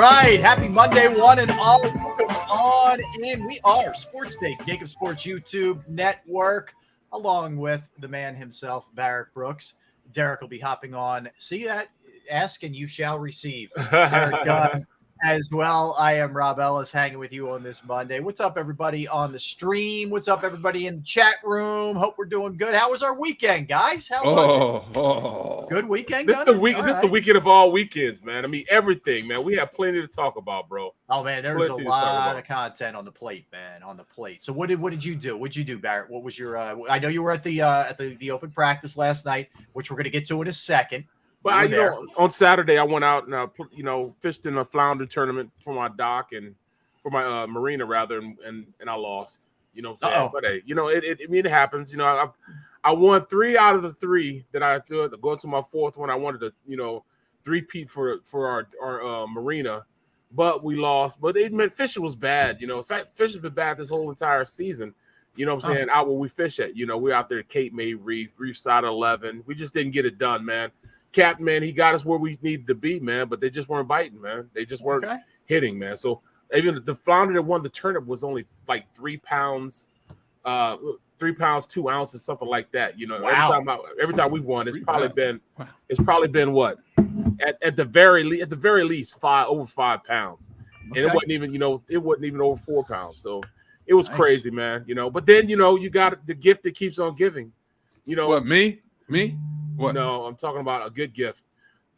right. Happy Monday, one and all. Welcome on in. We are Sports Day, JAKIB Sports YouTube Network, along with the man himself, Barrett Brooks. Derek will be hopping on. See that? Ask and you shall receive. Derek Gunn as well. I am Rob Ellis hanging with you on this Monday. What's up, everybody on the stream? What's up, everybody in the chat room? Hope we're doing good. How was our weekend, guys? How was it? Good weekend? This is the weekend of all weekends, man. I mean, everything, man. We have plenty to talk about, bro. Oh, man, there was a lot of content on the plate, man, on the plate. So what did you do? What did you do, Barrett? What was your I know you were at the open practice last night, which we're going to get to in a second. But on Saturday, I went out and fished in a flounder tournament for my dock and for my marina rather, and I lost. You know what I'm saying? But hey, it happens. I won 3 out of the 3 that I did. Going to my 4th one, I wanted to three-peat for our marina, but we lost. But fishing was bad. In fact, fishing's been bad this whole entire season. You know what I'm saying? Out where we fish at. We're out there at Cape May Reef side 11. We just didn't get it done, man. Captain, man, he got us where we needed to be, man, but they just weren't biting, man. They just weren't hitting, man. So even the flounder that won the tournament was only like 3 pounds, 3 pounds 2 ounces, something like that. Wow. Every time we've won, it's probably been what at the very least over 5 pounds, and it wasn't even over 4 pounds. So it was crazy, man. But then you got the gift that keeps on giving. What, me? What? No, I'm talking about a good gift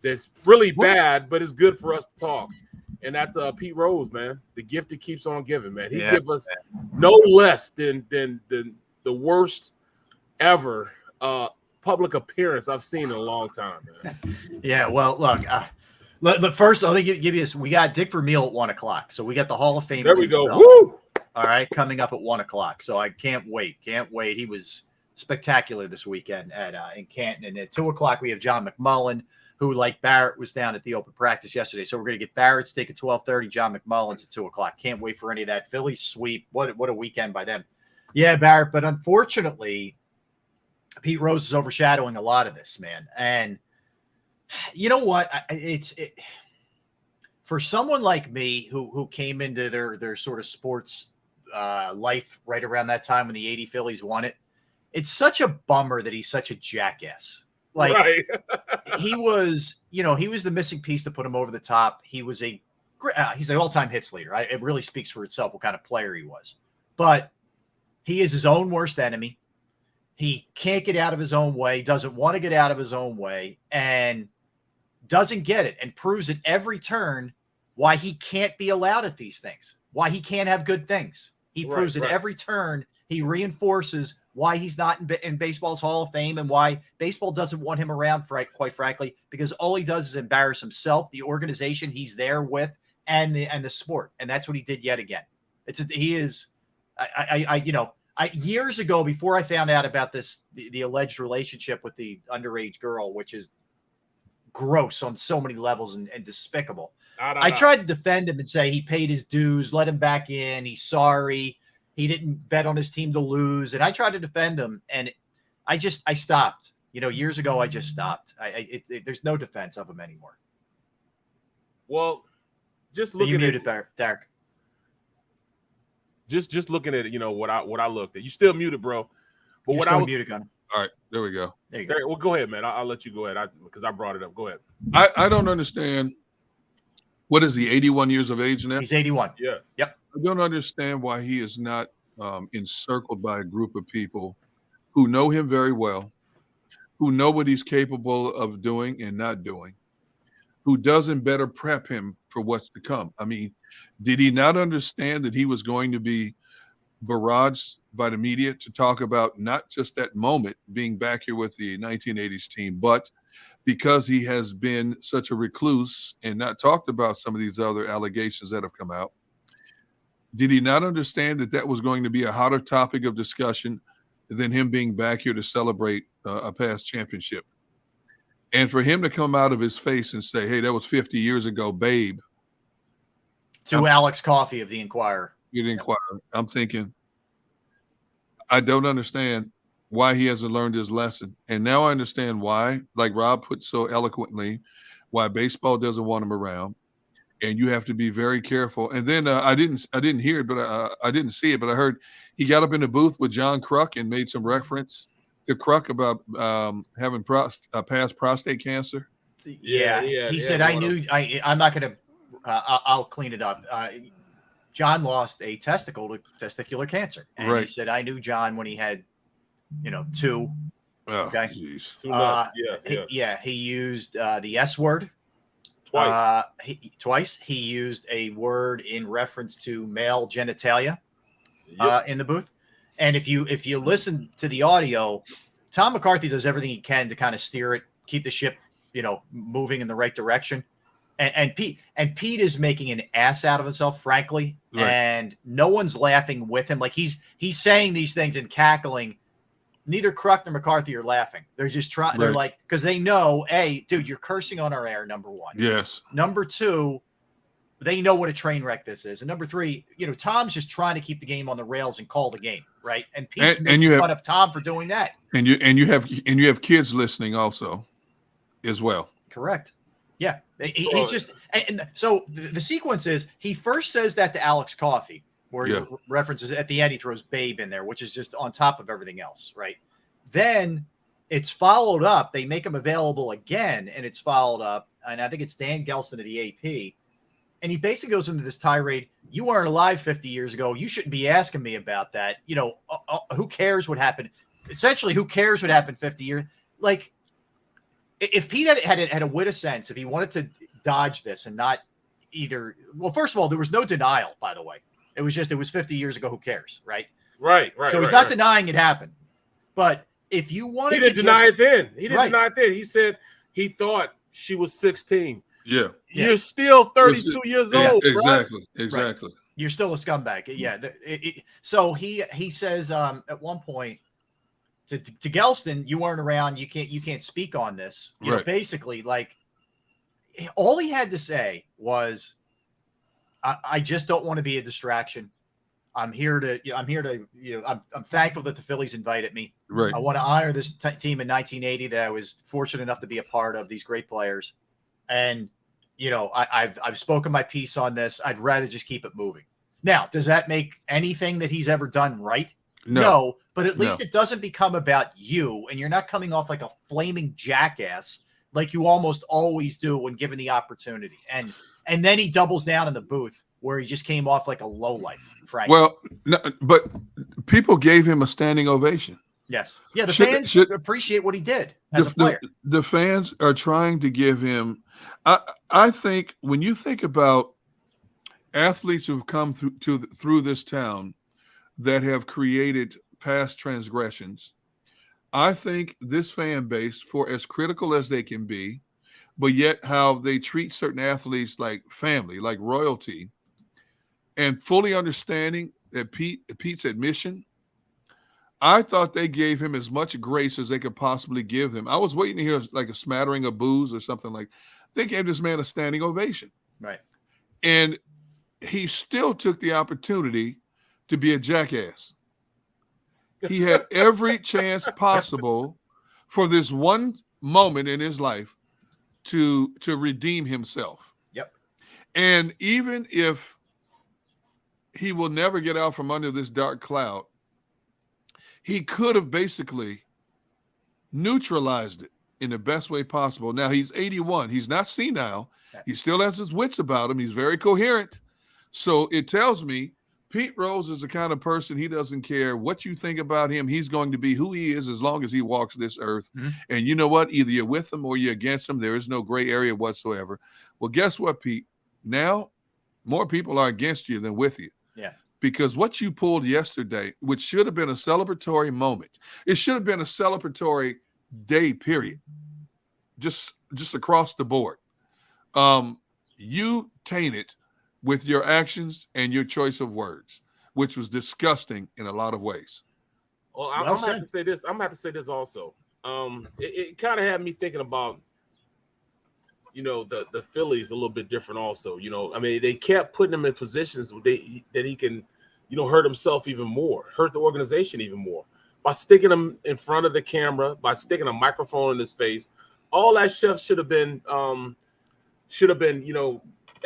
that's really bad, but it's good for us to talk. And that's Pete Rose, man. The gift that keeps on giving, man. He give us no less than the worst ever public appearance I've seen in a long time, man. Yeah, well, look, first I'll give you this. We got Dick Vermeil at 1 o'clock, so we got the Hall of Fame. There we go. Woo! All right, coming up at 1 o'clock. So I can't wait. He was spectacular this weekend in Canton. And at 2 o'clock, we have John McMullen, who, like Barrett, was down at the open practice yesterday. So we're going to get Barrett's take at 12:30, John McMullen's at 2 o'clock. Can't wait for any of that. Phillies sweep. What a weekend by them. Yeah, Barrett, but unfortunately, Pete Rose is overshadowing a lot of this, man. And you know what? For someone like me who came into their sort of sports life right around that time when the 80 Phillies won it, it's such a bummer that he's such a jackass. Like he was the missing piece to put him over the top. He's the all-time hits leader. It really speaks for itself what kind of player he was. But he is his own worst enemy. He can't get out of his own way, doesn't want to get out of his own way, and doesn't get it, and proves at every turn why he can't be allowed at these things, why he can't have good things. He proves at every turn. He reinforces why he's not in baseball's Hall of Fame and why baseball doesn't want him around, quite frankly, because all he does is embarrass himself, the organization he's there with, and the sport. And that's what he did yet again. Years ago, before I found out about the alleged relationship with the underage girl, which is gross on so many levels and despicable, I tried to defend him and say he paid his dues, let him back in, he's sorry. He didn't bet on his team to lose. And I tried to defend him, and I stopped. Years ago, I just stopped. There's no defense of him anymore. Well, just looking at it, Derek. Just looking at it, what I looked at. You still muted, bro. But I was muted, Gunn. All right, there we go. There you go. Well, go ahead, man. I'll let you go ahead because I brought it up. Go ahead. I don't understand. What is he, 81 years of age now? He's 81. Yes. Yep. I don't understand why he is not encircled by a group of people who know him very well, who know what he's capable of doing and not doing, who doesn't better prep him for what's to come. I mean, did he not understand that he was going to be barraged by the media to talk about not just that moment being back here with the 1980s team, but because he has been such a recluse and not talked about some of these other allegations that have come out? Did he not understand that was going to be a hotter topic of discussion than him being back here to celebrate a past championship? And for him to come out of his face and say, hey, that was 50 years ago, babe. To Alex Coffey of the Inquirer. The Inquirer. I'm thinking, I don't understand why he hasn't learned his lesson. And now I understand why, like Rob put so eloquently, why baseball doesn't want him around. and you have to be very careful. And then I didn't hear it, but I didn't see it, but I heard he got up in the booth with John Kruk and made some reference to Kruk about having past prostate cancer. Yeah. He said, I'm not going to, I'll clean it up. John lost a testicular cancer. And he said, I knew John when he had, 2. Oh, okay. Geez. 2 months. He used the S word. Twice. Twice. He used a word in reference to male genitalia in the booth. And if you listen to the audio, Tom McCarthy does everything he can to kind of steer it, keep the ship, moving in the right direction. And Pete is making an ass out of himself, frankly. Right. And no one's laughing with him. Like he's saying these things and cackling. Neither Kruk nor McCarthy are laughing. They're just trying. Right. They're like, because they know, hey, dude, you're cursing on our air. Number 1. Yes. Number 2, they know what a train wreck this is. And number 3, Tom's just trying to keep the game on the rails and call the game, right? And Pete's making fun of Tom for doing that. And you have kids listening also, as well. Correct. Yeah. He just and so the sequence is he first says that to Alex Coffey, where he references at the end, he throws Babe in there, which is just on top of everything else, right? Then it's followed up. They make him available again, and it's followed up. And I think it's Dan Gelston of the AP. And he basically goes into this tirade. You weren't alive 50 years ago. You shouldn't be asking me about that. Who cares what happened? Essentially, who cares what happened 50 years? Like, if Pete had a wit of sense, if he wanted to dodge this and not well, first of all, there was no denial, by the way. It was 50 years ago. Who cares? Right. So he's not denying it happened. But if you wanted he didn't deny it then. He didn't deny it then. He said he thought she was 16. Yeah. You're still 32 years old. Exactly. Right? Exactly. Right. You're still a scumbag. Yeah. So he says at one point to Gelston, you weren't around. You can't speak on this. You know, basically, like all he had to say was, I just don't want to be a distraction. I'm thankful that the Phillies invited me. Right. I want to honor this team in 1980 that I was fortunate enough to be a part of, these great players. And, I've spoken my piece on this. I'd rather just keep it moving. Now, does that make anything that he's ever done right? No, but at least it doesn't become about you, and you're not coming off like a flaming jackass like you almost always do when given the opportunity. And then he doubles down in the booth where he just came off like a lowlife, frankly. Well, no, but people gave him a standing ovation. Yes. Yeah, the fans appreciate what he did as a player. The fans are trying to give him I think when you think about athletes who've come through this town that have created past transgressions, I think this fan base, for as critical as they can be, but yet how they treat certain athletes like family, like royalty, and fully understanding that Pete's admission, I thought they gave him as much grace as they could possibly give him. I was waiting to hear like a smattering of boos or something like. They gave this man a standing ovation. Right. And he still took the opportunity to be a jackass. He had every chance possible for this one moment in his life to redeem himself. Yep. And even if he will never get out from under this dark cloud, he could have basically neutralized it in the best way possible. Now, he's 81. He's not senile. He still has his wits about him. He's very coherent. So it tells me Pete Rose is the kind of person, he doesn't care what you think about him. He's going to be who he is as long as he walks this earth. Mm-hmm. And you know what? Either you're with him or you're against him. There is no gray area whatsoever. Well, guess what, Pete? Now, more people are against you than with you. Yeah. Because what you pulled yesterday, which should have been a celebratory moment, it should have been a celebratory day, period. Just across the board. You tainted with your actions and your choice of words, which was disgusting in a lot of ways. Well, I'm going to have to say this. I'm going to have to say this also. It kind of had me thinking about, the Phillies a little bit different also. I mean, they kept putting him in positions that he can, hurt himself even more, hurt the organization even more. By sticking him in front of the camera, by sticking a microphone in his face, all that stuff should have been,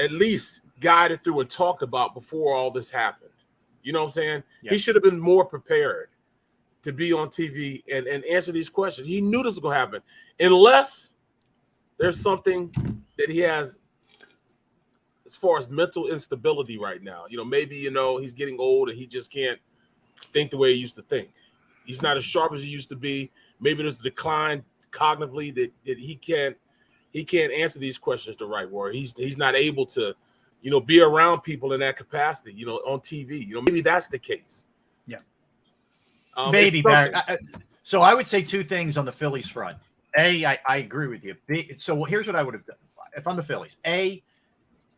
at least guided through and talked about before all this happened. You know what I'm saying? Yeah. He should have been more prepared to be on TV and answer these questions. He knew this was going to happen. Unless there's something that he has as far as mental instability right now. Maybe, he's getting old and he just can't think the way he used to think. He's not as sharp as he used to be. Maybe there's a decline cognitively that he can't answer these questions the right way. He's not able to, be around people in that capacity, on TV. Maybe that's the case. Yeah. Maybe, Barrett. So I would say two things on the Phillies front. I agree with you. So here's what I would have done if I'm the Phillies.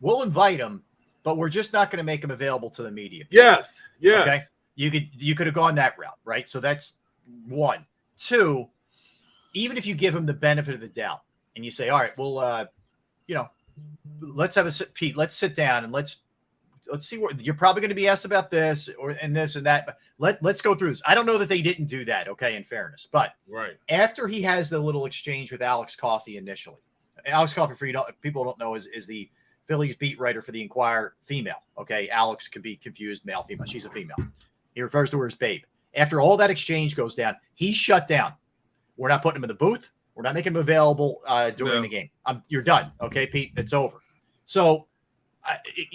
We'll invite him, but we're just not going to make him available to the media. Yes. Okay. You could have gone that route, right? So that's one. Two, even if you give him the benefit of the doubt and you say, all right, well, let's have Pete, let's sit down and let's see what you're probably going to be asked about this and this and that. But let's go through this. I don't know that they didn't do that. Okay. In fairness, but right after he has the little exchange with Alex Coffey initially, Alex Coffey, people don't know, is the Phillies beat writer for the Inquirer, female. Okay. Alex could be confused, male, female. She's a female. He refers to her as babe. After all that exchange goes down, he's shut down. We're not putting him in the booth. We're not making him available during the game. You're done. Okay, Pete, it's over. So,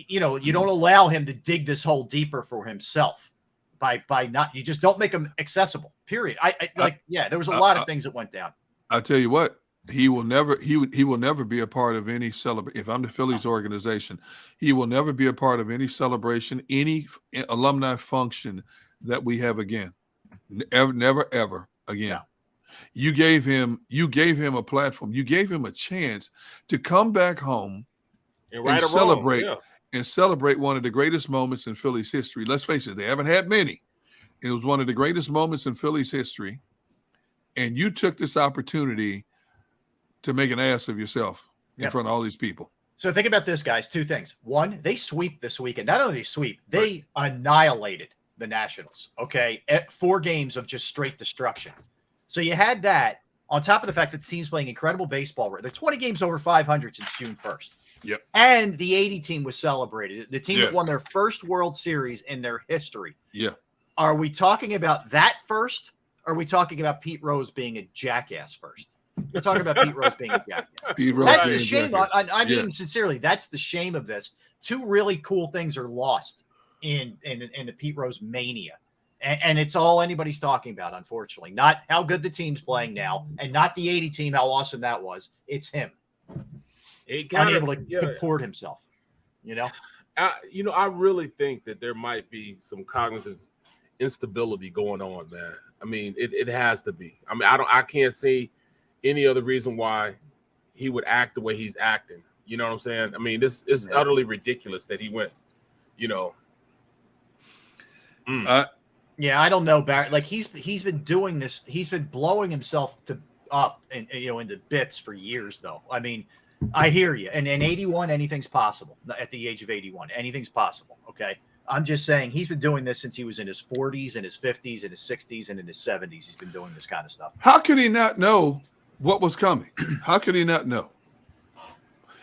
you don't allow him to dig this hole deeper for himself by not. You just don't make him accessible. Period. There was a lot of things that went down. I'll tell you what. He will never be a part of any celebration. If I'm the Phillies organization, he will never be a part of any celebration, any alumni function that we have again. Never, ever again. Yeah. You gave him a platform. You gave him a chance to come back home and celebrate one of the greatest moments in Phillies history. Let's face it, they haven't had many. It was one of the greatest moments in Phillies history. And you took this opportunity to make an ass of yourself in front of all these people. So think about this, guys. Two things. One, they sweep this weekend. Not only they sweep, they annihilated the Nationals. Okay. 4 games of just straight destruction. So you had that on top of the fact that the team's playing incredible baseball. They're 20 games over 500 since June 1st. Yep. And the 80 team was celebrated. The team that won their first World Series in their history. Yeah. Are we talking about that first? Or are we talking about Pete Rose being a jackass first? We're talking about Pete Rose being a jackass. That's the shame. I mean, sincerely, that's the shame of this. 2 really cool things are lost in the Pete Rose mania. And it's all anybody's talking about, unfortunately. Not how good the team's playing now, and not the 80 team, how awesome that was. It's him. Unable to comport himself, I really think that there might be some cognitive instability going on, man. I mean, it has to be. I mean, I can't see any other reason why he would act the way he's acting. You know what I'm saying? I mean, this is utterly ridiculous that he went, Yeah, I don't know, Barrett. Like he's been doing this. He's been blowing himself up and into bits for years, though. I mean, I hear you. And in 81, anything's possible. At the age of 81, anything's possible. Okay, I'm just saying he's been doing this since he was in his 40s, and his 50s, and his 60s, and in his 70s. He's been doing this kind of stuff. How could he not know what was coming? How could he not know?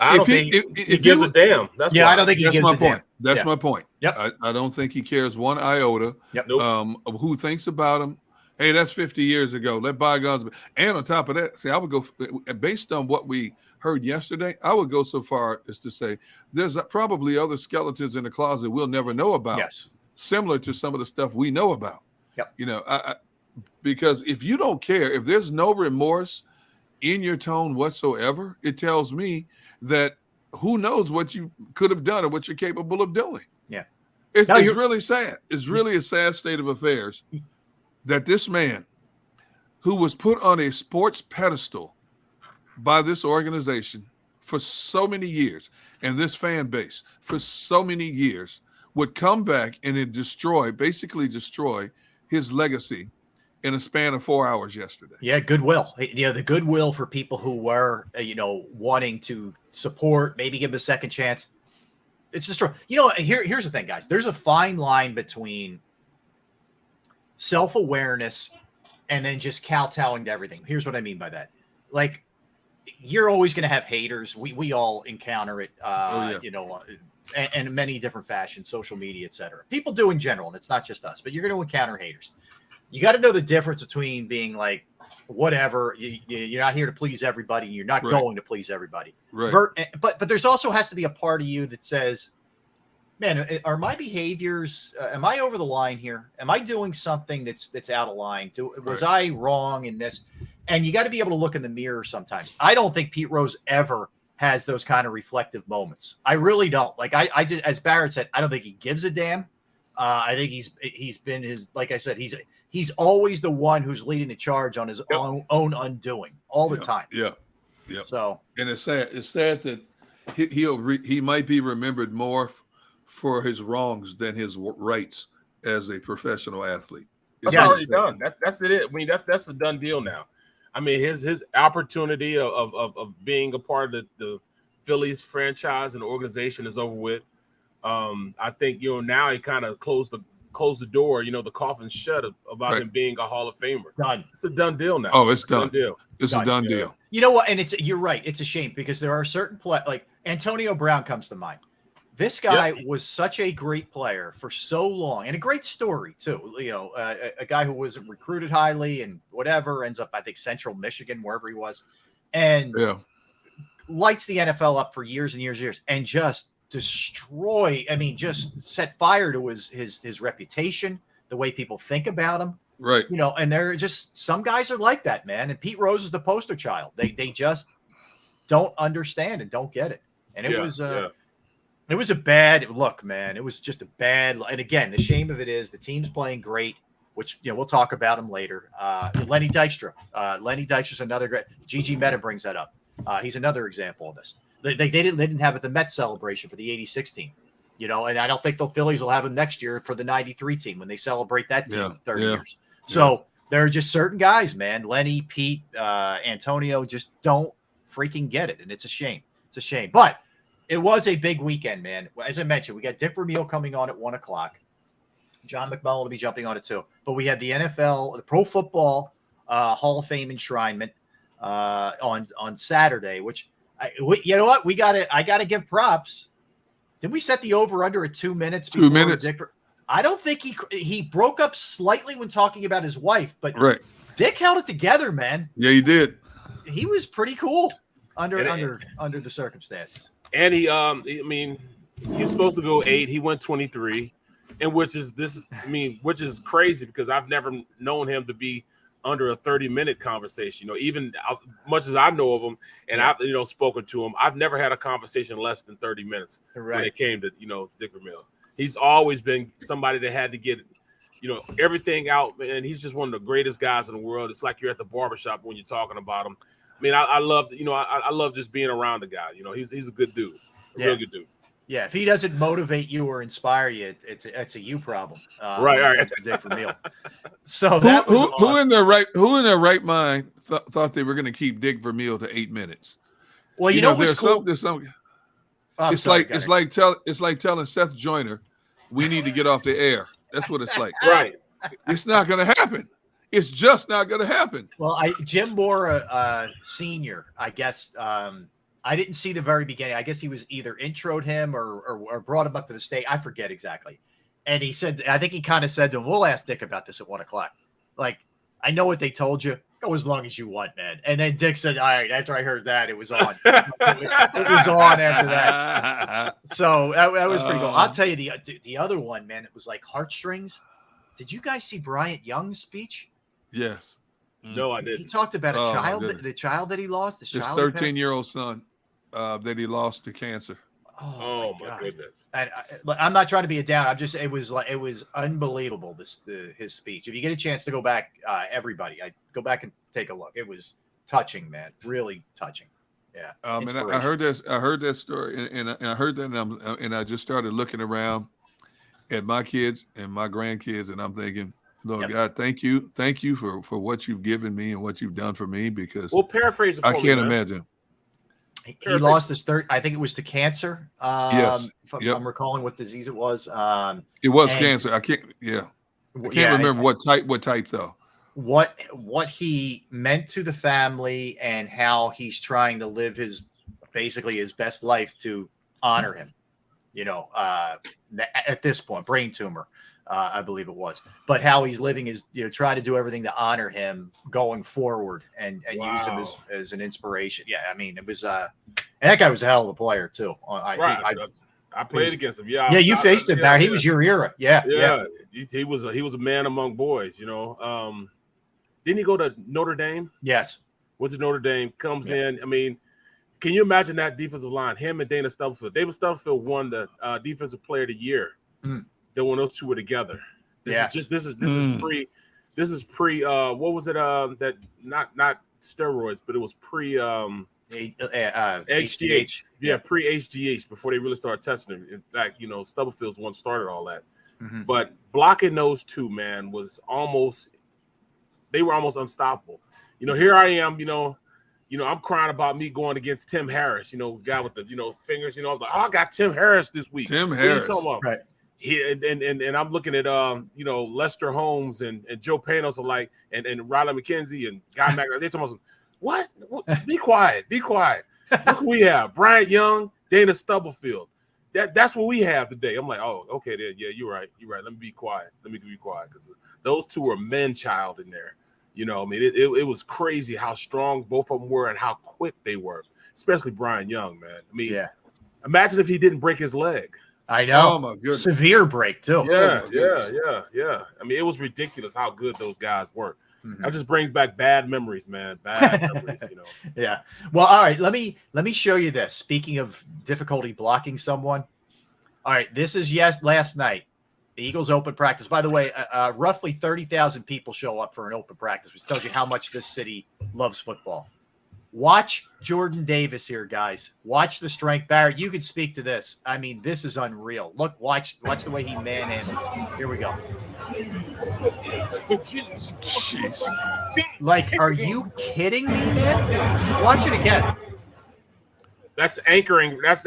I don't think he gives a damn. I don't think he gives a damn. That's my point. Yep. I don't think he cares one iota of who thinks about him. Hey, that's 50 years ago. Let bygones be. And on top of that, see, I would go based on what we heard yesterday. I would go so far as to say there's probably other skeletons in the closet we'll never know about. Yes, similar to some of the stuff we know about. Yep. Because if you don't care, if there's no remorse in your tone whatsoever, it tells me that who knows what you could have done or what you're capable of doing. Yeah. It's really sad. It's really a sad state of affairs that this man who was put on a sports pedestal by this organization for so many years and this fan base for so many years would come back and basically destroy his legacy in a span of 4 hours yesterday. Yeah, goodwill. The goodwill for people who were, wanting to support, maybe give him a second chance. It's destroyed. Here's the thing, guys. There's a fine line between self-awareness and then just kowtowing to everything. Here's what I mean by that. Like, you're always going to have haters. We all encounter it, yeah. you know, and in many different fashions, social media, etc. People do in general, and it's not just us, but you're going to encounter haters. You got to know the difference between being like, whatever, you're not here to please everybody, and you're not going to please everybody. Right. But there's also has to be a part of you that says, man, are my behaviors, am I over the line here? Am I doing something that's out of line? Was I wrong in this? And you got to be able to look in the mirror sometimes. I don't think Pete Rose ever has those kind of reflective moments. I really don't. Like I just, as Barrett said, I don't think he gives a damn. I think he's been his, like I said, he's always the one who's leading the charge on his own undoing all the time. Yeah. So, and it's sad that he might be remembered more for his wrongs than his rights as a professional athlete. That's already done. That's it. I mean, that's a done deal now. I mean, his opportunity of being a part of the Phillies franchise and organization is over with. I think, you know, now he kind of closed the door, you know, the coffin's shut about him being a Hall of Famer. Done. It's a done deal now. Oh, it's done. Deal. It's a done deal. You know what? And you're right. It's a shame because there are certain like Antonio Brown comes to mind. This guy was such a great player for so long, and a great story too. You know, a guy who was recruited highly and whatever, ends up, I think, Central Michigan, wherever he was, and lights the NFL up for years and years and years, and just destroy. I mean, just set fire to his reputation, the way people think about him. Right. You know, and they're just, some guys are like that, man. And Pete Rose is the poster child. They just don't understand and don't get it. And it was a bad look, man. It was just a bad. And again, the shame of it is the team's playing great, which, you know, we'll talk about him later. Lenny Dykstra. Lenny Dykstra's another great. Gigi Meta brings that up. He's another example of this. They didn't have it the Mets celebration for the '86 team, you know, and I don't think the Phillies will have him next year for the '93 team when they celebrate that team 30 years. So there are just certain guys, man. Lenny, Pete, Antonio just don't freaking get it, and it's a shame. It's a shame, but it was a big weekend, man. As I mentioned, we got Dick Vermeil coming on at 1:00. John McMullen will be jumping on it too. But we had the NFL, the Pro Football Hall of Fame enshrinement on Saturday, which, you know what? I gotta give props. Did we set the over under at 2 minutes? 2 minutes. I don't think he broke up slightly when talking about his wife, but Dick held it together, man. Yeah, he did. He was pretty cool under the circumstances. And he, I mean, he's supposed to go 8. He went 23, and which is crazy because I've never known him to be under a 30-minute conversation. You know, even much as I know of him and I've, you know, spoken to him, I've never had a conversation less than 30 minutes when it came to, you know, Dick Vermeil. He's always been somebody that had to get, you know, everything out, and he's just one of the greatest guys in the world. It's like you're at the barbershop when you're talking about him. I mean, I love, you know, I love just being around the guy. You know, he's a good dude, real good dude. Yeah, if he doesn't motivate you or inspire you, it's a you problem. Right. Dick Vermeil. So who in their right mind thought they were going to keep Dick Vermeil to 8 minutes? Well, you know what's cool? It's like telling Seth Joyner, we need to get off the air. That's what it's like. Right. It's not going to happen. It's just not going to happen. Well, Jim Moore Senior, I guess. I didn't see the very beginning. I guess he was either introed him or brought him up to the stage. I forget exactly. And he said, I think he kind of said to him, we'll ask Dick about this at 1:00. Like, I know what they told you. Go as long as you want, man. And then Dick said, all right, after I heard that, it was on. It was on after that. So that was pretty cool. I'll tell you the other one, man, it was like heartstrings. Did you guys see Bryant Young's speech? Yes. No, I didn't. He talked about a child, the child that he lost. His 13-year-old son that he lost to cancer. Oh my goodness. And I'm not trying to be a down. it was unbelievable. His speech. If you get a chance to go back, everybody, go back and take a look. It was touching, man. Really touching. Yeah. And I heard that story, and I heard that, and I just started looking around at my kids and my grandkids, and I'm thinking, Lord God, thank you for what you've given me and what you've done for me, because paraphrase it I can't imagine. He lost his third. I think it was to cancer. Yes. If I'm recalling what disease it was. It was cancer. I can't remember what type though. what he meant to the family and how he's trying to live basically his best life to honor him. You know, at this point, brain tumor, I believe it was, but how he's living is, you know, try to do everything to honor him going forward and use him as an inspiration. Yeah, I mean, it was and that guy was a hell of a player too. I played against him. Yeah, you faced him, Barrett. He was your era. Yeah. He was a man among boys. You know, didn't he go to Notre Dame? Yes. Went to Notre Dame. Comes in. I mean, can you imagine that defensive line? Him and Dana Stubblefield. David Stubblefield won the Defensive Player of the Year. Then when those two were together. This is pre. What was it? That not steroids, but it was pre. HGH. Yeah, pre-HGH, before they really started testing him. In fact, you know, Stubblefield's one started all that. But blocking those two, man, they were almost unstoppable. You know, here I am, you know, I'm crying about me going against Tim Harris, you know, guy with the, you know, fingers, you know, I was like, I got Tim Harris this week. Tim Harris. What are you talking about? Right. And I'm looking at you know, Lester Holmes and Joe Panos alike and Riley McKenzie and Guy McIntyre. They're talking about what? Be quiet. Look who we have. Bryant Young, Dana Stubblefield. That's what we have today. I'm like, oh, okay, then, yeah, you're right. Let me be quiet. Because those two were men-child in there. You know, I mean, it was crazy how strong both of them were and how quick they were, especially Bryant Young, man. I mean, imagine if he didn't break his leg. I know. Oh, my goodness. Severe break, too. Yeah. I mean, it was ridiculous how good those guys were. That just brings back bad memories, man. Bad memories, you know. Yeah. Well, all right. Let me show you this. Speaking of difficulty blocking someone. All right. This is last night. The Eagles open practice. By the way, roughly 30,000 people show up for an open practice, which tells you how much this city loves football. Watch Jordan Davis here, guys. Watch the strength. Barrett, you could speak to this. I mean, this is unreal. Look, watch the way he manhandles. Here we go. Jeez. Like, are you kidding me, man? Watch it again. That's anchoring. That's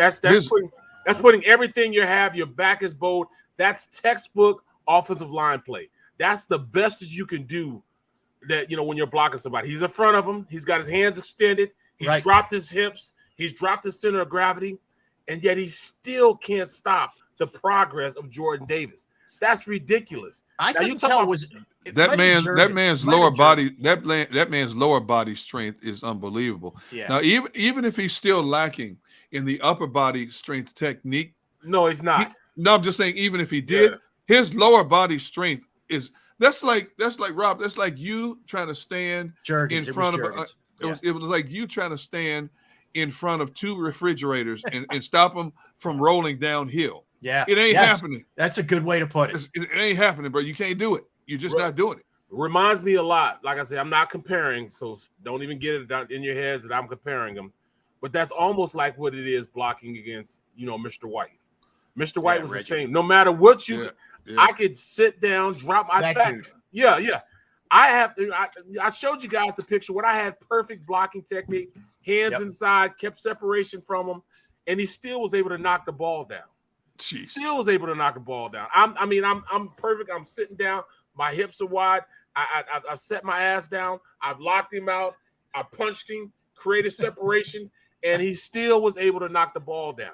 putting everything you have. Your back is bowed. That's textbook offensive line play. That's the best that you can do. That, you know, when you're blocking somebody, he's in front of him. He's got his hands extended. He's dropped his hips. He's dropped his center of gravity, and yet he still can't stop the progress of Jordan Davis. That's ridiculous. I couldn't tell that man's lower body strength is unbelievable. Yeah. Now, even if he's still lacking in the upper body strength technique, no, he's not. I'm just saying, even if he did, his lower body strength is. That's like Rob. That's like you trying to stand in front of. It was like you trying to stand in front of two refrigerators and stop them from rolling downhill. Yeah, it ain't happening. That's a good way to put it. It ain't happening, bro. You can't do it. You're just not doing it. Reminds me a lot. Like I said, I'm not comparing, so don't even get it in your heads that I'm comparing them. But that's almost like what it is blocking against, you know, Mr. White. Mr. White was the same. No matter what you. I could sit down, drop my back. Yeah. I showed you guys the picture when I had perfect blocking technique, hands inside, kept separation from him, and he still was able to knock the ball down. Jeez. Still was able to knock the ball down. I'm perfect. I'm sitting down. My hips are wide. I set my ass down. I've locked him out. I punched him, created separation, and he still was able to knock the ball down.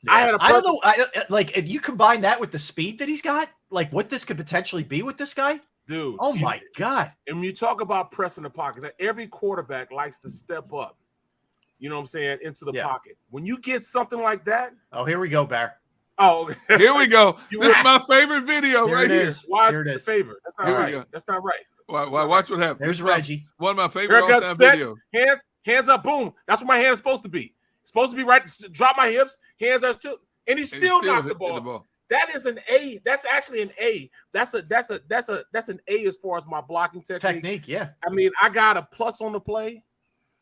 Yeah. I don't know. Like, if you combine that with the speed that he's got, like what this could potentially be with this guy, dude. Oh my God! And when you talk about pressing the pocket, every quarterback likes to step up. You know what I'm saying? Into the pocket. When you get something like that, here we go, Bear. Oh, here we go. This is my favorite video right here. Why is it your favorite? That's not right. That's not right. Watch what happens. There's Reggie. One of my favorite all-time videos. Hands up, boom. That's what my hand is supposed to be. Supposed to be right. Drop my hips. Hands are still, and he still knocked the ball. That is an A. That's actually an A. That's an A as far as my blocking technique. Yeah. I mean, I got a plus on the play,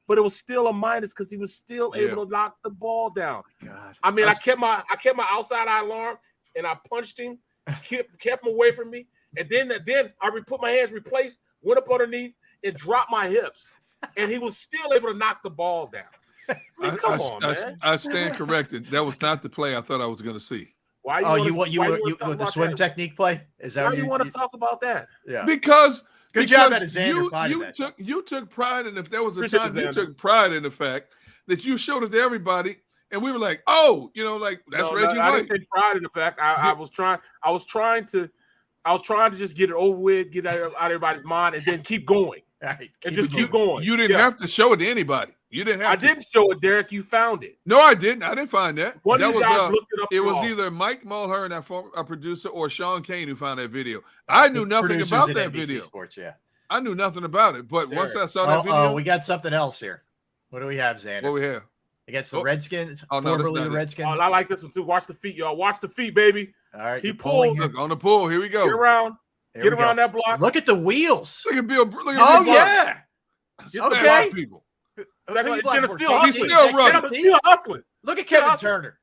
but it was still a minus because he was still able to knock the ball down. God. I mean, I kept my outside eye alarm and I punched him, kept him away from me, and then I put my hands replaced, went up underneath, and dropped my hips, and he was still able to knock the ball down. I mean, come on, man. I stand corrected. That was not the play I thought I was going to see. Why you with the swim technique play? Is that why you want to talk about that? Yeah. Because Good job at Xander. You took pride in, if there was a Appreciate time it, you Xander. took pride in the fact that you showed it to everybody, and we were like, oh, like that's Reggie White. I didn't take pride in the fact. I was trying to just get it over with, get it out of everybody's mind, and then keep going. Right, keep going. You didn't have to show it to anybody. You didn't have to. I didn't show it, Derek. You found it. No, I didn't. I didn't find that. One of you guys looked it up. It was either Mike Mulhern, our producer, or Sean Kane who found that video. I knew nothing about that video. Sports, yeah. I knew nothing about it. But once I saw that video. Oh, we got something else here. What do we have, Xander? What we have? Against the Redskins. Oh, no, formerly the Redskins. Oh, I like this one too. Watch the feet, y'all. Watch the feet, baby. All right. He pulls. Look, on the pull. Here we go. Get around. Get around that block. Look at the wheels. Look at Bill. Look at Oh, Bill yeah. Okay. People. He's still hustling. Look at Kevin Turner.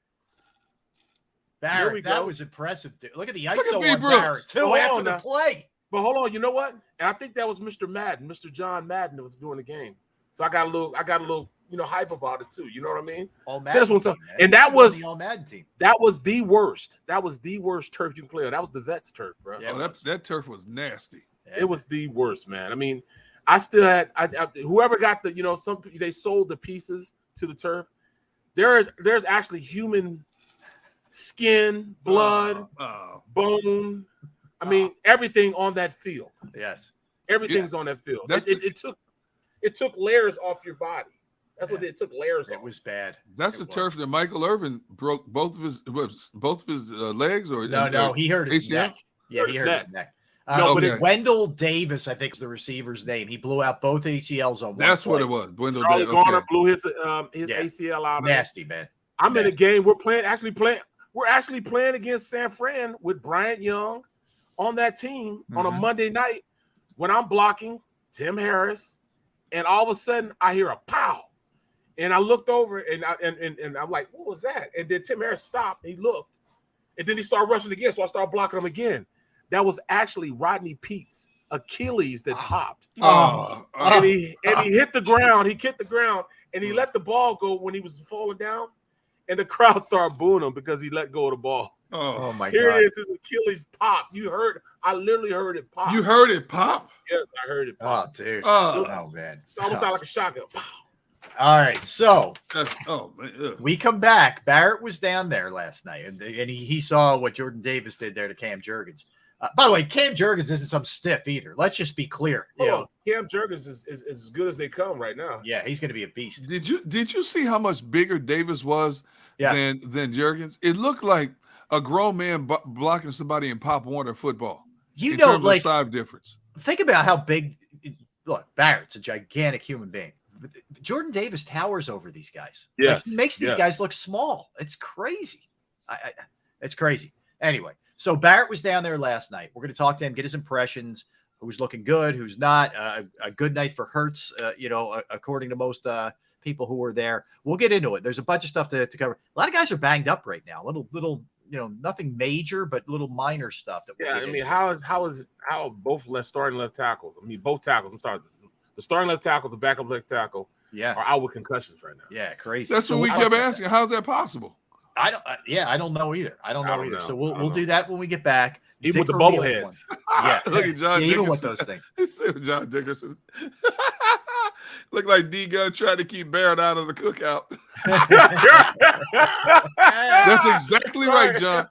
Barrett, that was impressive. Dude. Look at the ISO on Barrett, too, after the play. But hold on, you know what? And I think that was Mr. Madden, Mr. John Madden, that was doing the game. So I got a little, hype about it too. You know what I mean? All Madden team, and that was the All Madden team. That was the worst. That was the worst turf you can play on. That was the Vets turf, bro. Yeah, that turf was nasty. Yeah. It was the worst, man. I mean, I still had whoever got the, some they sold the pieces to the turf. There's actually human skin, blood, bone. I mean, everything on that field. Yes, everything's on that field. It took layers off your body. That's what it took layers off. It was bad. That's the turf that Michael Irvin broke both of his legs, or no, he hurt his neck. Yeah, he hurt his neck. But Wendell Davis, I think, is the receiver's name. He blew out both ACLs on one. That's what it was. Wendell Davis. Garner blew his yeah. ACL out. Nasty, man. I'm in a game. We're actually playing against San Fran with Bryant Young on that team on a Monday night when I'm blocking Tim Harris, and all of a sudden I hear a pow, and I looked over and I'm like, what was that? And then Tim Harris stopped. And he looked, and then he started rushing again, so I started blocking him again. That was actually Rodney Pete's Achilles that popped. And he hit the ground. He hit the ground, and he let the ball go when he was falling down, and the crowd started booing him because he let go of the ball. Oh my God! Here it is, his Achilles pop. I literally heard it pop. You heard it pop? Yes, I heard it pop. Oh, dude. Oh man. It almost sounded like a shotgun. Pow. All right, so man. We come back. Barrett was down there last night, and he saw what Jordan Davis did there to Cam Jurgens. By the way, Cam Jurgens isn't some stiff either. Let's just be clear. Cam Jurgens is as good as they come right now. Yeah, he's going to be a beast. Did you see how much bigger Davis was than Jurgens? It looked like a grown man blocking somebody in Pop Warner football. In terms of size difference. Think about how big. Look, Barrett's a gigantic human being. Jordan Davis towers over these guys. Yes, he makes these guys look small. It's crazy. It's crazy. Anyway, so Barrett was down there last night. We're going to talk to him, get his impressions. Who's looking good? Who's not? A good night for Hurts. According to most people who were there. We'll get into it. There's a bunch of stuff to cover. A lot of guys are banged up right now. Little. Nothing major, but little minor stuff. How both starting left tackles? I mean, both tackles. I'm sorry, the starting left tackle, the backup left tackle, are out with concussions right now. Yeah, crazy. That's what we kept asking. How's that possible? I don't know either. I don't know either. So we'll do that when we get back. Even with the bubble heads. Yeah, look at John. Even with those things. John Dickerson. Look like D-Gun trying to keep Barrett out of the cookout. That's exactly right, John.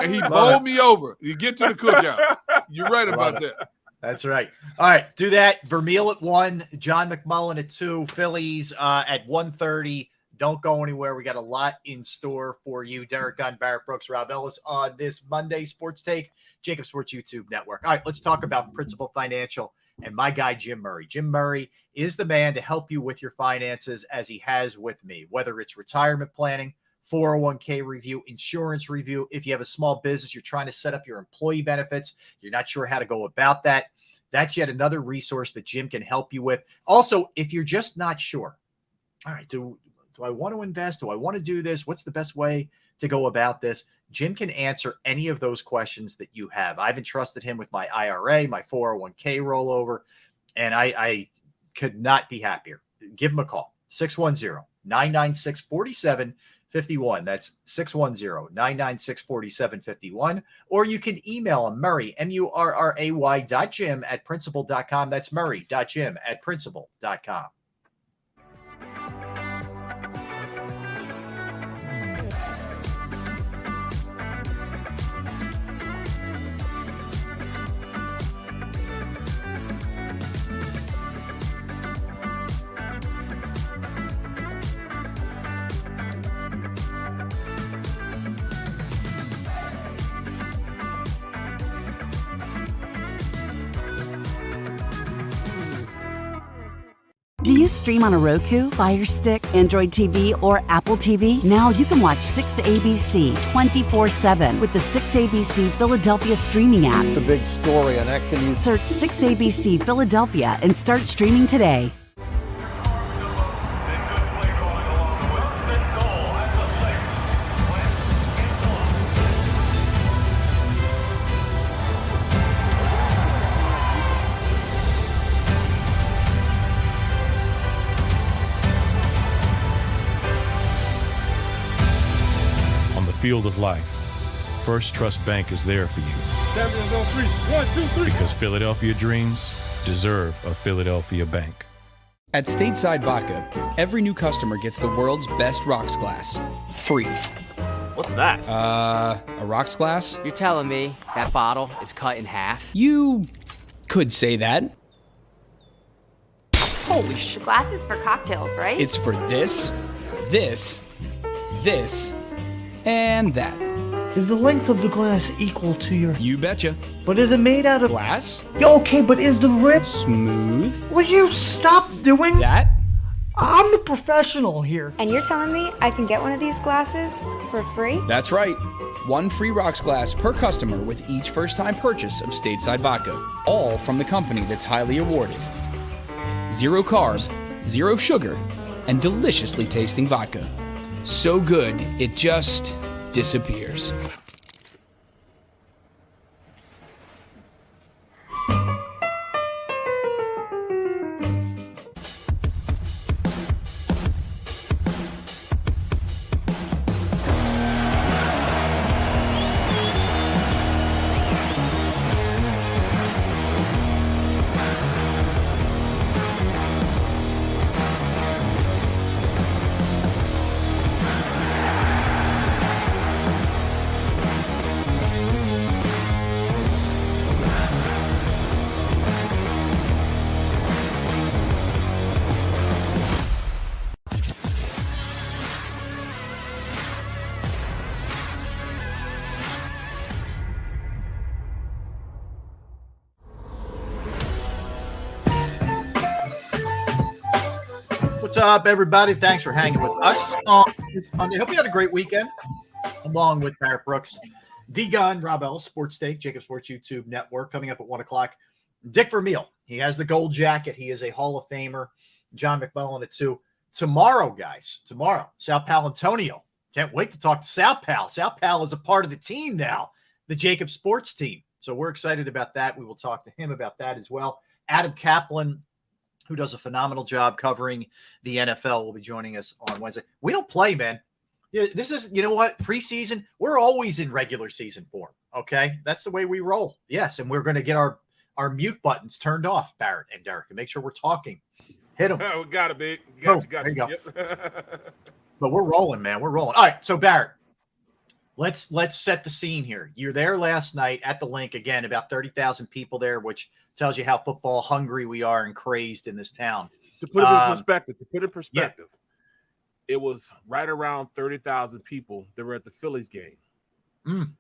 And he bowled me over. You get to the cookout. You're right about that. That's right. All right, do that. Vermeil at 1, John McMullen at 2, Phillies at 1:30. Don't go anywhere. We got a lot in store for you. Derek Gunn, Barrett Brooks, Rob Ellis on this Monday Sports Take, JAKIB Sports YouTube Network. All right, let's talk about Principal Financial and my guy, Jim Murray. Jim Murray is the man to help you with your finances as he has with me, whether it's retirement planning, 401k review, insurance review. If you have a small business, you're trying to set up your employee benefits, you're not sure how to go about that, that's yet another resource that Jim can help you with. Also, if you're just not sure, all right, do I want to invest? Do I want to do this? What's the best way to go about this? Jim can answer any of those questions that you have. I've entrusted him with my IRA, my 401k rollover, and I could not be happier. Give him a call, 610-996-4750. 4751. That's 610-996-4751. Or you can email him, Murray, murray.jim@principal.com. That's murray.jim@principal.com. Do you stream on a Roku, Fire Stick, Android TV, or Apple TV? Now you can watch 6ABC 24/7 with the 6ABC Philadelphia streaming app. The big story on that. Can you search 6ABC Philadelphia and start streaming today. Field of life, First Trust Bank is there for you. Champions on 3. 1, 2, 3. Because Philadelphia dreams deserve a Philadelphia bank. At Stateside Vodka, every new customer gets the world's best rocks glass. Free. What's that? A rocks glass? You're telling me that bottle is cut in half? You could say that. Holy shit. The glass is for cocktails, right? It's for this, this, and that. Is the length of the glass equal to your... You betcha. But is it made out of... glass? Yeah, okay, but is the rip... smooth? Will you stop doing... that? I'm the professional here. And you're telling me I can get one of these glasses for free? That's right. One free rocks glass per customer with each first-time purchase of Stateside Vodka. All from the company that's highly awarded. 0 carbs, 0 sugar, and deliciously tasting vodka. So good, it just disappears. What's up, everybody? Thanks for hanging with us on Monday. Hope you had a great weekend, along with Barrett Brooks, D Gunn, Rob Ellis, Sports Take, JAKIB Sports YouTube Network, coming up at 1 o'clock. Dick Vermeil, he has the gold jacket. He is a Hall of Famer. John McMullen at 2. Tomorrow, guys, Sal Palantonio. Can't wait to talk to Sal Pal. Sal Pal is a part of the team now, the JAKIB Sports team. So we're excited about that. We will talk to him about that as well. Adam Kaplan, who does a phenomenal job covering the NFL, will be joining us on Wednesday. We don't play, man. Yeah, this is, you know what, preseason, we're always in regular season form, okay? That's the way we roll. Yes, and we're going to get our mute buttons turned off, Barrett and Derek, and make sure we're talking. Hit them. We got it, big. There you go. Yep. But we're rolling, man. We're rolling. All right, so Barrett, let's set the scene here. You're there last night at the link, again, about 30,000 people there, which tells you how football hungry we are and crazed in this town. To put it in perspective, it was right around 30,000 people that were at the Phillies game. And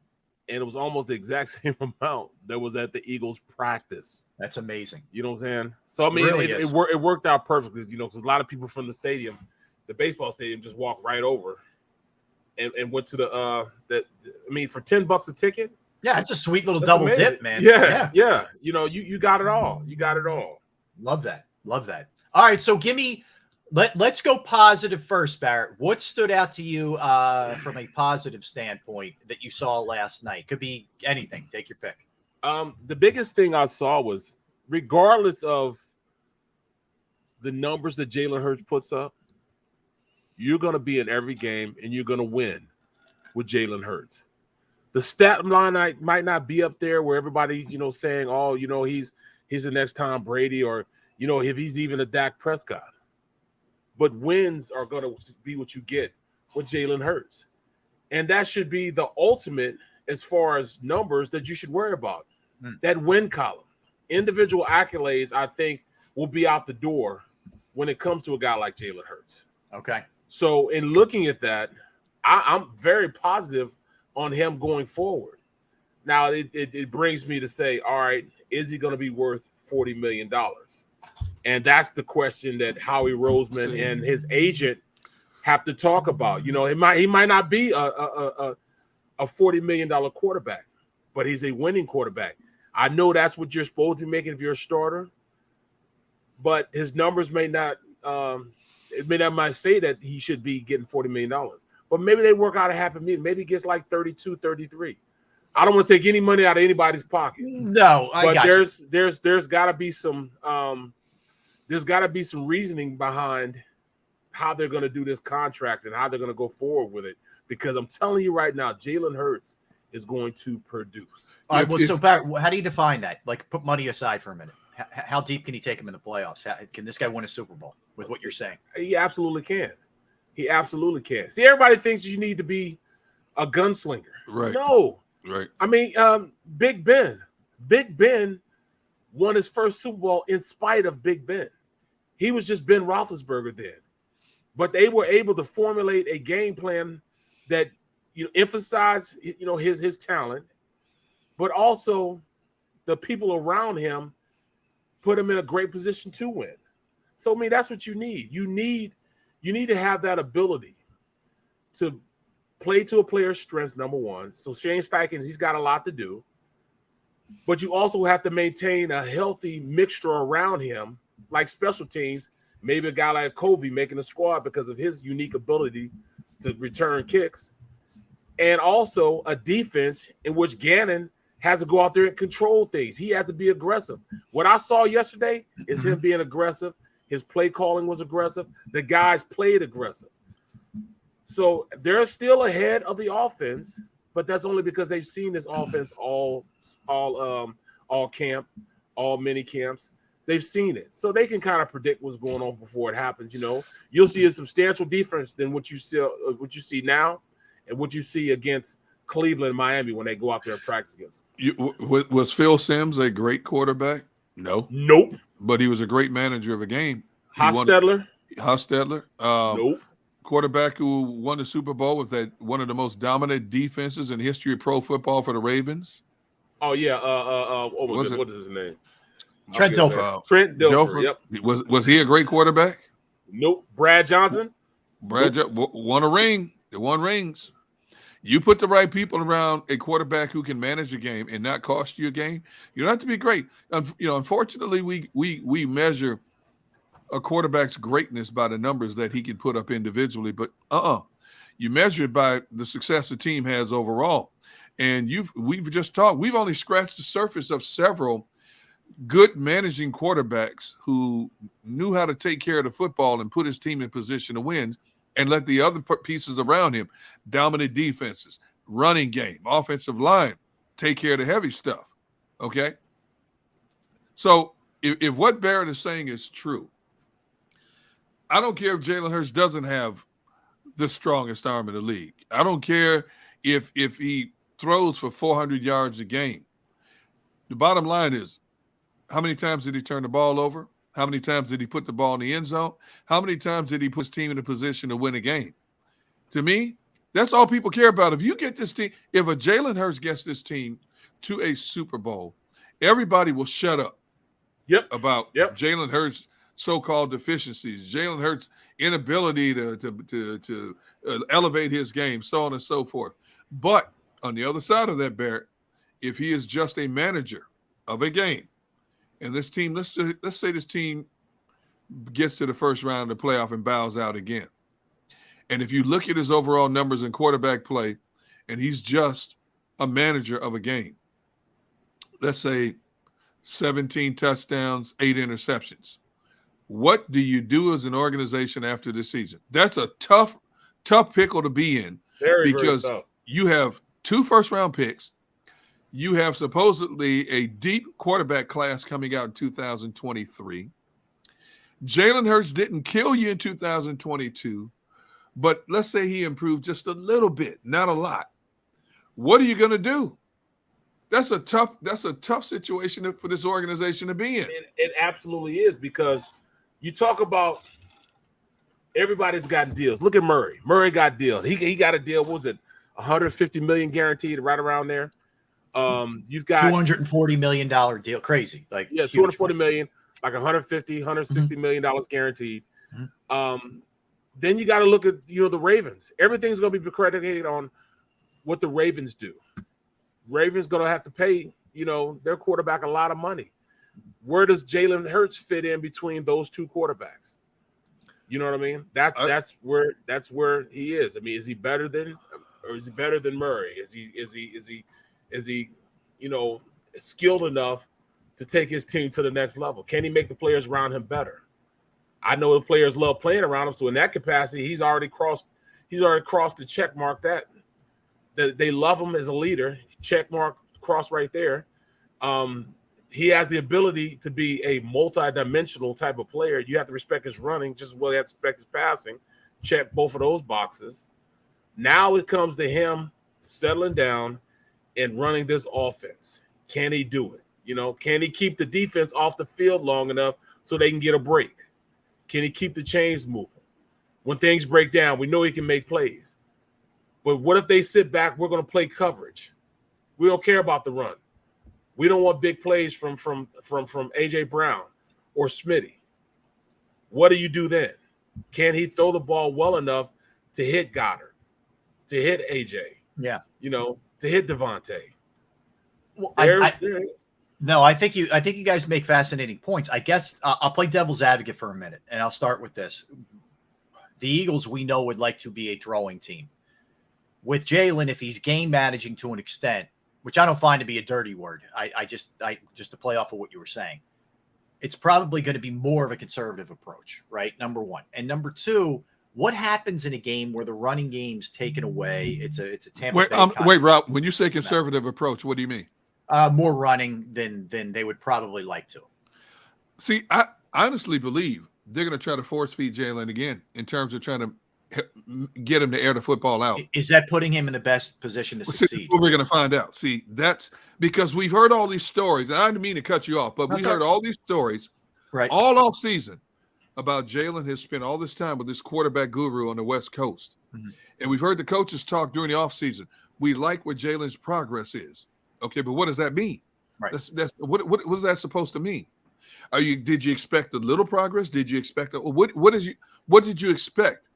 it was almost the exact same amount that was at the Eagles practice. That's amazing. You know what I'm saying? So, I mean, it worked out perfectly, you know, because a lot of people from the stadium, the baseball stadium, just walked right over and went to for $10 a ticket. Yeah, it's a sweet little double dip, man. Yeah. You know, you got it all. You got it all. Love that. All right, so let's go positive first, Barrett. What stood out to you from a positive standpoint that you saw last night? Could be anything. Take your pick. The biggest thing I saw was, regardless of the numbers that Jalen Hurts puts up, you're going to be in every game and you're going to win with Jalen Hurts. The stat line might not be up there where everybody, saying, oh, he's the next Tom Brady, or, if he's even a Dak Prescott. But wins are going to be what you get with Jalen Hurts. And that should be the ultimate as far as numbers that you should worry about. That win column. Individual accolades, I think, will be out the door when it comes to a guy like Jalen Hurts. Okay. So in looking at that, I'm very positive on him going forward. Now, it brings me to say, all right, is he going to be worth $40 million? And that's the question that Howie Roseman and his agent have to talk about. He might not be a $40 million quarterback, but he's a winning quarterback. I know that's what you're supposed to be making if you're a starter, but his numbers may not might say that he should be getting $40 million. But maybe they work out a happy medium. Maybe he gets like 32, 33. I don't want to take any money out of anybody's pocket. No, but there's got to be some reasoning behind how they're going to do this contract and how they're going to go forward with it. Because I'm telling you right now, Jalen Hurts is going to produce. All right. Well, so Barrett, how do you define that? Like, put money aside for a minute. How deep can he take him in the playoffs? Can this guy win a Super Bowl with what you're saying? He absolutely can. He absolutely can. See, everybody thinks you need to be a gunslinger. Right. No. Right. I mean, Big Ben won his first Super Bowl in spite of Big Ben. He was just Ben Roethlisberger then. But they were able to formulate a game plan that emphasized his talent, but also the people around him put him in a great position to win. So I mean, that's what you need. You need to have that ability to play to a player's strengths, number one. So Shane Steichen, he's got a lot to do, but you also have to maintain a healthy mixture around him, like special teams. Maybe a guy like Covey making the squad because of his unique ability to return kicks. And also a defense in which Gannon has to go out there and control things. He has to be aggressive. What I saw yesterday is him being aggressive. His play calling was aggressive. The guys played aggressive. So they're still ahead of the offense, but that's only because they've seen this offense all camp, all mini camps. They've seen it. So they can kind of predict what's going on before it happens. You'll see a substantial difference than what you see now and what you see against Cleveland and Miami when they go out there and practice against them. Was Phil Simms a great quarterback? No. Nope. But he was a great manager of a game. Hostetler? Nope. Quarterback who won the Super Bowl with one of the most dominant defenses in the history of pro football for the Ravens. Oh, yeah. What is his name? Trent Dilfer. Trent Dilfer, yep. Was he a great quarterback? Nope. Brad Johnson? Won a ring. They won rings. You put the right people around a quarterback who can manage a game and not cost you a game. You don't have to be great. Unfortunately, we measure a quarterback's greatness by the numbers that he can put up individually, but you measure it by the success the team has overall. And we've just talked. We've only scratched the surface of several good managing quarterbacks who knew how to take care of the football and put his team in position to win, and let the other pieces around him, dominant defenses, running game, offensive line, take care of the heavy stuff. Okay? So if what Barrett is saying is true, I don't care if Jalen Hurts doesn't have the strongest arm in the league. I don't care if he throws for 400 yards a game. The bottom line is, how many times did he turn the ball over? How many times did he put the ball in the end zone? How many times did he put his team in a position to win a game? To me, that's all people care about. If you get this team, if a Jalen Hurts gets this team to a Super Bowl, everybody will shut up about Jalen Hurts' so-called deficiencies, Jalen Hurts' inability to elevate his game, so on and so forth. But on the other side of that, Barrett, if he is just a manager of a game, and this team, let's say this team gets to the first round of the playoff and bows out again. And if you look at his overall numbers in quarterback play, and he's just a manager of a game, let's say 17 touchdowns, 8 interceptions. What do you do as an organization after this season? That's a tough pickle to be in. Because very tough. You have 2 first-round picks. You have supposedly a deep quarterback class coming out in 2023. Jalen Hurts didn't kill you in 2022, but let's say he improved just a little bit, not a lot. What are you going to do? That's a tough situation for this organization to be in. It absolutely is, because you talk about everybody's gotten deals. Look at Murray. Murray got deals. He got a deal. What was it? $150 million guaranteed, right around there. You've got $240 million deal. Crazy. Like, yeah, $240 million, like $160 million guaranteed. Then you got to look at, the Ravens. Everything's going to be predicated on what the Ravens do. Ravens going to have to pay, their quarterback a lot of money. Where does Jalen Hurts fit in between those 2 quarterbacks? You know what I mean? That's where he is. I mean, is he better than Murray? Is he skilled enough to take his team to the next level? Can he make the players around him better? I know the players love playing around him, so in that capacity, he's already crossed the check mark that they love him as a leader. Check mark, cross right there. He has the ability to be a multi-dimensional type of player. You have to respect his running just as well as you have to respect his passing. Check both of those boxes. Now it comes to him settling down and running this offense. Can he do it? Can he keep the defense off the field long enough so they can get a break? Can he keep the chains moving? When things break down, we know he can make plays. But what if they sit back? We're going to play coverage. We don't care about the run. We don't want big plays from A.J. Brown or Smitty. What do you do then? Can he throw the ball well enough to hit Goddard, to hit A.J.? Yeah. To hit Devontae? Well, I think you guys make fascinating points. I guess I'll play devil's advocate for a minute, and I'll start with this. The Eagles, we know, would like to be a throwing team. With Jalen, if he's game managing to an extent, which I don't find to be a dirty word, I just to play off of what you were saying, it's probably going to be more of a conservative approach, right? Number one. And number two, what happens in a game where the running game's taken away? It's a Tampa Bay. Wait, Rob, when you say conservative approach, what do you mean? More running than they would probably like to. See, I honestly believe they're going to try to force feed Jalen again in terms of trying to get him to air the football out. Is that putting him in the best position to succeed? We're going to find out. See, that's because we've heard all these stories. And I didn't mean to cut you off, but we heard all these stories all off season about Jalen has spent all this time with this quarterback guru on the West Coast. Mm-hmm. And we've heard the coaches talk during the offseason. We like what Jalen's progress is. Okay, but what does that mean? Right. What is that supposed to mean? Did you expect a little progress? Did you expect what did you expect?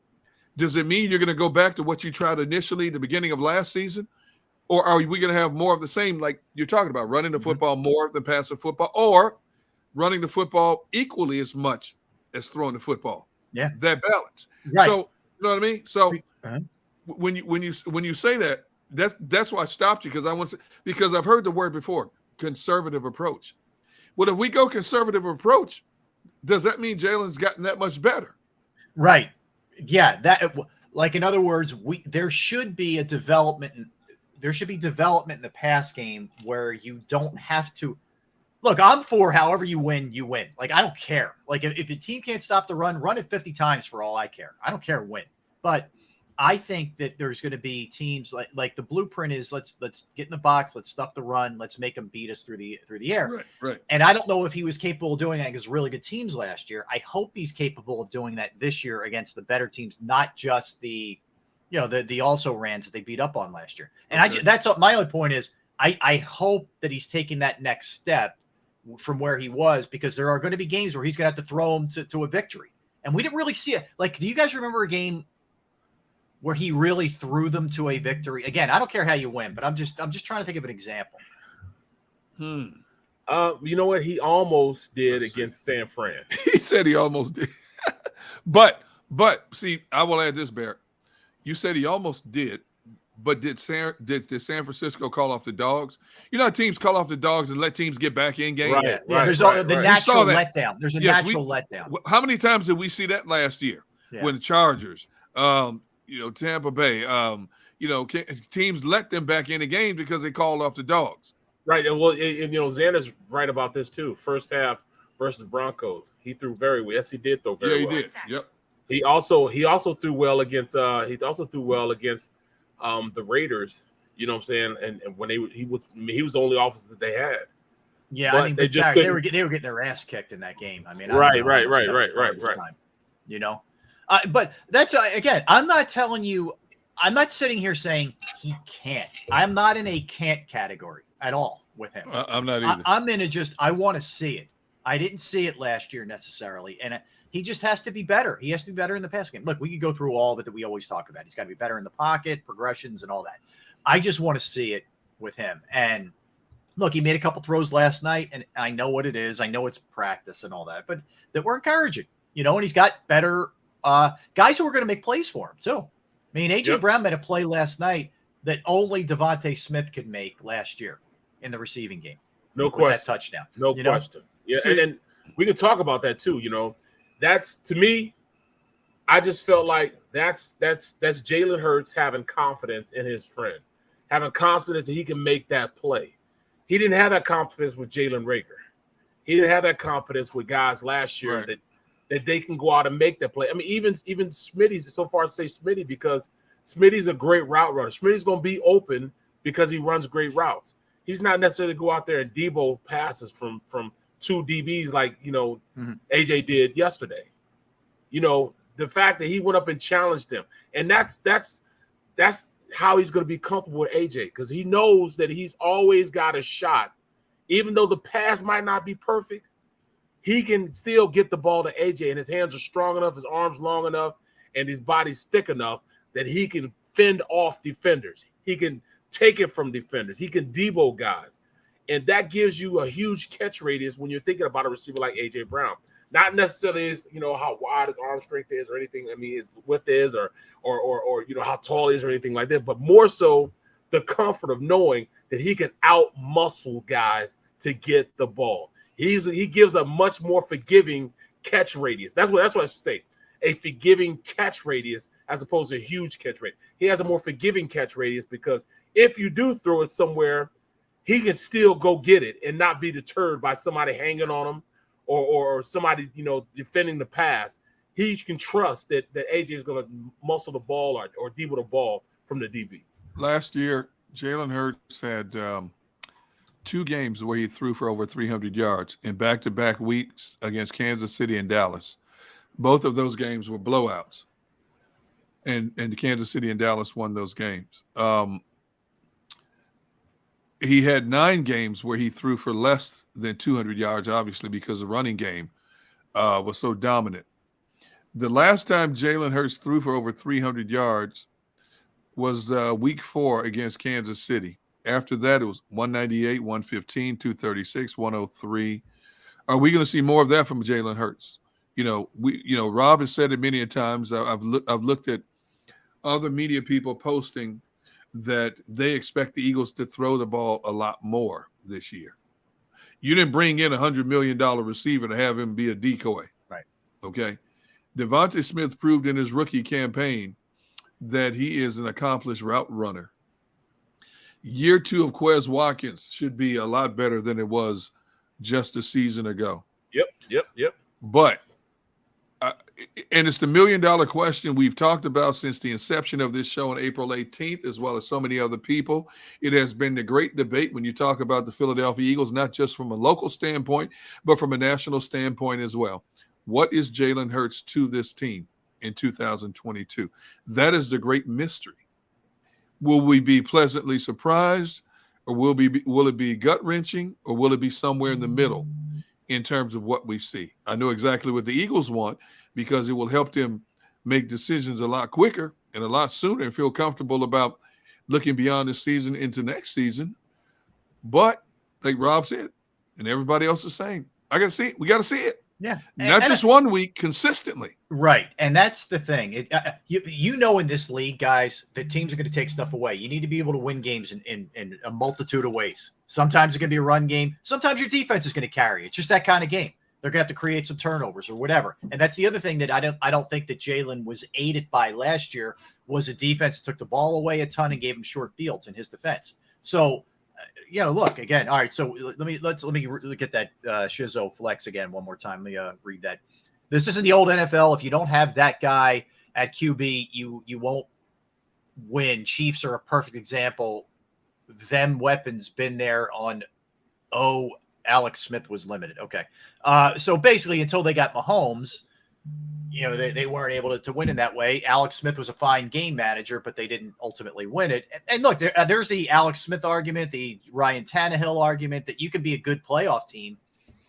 Does it mean you're going to go back to what you tried initially at the beginning of last season? Or are we going to have more of the same, like you're talking about, running the football more than passing football, or running the football equally as much as throwing the football? Yeah. That balance. Right. So, you know what I mean? So when you say that, that's why I stopped you, because I've heard the word before, conservative approach. Well, if we go conservative approach, does that mean Jalen's gotten that much better? Right. Yeah. That, like, in other words, there should be development in the pass game where you don't have to look. I'm for however you win, you win. Like, I don't care. Like, if the team can't stop the run it 50 times for all I care. I don't care when. But I think that there's going to be teams like the blueprint is let's get in the box, let's stuff the run, let's make them beat us through the air. Right. And I don't know if he was capable of doing that against really good teams last year. I hope he's capable of doing that this year against the better teams, not just the also rans that they beat up on last year. And that's my only point is I hope that he's taking that next step from where he was, because there are going to be games where he's going to have to throw them to a victory. And we didn't really see it. Like, do you guys remember a game where he really threw them to a victory? Again, I don't care how you win, but I'm just trying to think of an example. You know what? He almost did against San Fran. He said he almost did. But see, I will add this, Barrett. You said he almost did, But did San Francisco call off the dogs? You know how teams call off the dogs and let teams get back in game? Right, there's the natural letdown. There's a natural letdown. How many times did we see that last year when the Chargers, Tampa Bay, teams let them back in the game because they called off the dogs? Right. And well, Xander's right about this too. First half versus Broncos, he threw very well. Yes, he did throw very well. Yeah, he did. Yep. He also threw well against the Raiders. You know what I'm saying? And when he was the only offense that they had. Yeah, but I mean, they were getting their ass kicked in that game. I mean, right. But that's again, I'm not telling you. I'm not sitting here saying he can't. I'm not in a can't category at all with him. I'm not either. I'm in I want to see it. I didn't see it last year necessarily, and he just has to be better. He has to be better in the pass game. Look, we could go through all of it that we always talk about. He's got to be better in the pocket, progressions, and all that. I just want to see it with him. And look, he made a couple throws last night, and I know what it is. I know it's practice and all that, but that were encouraging, and he's got better guys who are going to make plays for him too. I mean, A.J. Brown made a play last night that only Devontae Smith could make last year in the receiving game. No question. That touchdown. No question. Yeah, and we can talk about that too. That's, to me, I just felt like that's Jalen Hurts having confidence in his friend, having confidence that he can make that play. He didn't have that confidence with Jalen Reagor. He didn't have that confidence with guys last year that they can go out and make that play. I mean, even Smitty's, so far I say Smitty because Smitty's a great route runner. Smitty's going to be open because he runs great routes. He's not necessarily go out there and Debo passes from two DBs like, AJ did yesterday. The fact that he went up and challenged him. And that's how he's going to be comfortable with AJ, because he knows that he's always got a shot. Even though the pass might not be perfect, he can still get the ball to AJ, and his hands are strong enough, his arms long enough, and his body's thick enough that he can fend off defenders. He can take it from defenders. He can Debo guys. And that gives you a huge catch radius when you're thinking about a receiver like A.J. Brown. Not necessarily his, how wide his arm strength is or anything. I mean, his width is or how tall he is or anything like that. But more so the comfort of knowing that he can out-muscle guys to get the ball. He gives a much more forgiving catch radius. That's what I should say. A forgiving catch radius as opposed to a huge catch radius. He has a more forgiving catch radius because if you do throw it somewhere, he can still go get it and not be deterred by somebody hanging on him or somebody, defending the pass. He can trust that AJ is going to muscle the ball or Debo the ball from the DB. Last year, Jalen Hurts had 2 games where he threw for over 300 yards in back-to-back weeks against Kansas City and Dallas. Both of those games were blowouts, and Kansas City and Dallas won those games. He had 9 games where he threw for less than 200 yards, obviously, because the running game was so dominant. The last time Jalen Hurts threw for over 300 yards was week 4 against Kansas City. After that, it was 198, 115, 236, 103. Are we going to see more of that from Jalen Hurts? Rob has said it many a times. I've looked at other media people posting that they expect the Eagles to throw the ball a lot more this year. You didn't bring in $100 million receiver to have him be a decoy. Right. Okay. Devontae Smith proved in his rookie campaign that he is an accomplished route runner. Year 2 of Quez Watkins should be a lot better than it was just a season ago. Yep. But, and it's the $1 million question we've talked about since the inception of this show on April 18th, as well as so many other people. It has been the great debate when you talk about the Philadelphia Eagles, not just from a local standpoint, but from a national standpoint as well. What is Jalen Hurts to this team in 2022? That is the great mystery. Will we be pleasantly surprised, or will it be gut-wrenching, or will it be somewhere in the middle in terms of what we see? I know exactly what the Eagles want because it will help them make decisions a lot quicker and a lot sooner and feel comfortable about looking beyond this season into next season. But like Rob said, and everybody else is saying, I got to see it. We got to see it. Yeah, not just 1 week, consistently. Right, and that's the thing. You know, in this league, guys, that teams are going to take stuff away. You need to be able to win games in a multitude of ways. Sometimes it's going to be a run game. Sometimes your defense is going to carry. It's just that kind of game. They're going to have to create some turnovers or whatever. And that's the other thing that I don't think that Jalen was aided by last year was a defense that took the ball away a ton and gave him short fields in his defense. So, look again. All right, so let me look at that Shizzo flex again one more time. Let me read that. This isn't the old NFL. If you don't have that guy at QB, you won't win. Chiefs are a perfect example. Them weapons been there on. Alex Smith was limited. Okay, so basically, until they got Mahomes, they weren't able to win in that way. Alex Smith was a fine game manager, but they didn't ultimately win it. And look, there's the Alex Smith argument, the Ryan Tannehill argument that you can be a good playoff team,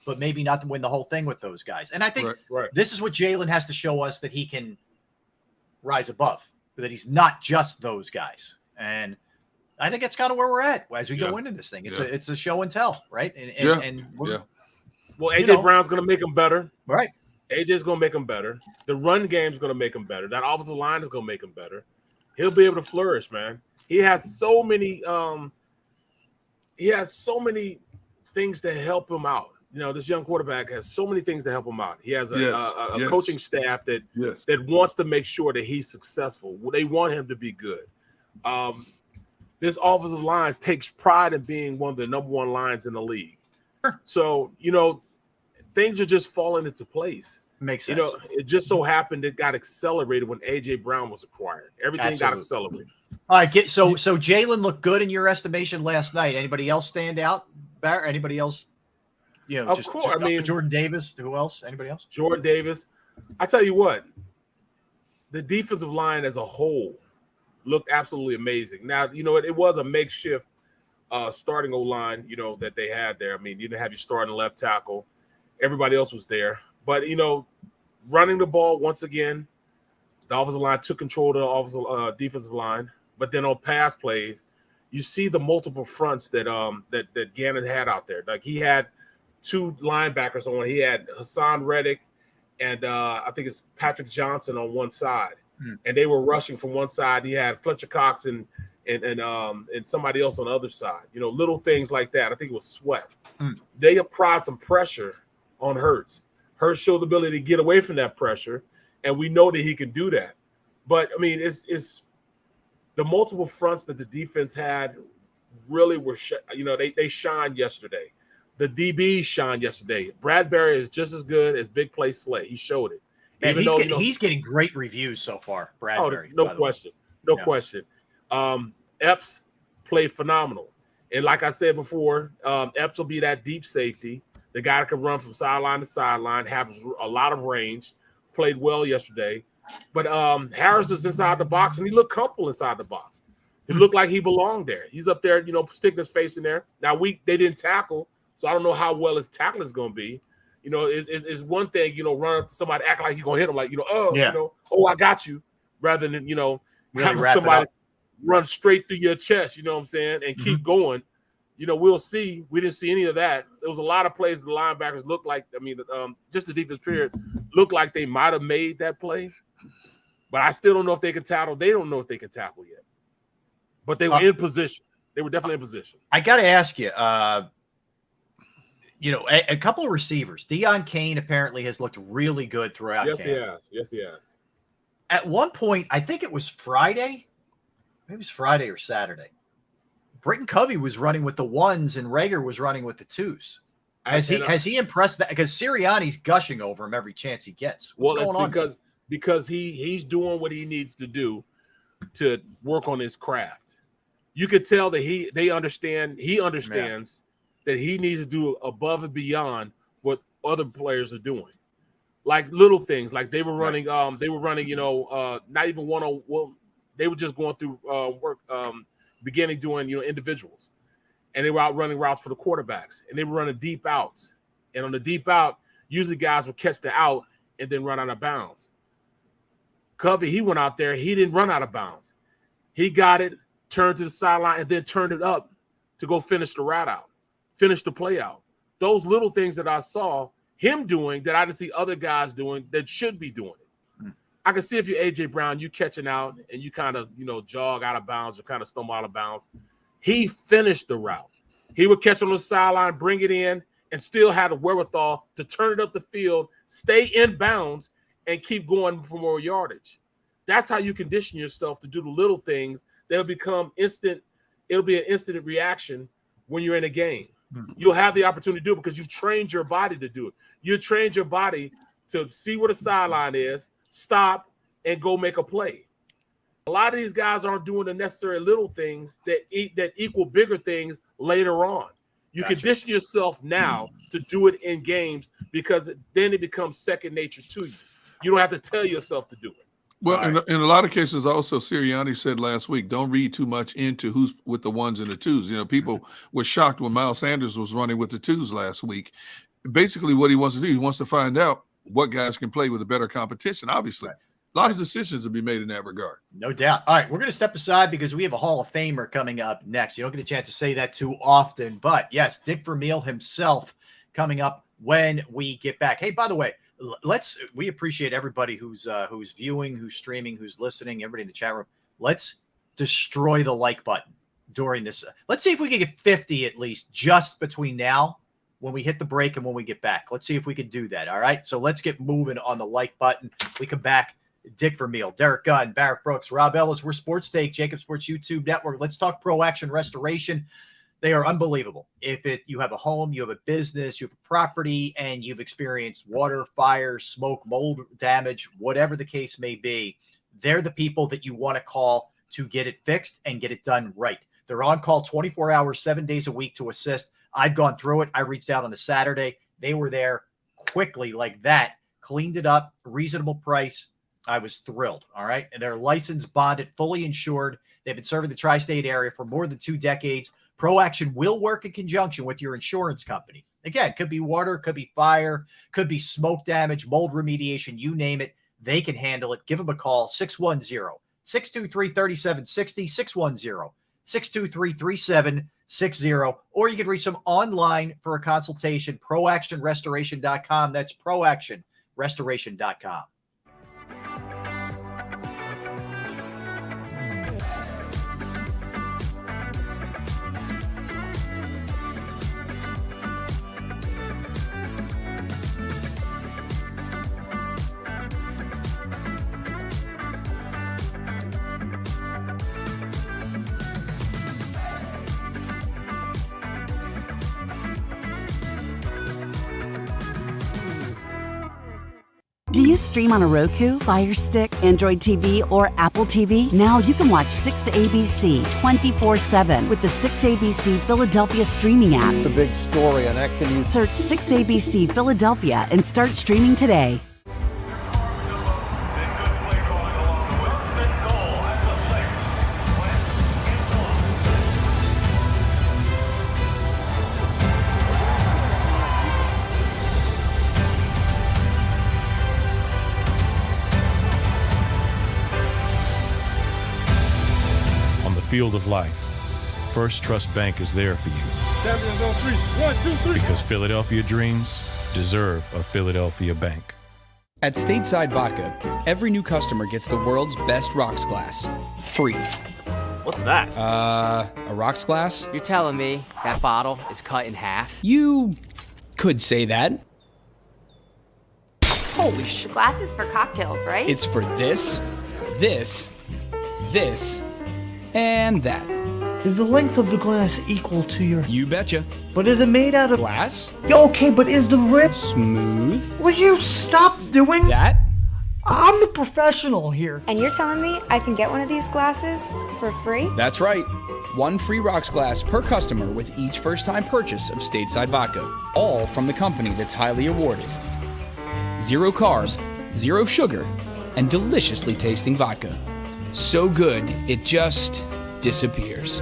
but maybe not to win the whole thing with those guys. And I think this is what Jalen has to show us, that he can rise above, that he's not just those guys. And I think that's kind of where we're at as we go into this thing. It's a show and tell, right? Well, AJ Brown's going to make him better. Right. AJ's going to make him better. The run game's going to make him better. That offensive line is going to make him better. He'll be able to flourish, man. He has so many things to help him out. This young quarterback has so many things to help him out. He has a coaching staff that wants to make sure that he's successful. They want him to be good. This offensive line takes pride in being one of the number one lines in the league. So, things are just falling into place. Makes sense. It just so happened it got accelerated when A.J. Brown was acquired. Everything got accelerated. All right, so Jalen looked good in your estimation last night. Anybody else stand out? Anybody else? Of course. Jordan Davis. Who else? Anybody else? Jordan Davis. I tell you what, the defensive line as a whole looked absolutely amazing. Now, it was a makeshift starting O-line, that they had there. I mean, you didn't have your starting left tackle. Everybody else was there. But, running the ball once again, the offensive line took control of the defensive line. But then on pass plays, you see the multiple fronts that Gannon had out there. Like, he had two linebackers on. He had Hassan Reddick and I think it's Patrick Johnson on one side. And they were rushing from one side. He had Fletcher Cox and somebody else on the other side. Little things like that. I think it was Sweat. They applied some pressure on Hurts. Hurts showed the ability to get away from that pressure, and we know that he can do that. But it's the multiple fronts that the defense had really were. They shined yesterday. The DBs shined yesterday. Bradbury is just as good as Big Play Slay. He showed it. And he's getting great reviews so far, Bradbury. No question. Epps played phenomenal. And like I said before, Epps will be that deep safety. The guy that can run from sideline to sideline, have a lot of range, played well yesterday. But Harris is inside the box, and he looked comfortable inside the box. He looked like he belonged there. He's up there, sticking his face in there. Now, they didn't tackle, so I don't know how well his tackling is going to be. It's one thing, run up to somebody, act like you're going to hit him, like, I got you, rather than, having somebody run straight through your chest, you know what I'm saying, and keep going. We'll see. We didn't see any of that. There was a lot of plays the linebackers looked like, just the defense period, looked like they might have made that play. But I still don't know if they can tackle. They don't know if they can tackle yet. But they were in position. They were definitely in position. I got to ask you, a couple of receivers. Deion Kane apparently has looked really good throughout camp. Yes, he has. At one point, I think it was Friday. Maybe it was Friday or Saturday. Britton Covey was running with the ones and Rager was running with the twos. Has he impressed that? Because Sirianni's gushing over him every chance he gets. What's going on? Because he's doing what he needs to do to work on his craft. You could tell that he understands that he needs to do above and beyond what other players are doing. Like little things, like they were running, not even one-on-one. They were just going through work, beginning doing, individuals. And they were out running routes for the quarterbacks. And they were running deep outs. And on the deep out, usually guys would catch the out and then run out of bounds. Covey, he went out there. He didn't run out of bounds. He got it, turned to the sideline, and then turned it up to go finish the route out, finish the play out. Those little things that I saw, him doing that I didn't see other guys doing that should be doing it. I can see if you're A.J. Brown, you catching out and you kind of, jog out of bounds or kind of stumble out of bounds. He finished the route. He would catch on the sideline, bring it in, and still had the wherewithal to turn it up the field, stay in bounds, and keep going for more yardage. That's how you condition yourself to do the little things. They'll become instant. It'll be an instant reaction when you're in a game. You'll have the opportunity to do it because you trained your body to do it. You trained your body to see where the sideline is, stop, and go make a play. A lot of these guys aren't doing the necessary little things that equal bigger things later on. You condition yourself now to do it in games because then it becomes second nature to you. You don't have to tell yourself to do it. Well, in a lot of cases, also, Sirianni said last week, don't read too much into who's with the ones and the twos. People were shocked when Miles Sanders was running with the twos last week. Basically, what he wants to do, he wants to find out what guys can play with a better competition, obviously. A lot of decisions to be made in that regard. No doubt. All right, we're going to step aside because we have a Hall of Famer coming up next. You don't get a chance to say that too often, but yes, Dick Vermeil himself coming up when we get back. Hey, by the way, we appreciate everybody who's viewing, who's streaming, who's listening, everybody in the chat room. Let's destroy the like button during this. Let's see if we can get 50 at least just between now when we hit the break and when we get back. Let's see if we can do that. All right. So let's get moving on the like button. We come back. Dick Vermeil, Derek Gunn, Barrett Brooks, Rob Ellis. We're Sports Take, JAKIB Sports YouTube Network. Let's talk Pro Action Restoration. They are unbelievable. If you have a home, you have a business, you have a property, and you've experienced water, fire, smoke, mold damage, whatever the case may be, they're the people that you want to call to get it fixed and get it done right. They're on call 24 hours, 7 days a week to assist. I've gone through it. I reached out on a Saturday. They were there quickly like that, cleaned it up, reasonable price. I was thrilled. All right. And they're licensed, bonded, fully insured. They've been serving the tri-state area for more than 2 decades. Pro Action will work in conjunction with your insurance company. Again, could be water, could be fire, could be smoke damage, mold remediation, you name it. They can handle it. Give them a call, 610-623-3760, 610-623-3760, or you can reach them online for a consultation, proactionrestoration.com. That's proactionrestoration.com. Do you stream on a Roku, Fire Stick, Android TV, or Apple TV? Now you can watch 6ABC 24/7 with the 6ABC Philadelphia streaming app. The big story on Action News. Search 6ABC Philadelphia and start streaming today. Field of life, First Trust Bank is there for you. Champions on 3. 1, 2, 3. Because Philadelphia dreams deserve a Philadelphia bank. At Stateside Vodka, every new customer gets the world's best rocks glass, free. What's that? A rocks glass? You're telling me that bottle is cut in half? You could say that. Holy shit. Glasses for cocktails, right? It's for this, this, this, and that. Is the length of the glass equal to your... You betcha. But is it made out of... Glass? Okay, but is the rip... Smooth? Will you stop doing... That? I'm the professional here. And you're telling me I can get one of these glasses for free? That's right. 1 free rocks glass per customer with each first-time purchase of Stateside Vodka. All from the company that's highly awarded. 0 carbs, 0 sugar, and deliciously tasting vodka. So good, it just disappears.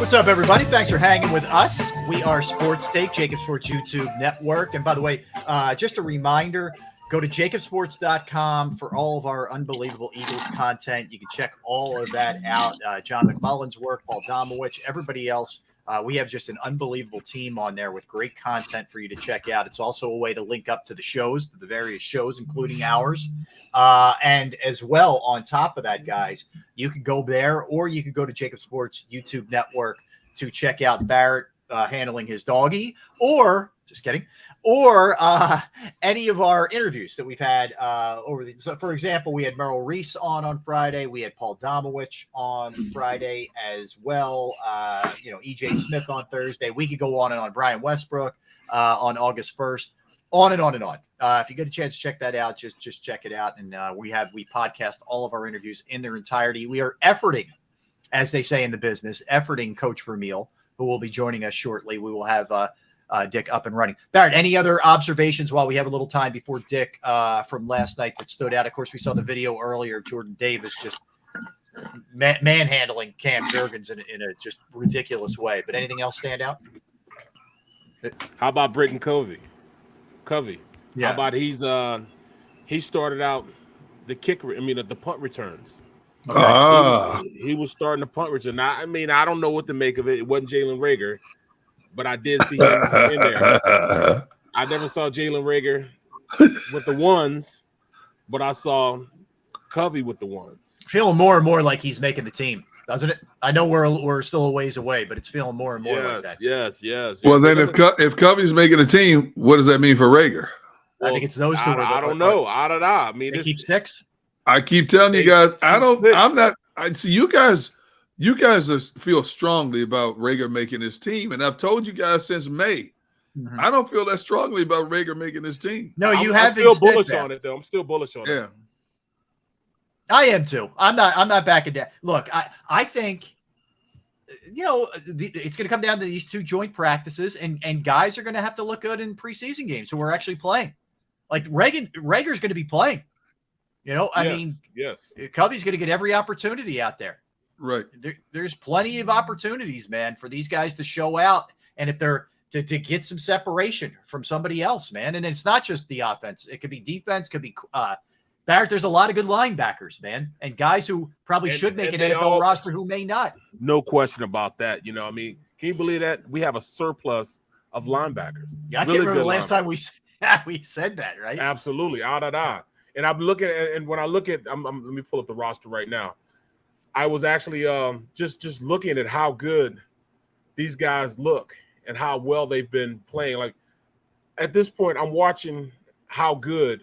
What's up, everybody? Thanks for hanging with us. We are Sports Take, JAKIB Sports YouTube Network. And by the way, just a reminder, go to jakibsports.com for all of our unbelievable Eagles content. You can check all of that out. John McMullen's work, Paul Domowitch, everybody else. We have just an unbelievable team on there with great content for you to check out. It's also a way to link up to the shows, the various shows, including ours. And as well, on top of that, guys, you can go there, or you can go to JAKIB Sports YouTube Network to check out Barrett handling his doggy, or just kidding, or any of our interviews that we've had over the. So, for example, we had Merrill Reese on Friday. We had Paul Domowitch on Friday as well. EJ Smith on Thursday. We could go on and on. Brian Westbrook on August 1st. On and on and on. If you get a chance to check that out, just check it out. And we podcast all of our interviews in their entirety. We are efforting, as they say in the business, efforting Coach Vermeil, who will be joining us shortly. We will have Dick up and running. Barrett, any other observations while we have a little time before Dick from last night that stood out? Of course, we saw the video earlier. Jordan Davis just manhandling Cam Jurgens in a just ridiculous way. But anything else stand out? How about Britton Covey? Yeah. How about he started out the punt returns. He was starting the punt return. I don't know what to make of it. It wasn't Jalen Reagor, but I did see him in there. I never saw Jalen Reagor with the ones, but I saw Covey with the ones. Feeling more and more like he's making the team, doesn't it? I know we're still a ways away, but it's feeling more and more like that. Yes. Well, then if Covey's making a team, what does that mean for Reagor? I think it's those two. I don't know. I mean, they keep six. I keep telling you guys, I see you guys feel strongly about Reagor making his team, and I've told you guys since May. Mm-hmm. I don't feel that strongly about Reagor making his team. No, I'm still bullish on it, though. I'm still bullish on it. Yeah, I am too. I'm not backing down. Look, I think it's going to come down to these two joint practices, and guys are going to have to look good in preseason games who are actually playing. Like Reagor's going to be playing. Yes. Covey's going to get every opportunity out there. Right. There's plenty of opportunities, man, for these guys to show out, and if they're to get some separation from somebody else, man. And it's not just the offense; it could be defense, could be Barrett. There's a lot of good linebackers, man, and guys who probably should make an NFL roster who may not. No question about that. Can you believe that we have a surplus of linebackers? Yeah, I can't remember the last time we said that, right? Absolutely. And I'm looking at, and when I look at, let me pull up the roster right now. I was actually just looking at how good these guys look and how well they've been playing. Like at this point, I'm watching how good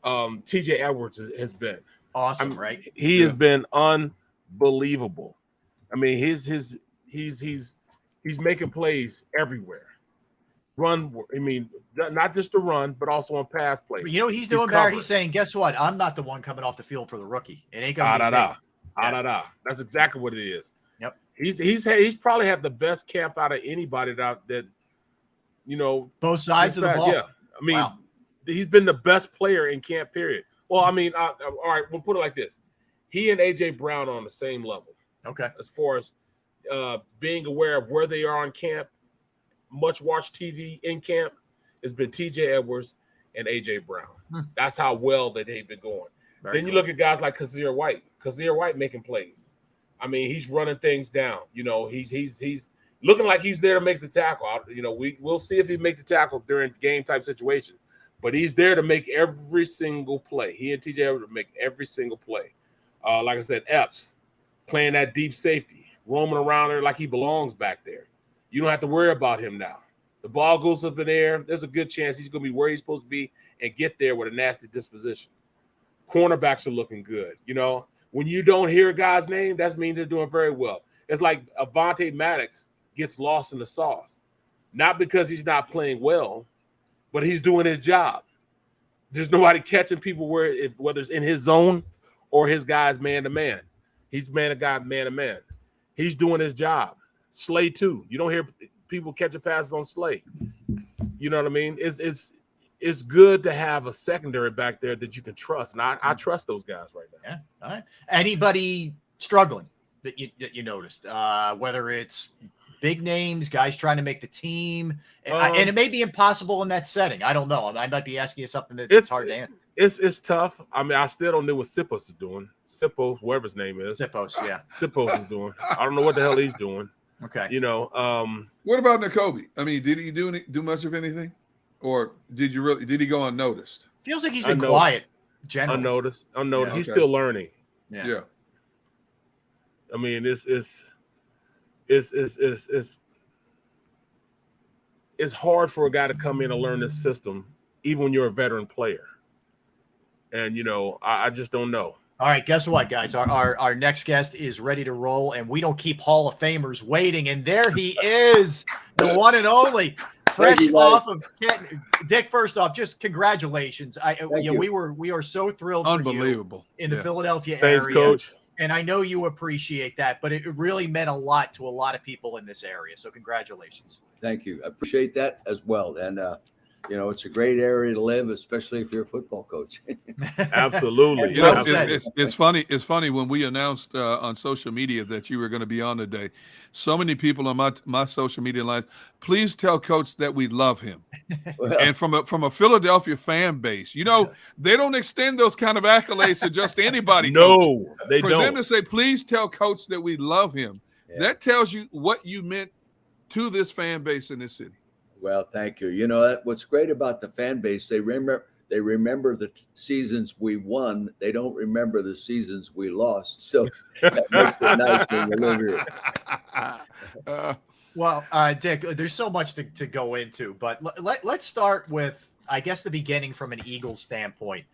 TJ Edwards has been. Awesome, right? He has been unbelievable. I mean, he's making plays everywhere. Not just the run, but also on pass plays. You know what he's doing, Barrett? He's saying, guess what? I'm not the one coming off the field for the rookie. It ain't going to be me. That's exactly what it is. Yep. He's probably had the best camp out of anybody that both sides of the ball. Yeah. He's been the best player in camp, period. Well, all right, we'll put it like this. He and AJ Brown are on the same level. Okay. As far as being aware of where they are in camp, much watch TV in camp, has been TJ Edwards and AJ Brown. That's how well that they've been going. Then you look at guys like Kazir White. Kazir White making plays. He's running things down. He's looking like he's there to make the tackle. We'll see if he make the tackle during game type situation, but he's there to make every single play. He and TJ Edwards make every single play. Like I said, Epps playing that deep safety, roaming around there like he belongs back there. You don't have to worry about him now. The ball goes up in the air. There's a good chance he's going to be where he's supposed to be and get there with a nasty disposition. Cornerbacks are looking good. When you don't hear a guy's name, that means they're doing very well. It's like Avonte Maddox gets lost in the sauce. Not because he's not playing well, but he's doing his job. There's nobody catching people whether it's in his zone or his guy's man-to-man. He's man-to-man. He's doing his job. Slay too. You don't hear people catching passes on Slay. You know what I mean? It's good to have a secondary back there that you can trust. And I trust those guys right now. Yeah. All right. Anybody struggling that you noticed? Whether it's big names, guys trying to make the team, and it may be impossible in that setting. I don't know. I might be asking you something that's hard to answer. It's tough. I mean, I still don't know what Sippos is doing. Sippos, whoever his name is. Sippos, yeah. Sippos is doing. I don't know what the hell he's doing. Okay. You know. What about Nakobe? I mean, did he do much of anything, or did he go unnoticed? Feels like he's been quiet. Generally. Unnoticed. Yeah, He's still learning. Yeah. I mean, it's hard for a guy to come in and learn this system, even when you're a veteran player. And I just don't know. All right, guess what, guys? Our next guest is ready to roll, and we don't keep Hall of Famers waiting. And there he is, the one and only, fresh off of Kenton. Dick. First off, just congratulations. We are so thrilled. Unbelievable for you in the Philadelphia Thanks, area, Coach. And I know you appreciate that, but it really meant a lot to a lot of people in this area. So congratulations. Thank you. I appreciate that as well. And it's a great area to live, especially if you're a football coach. Absolutely. It's funny. It's funny when we announced on social media that you were going to be on today. So many people on my social media lines. Please tell Coach that we love him. Well, and from a Philadelphia fan base, they don't extend those kind of accolades to just anybody. No, Coach. They For don't. them to say, please tell Coach that we love him. Yeah. That tells you what you meant to this fan base in this city. Well, thank you. What's great about the fan base, they remember the seasons we won. They don't remember the seasons we lost. So that makes it nice when you live here. Well, Dick, there's so much to go into, but let's start with, I guess, the beginning from an Eagles standpoint.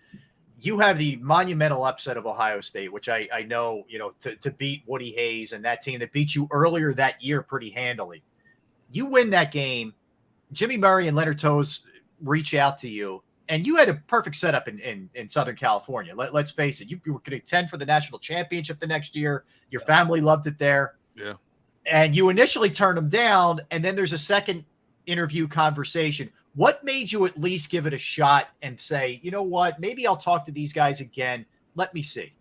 You have the monumental upset of Ohio State, which I know, to beat Woody Hayes and that team that beat you earlier that year pretty handily. You win that game. Jimmy Murray and Leonard Toews reach out to you, and you had a perfect setup in Southern California. Let's face it. You were going to contend for the national championship the next year. Your family loved it there. Yeah. And you initially turned them down, and then there's a second interview conversation. What made you at least give it a shot and say, you know what, maybe I'll talk to these guys again. Let me see.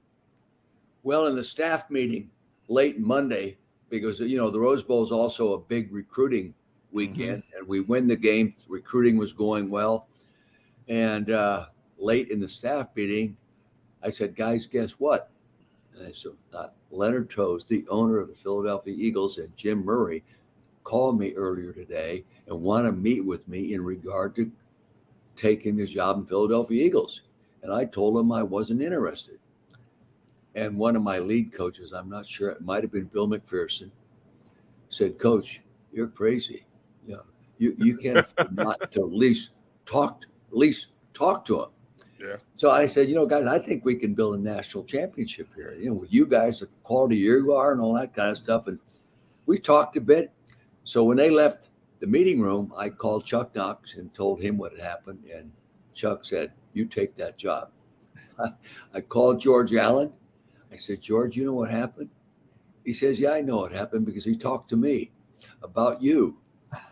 Well, in the staff meeting late Monday, because, the Rose Bowl is also a big recruiting weekend, and we win the game. Recruiting was going well. And late in the staff meeting, I said, guys, guess what? And I said, Leonard Toews, the owner of the Philadelphia Eagles, and Jim Murray called me earlier today and want to meet with me in regard to taking the job in Philadelphia Eagles. And I told them I wasn't interested. And one of my lead coaches, I'm not sure, it might have been Bill McPherson, said, Coach, you're crazy. You can't afford not to at least talk to him. Yeah. So I said, guys, I think we can build a national championship here. With you guys, the quality you are and all that kind of stuff. And we talked a bit. So when they left the meeting room, I called Chuck Knox and told him what had happened. And Chuck said, you take that job. I called George Allen. I said, George, you know what happened? He says, yeah, I know what happened because he talked to me about you.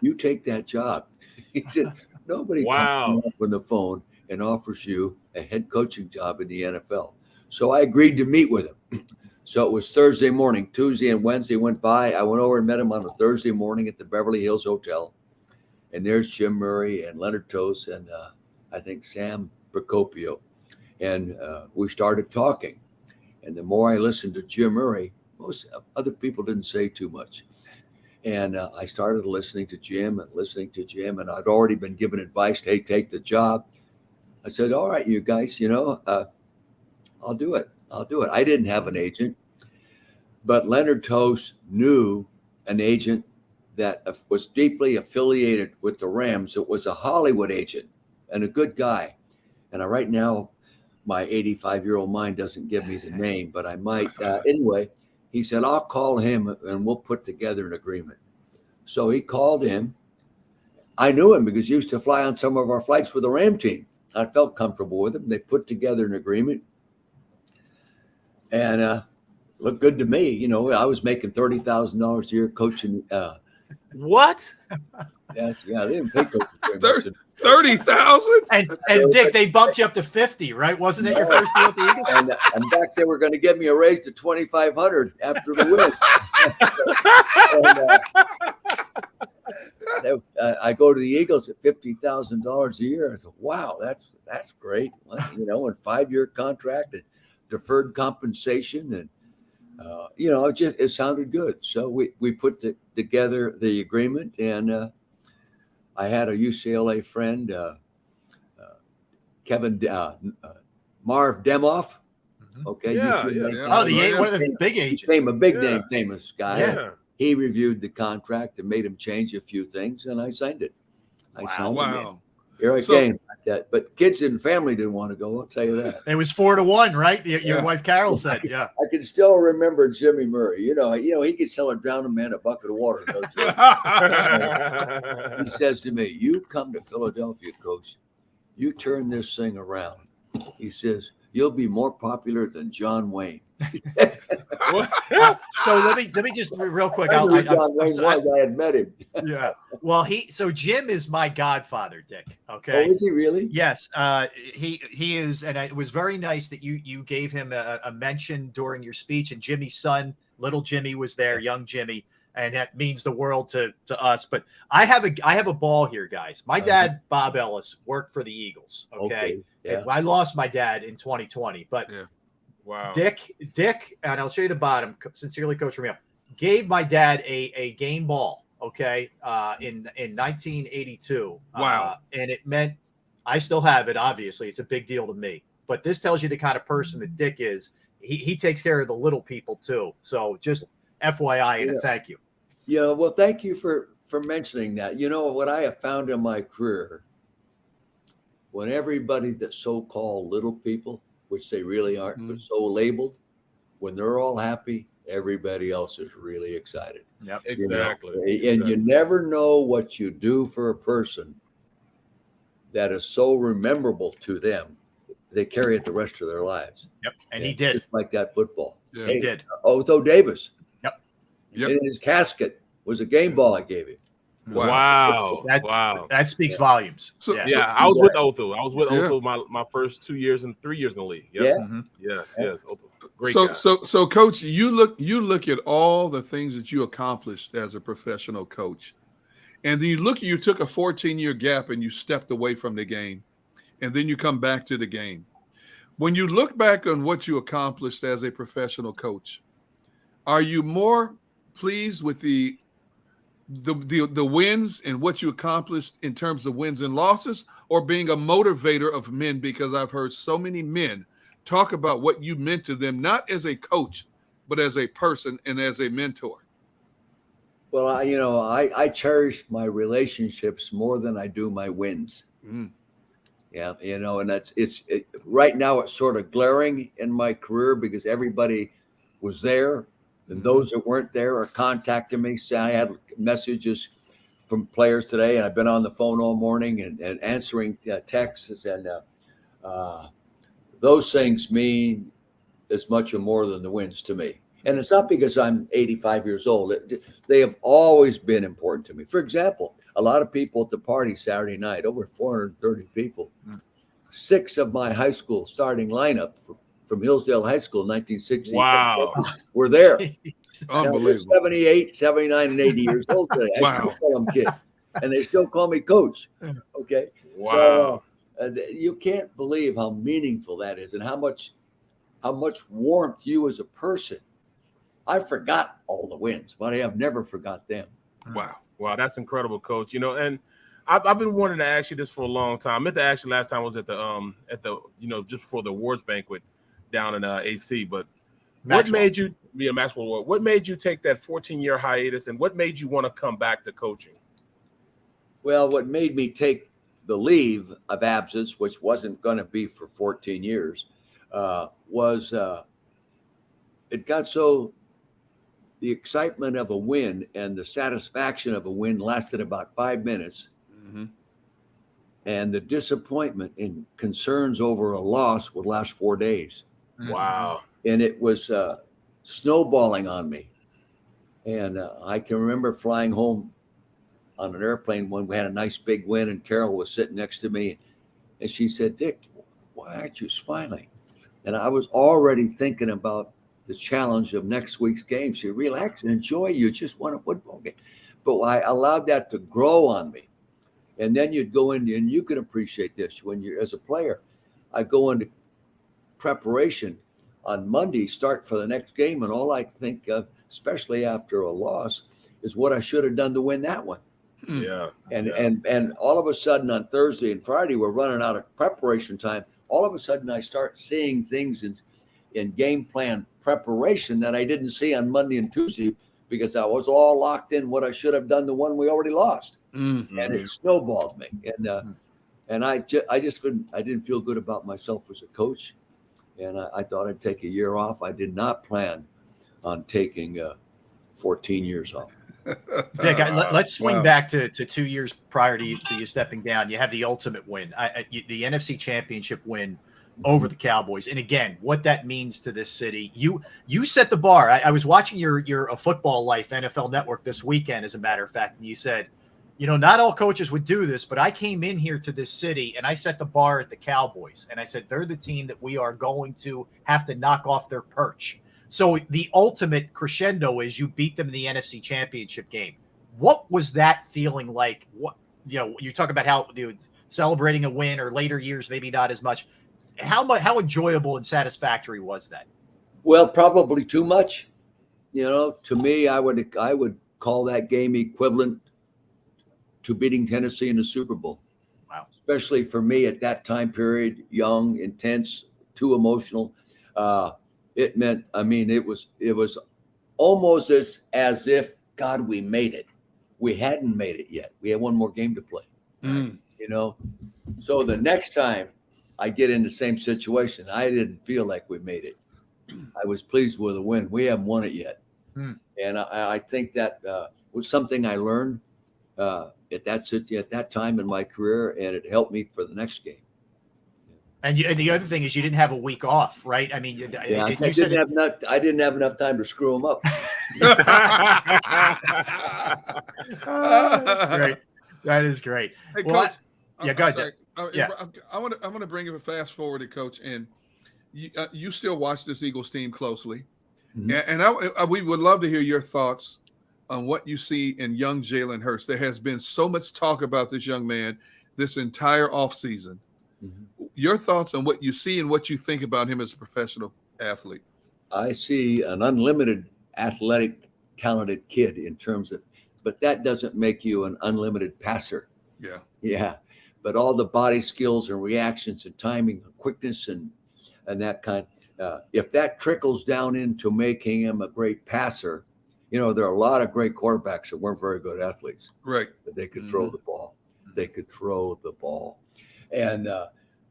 You take that job. He said, nobody comes up on the phone and offers you a head coaching job in the NFL. So I agreed to meet with him. So it was Thursday morning. Tuesday and Wednesday went by. I went over and met him on a Thursday morning at the Beverly Hills Hotel. And there's Jim Murray and Leonard Toews and I think Sam Procopio. And we started talking. And the more I listened to Jim Murray, most other people didn't say too much. And I started listening to Jim, and I'd already been given advice, hey, take the job. I said, all right, you guys, I'll do it. I didn't have an agent, but Leonard Toews knew an agent that was deeply affiliated with the Rams. It was a Hollywood agent and a good guy. And right now, my 85-year-old mind doesn't give me the name, but I might. Anyway, he said, I'll call him and we'll put together an agreement. So he called him. I knew him because he used to fly on some of our flights with the Ram team. I felt comfortable with him. They put together an agreement. And looked good to me. I was making $30,000 a year coaching. What? Yeah, they didn't pay coaches very much. 30,000. And Dick, they bumped you up to 50, right? Wasn't that your first deal with the Eagles? And back they were going to give me a raise to 2,500 after the win. I go to the Eagles at $50,000 a year. I said, "Wow, that's great." Well, you know, and 5-year contract and deferred compensation, and you know, it sounded good. So we put together the agreement, and I had a UCLA friend, Kevin Marv Demoff. Okay, Yeah. Oh, one of the big agents. Became a big name, famous guy. Yeah. He reviewed the contract and made him change a few things, and I signed it. I signed it. Wow. Here I came. Like that. But kids and family didn't want to go. I'll tell you that. It was 4-1, right? Your wife Carol said, "Yeah." I can still remember Jimmy Murray. You know, he could sell a drowning man a bucket of water. He says to me, "You come to Philadelphia, Coach. You turn this thing around." He says, "You'll be more popular than John Wayne." So let me just real quick. I had met him. Yeah. Well, Jim is my godfather, Dick. Okay. Oh, is he really? Yes. He is, and it was very nice that you gave him a mention during your speech. And Jimmy's son, little Jimmy, was there, young Jimmy, and that means the world to us. But I have a ball here, guys. My dad, Bob Ellis, worked for the Eagles. Okay. Yeah. I lost my dad in 2020, but. Yeah. Wow. Dick, and I'll show you the bottom. Sincerely, Coach Romeo gave my dad a game ball. Okay, in 1982. Wow. And it meant I still have it. Obviously, it's a big deal to me. But this tells you the kind of person that Dick is. He takes care of the little people too. So just FYI and a thank you. Yeah. Well, thank you for mentioning that. You know what I have found in my career, when everybody that's so-called little people, which they really aren't, but so labeled, when they're all happy, everybody else is really excited. Yep, exactly. And you never know what you do for a person that is so memorable to them. They carry it the rest of their lives. Yep, and he did. Just like that football. Yeah. He did. Otho Davis. Yep. In his casket was a game ball I gave him. Wow. That speaks volumes. So, I was with Otho. I was with Otho my first 2 years and 3 years in the league. Yep. Yeah. Mm-hmm. Yes. Otho. Great So, guy. so Coach, you look at all the things that you accomplished as a professional coach, and then you took a 14-year gap and you stepped away from the game, and then you come back to the game. When you look back on what you accomplished as a professional coach, are you more pleased with the wins and what you accomplished in terms of wins and losses, or being a motivator of men? Because I've heard so many men talk about what you meant to them, not as a coach, but as a person and as a mentor. Well, I cherish my relationships more than I do my wins. Yeah, and it's right now it's sort of glaring in my career because everybody was there. And those that weren't there are contacting me. Say, I had messages from players today, and I've been on the phone all morning and answering texts, and those things mean as much or more than the wins to me. And it's not because I'm 85 years old. They have always been important to me. For example, a lot of people at the party Saturday night, over 430 people, 6 of my high school starting lineup from Hillsdale High School in 1960. Wow. Were there. Unbelievable. 78, 79, and 80 years old today. I still call them kids. And they still call me coach. Okay. Wow. So you can't believe how meaningful that is and how much warmth you as a person. I forgot all the wins, but I have never forgot them. Wow, that's incredible, Coach. And I've been wanting to ask you this for a long time. I meant to ask you last time I was at the just before the awards banquet down in AC. But what made you be a Maxwell Award? What made you take that 14-year hiatus, and what made you want to come back to coaching? Well, what made me take the leave of absence, which wasn't going to be for 14 years, was it got so. The excitement of a win and the satisfaction of a win lasted about 5 minutes. Mm-hmm. And the disappointment and concerns over a loss would last 4 days. Wow. And it was snowballing on me. And I can remember flying home on an airplane when we had a nice big win, and Carol was sitting next to me, and she said, "Dick, why aren't you smiling?" And I was already thinking about the challenge of next week's game. She said, "Relax and enjoy. You just won a football game." But I allowed that to grow on me. And then you'd go in, and you can appreciate this when you're as a player. I go into preparation on Monday, start for the next game, and all I think of, especially after a loss, is what I should have done to win that one. Yeah. And all of a sudden on Thursday and Friday, we're running out of preparation time. All of a sudden I start seeing things in game plan preparation that I didn't see on Monday and Tuesday, because I was all locked in what I should have done the one we already lost. And it snowballed me. And I didn't feel good about myself as a coach. And I thought I'd take a year off. I did not plan on taking 14 years off. Dick, let's swing back to 2 years prior to you stepping down. You have the ultimate win, the NFC Championship win over the Cowboys. And again, what that means to this city. You set the bar. I was watching your A Football Life NFL Network this weekend, as a matter of fact, and you said, not all coaches would do this, but I came in here to this city and I set the bar at the Cowboys. And I said, they're the team that we are going to have to knock off their perch. So the ultimate crescendo is you beat them in the NFC Championship game. What was that feeling like? What, you talk about how celebrating a win, or later years, maybe not as much. How enjoyable and satisfactory was that? Well, probably too much. To me, I would call that game equivalent to beating Tennessee in the Super Bowl. Wow. Especially for me at that time period, young, intense, too emotional. It meant, it was almost as if, God, we made it. We hadn't made it yet. We had one more game to play. So the next time I get in the same situation, I didn't feel like we made it. I was pleased with the win. We haven't won it yet. And I think that was something I learned at that time in my career, and it helped me for the next game. And the other thing is you didn't have a week off, right? I didn't have enough time to screw them up. That's great. That is great. Hey, well, Coach, go ahead. I want to bring it fast forward to Coach, and you still watch this Eagles team closely, and we would love to hear your thoughts on what you see in young Jalen Hurts. There has been so much talk about this young man this entire offseason. Your thoughts on what you see and what you think about him as a professional athlete? I see an unlimited athletic, talented kid but that doesn't make you an unlimited passer. Yeah. But all the body skills and reactions and timing and quickness and that kind, if that trickles down into making him a great passer, there are a lot of great quarterbacks that weren't very good athletes. Right. But they could throw the ball. They could throw the ball. And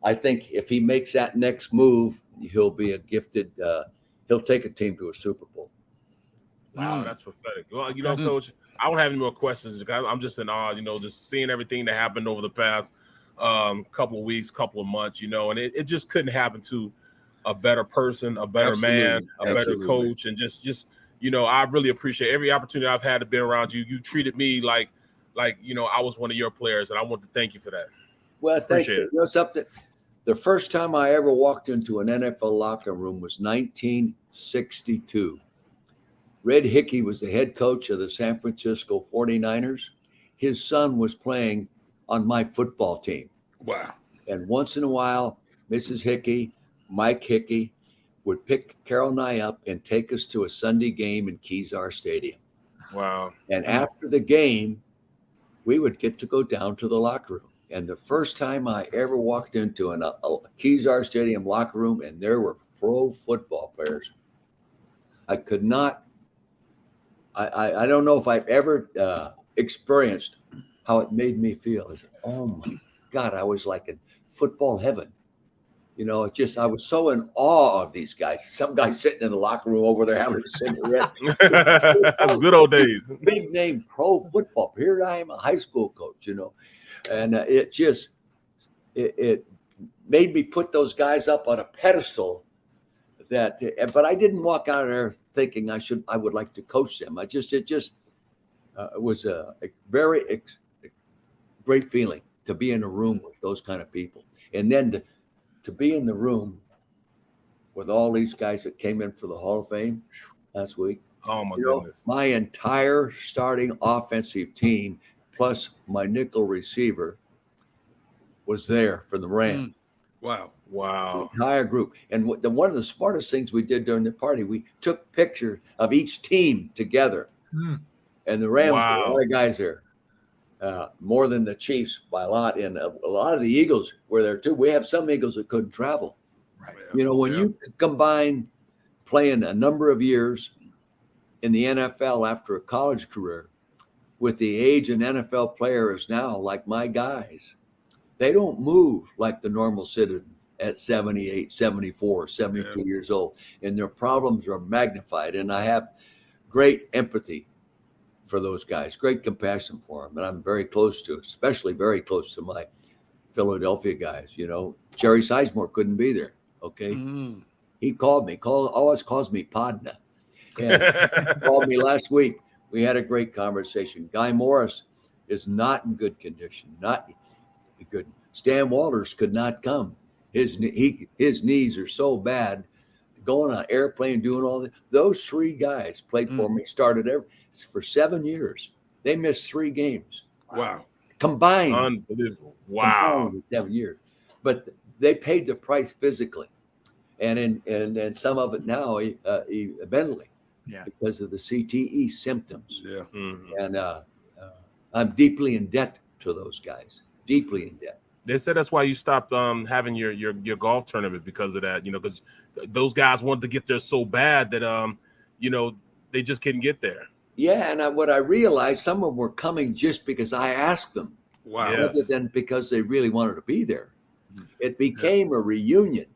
I think if he makes that next move, he'll be a gifted, he'll take a team to a Super Bowl. Wow, that's pathetic. Well, Coach, I don't have any more questions. I'm just in awe, just seeing everything that happened over the past couple of weeks, couple of months, and it just couldn't happen to a better person, a better man, a better coach. And just I really appreciate every opportunity I've had to be around you. You treated me like I was one of your players, and I want to thank you for that. Well, thank you. Something. The first time I ever walked into an NFL locker room was 1962. Red Hickey was the head coach of the San Francisco 49ers. His son was playing on my football team. Wow. And once in a while, Mrs. Hickey, Mike Hickey, would pick Carol and I up and take us to a Sunday game in Kezar Stadium. Wow. And after the game, we would get to go down to the locker room. And the first time I ever walked into a Kezar Stadium locker room and there were pro football players, I could not, I don't know if I've ever experienced how it made me feel. I said, oh my God, I was like in football heaven. I was so in awe of these guys. Some guy sitting in the locker room over there having a cigarette. Good old days. Big name pro football. Here I am, a high school coach, And it made me put those guys up on a pedestal but I didn't walk out of there thinking I would like to coach them. it was a very great feeling to be in a room with those kind of people. And then to be in the room with all these guys that came in for the Hall of Fame last week. Oh, my goodness. My entire starting offensive team, plus my nickel receiver, was there for the Rams. Wow. Wow. The entire group. And one of the smartest things we did during the party, we took pictures of each team together. And the Rams, Wow. were a lot of guys there. More than the Chiefs by a lot. And a lot of the Eagles were there too. We have some Eagles that couldn't travel. Right. You know, when you combine playing a number of years in the NFL after a college career with the age an NFL player is now, like my guys, they don't move like the normal citizen at 78, 74, 72 years old. And their problems are magnified. And I have great empathy for those guys, great compassion for them. And I'm very close to, especially very close to my Philadelphia guys. You know, Jerry Sizemore couldn't be there. Okay. He called me, always calls me Podna. And he called me last week. We had a great conversation. Guy Morris is not in good condition, not good. Stan Walters could not come. His knees are so bad. Going on airplane, doing all that. Those three guys played for me, started for 7 years. They missed 3 games. Wow. Combined. Unbelievable. Wow. Combined in 7 years. But they paid the price physically. And some of it now mentally. Yeah. Because of the CTE symptoms. Yeah. And I'm deeply in debt to those guys. Deeply in debt. They said that's why you stopped having your golf tournament because of that, you know, because those guys wanted to get there so bad that, you know, they just couldn't get there. Yeah, and what I realized, some of them were coming just because I asked them. Wow. Rather than because they really wanted to be there. It became a reunion,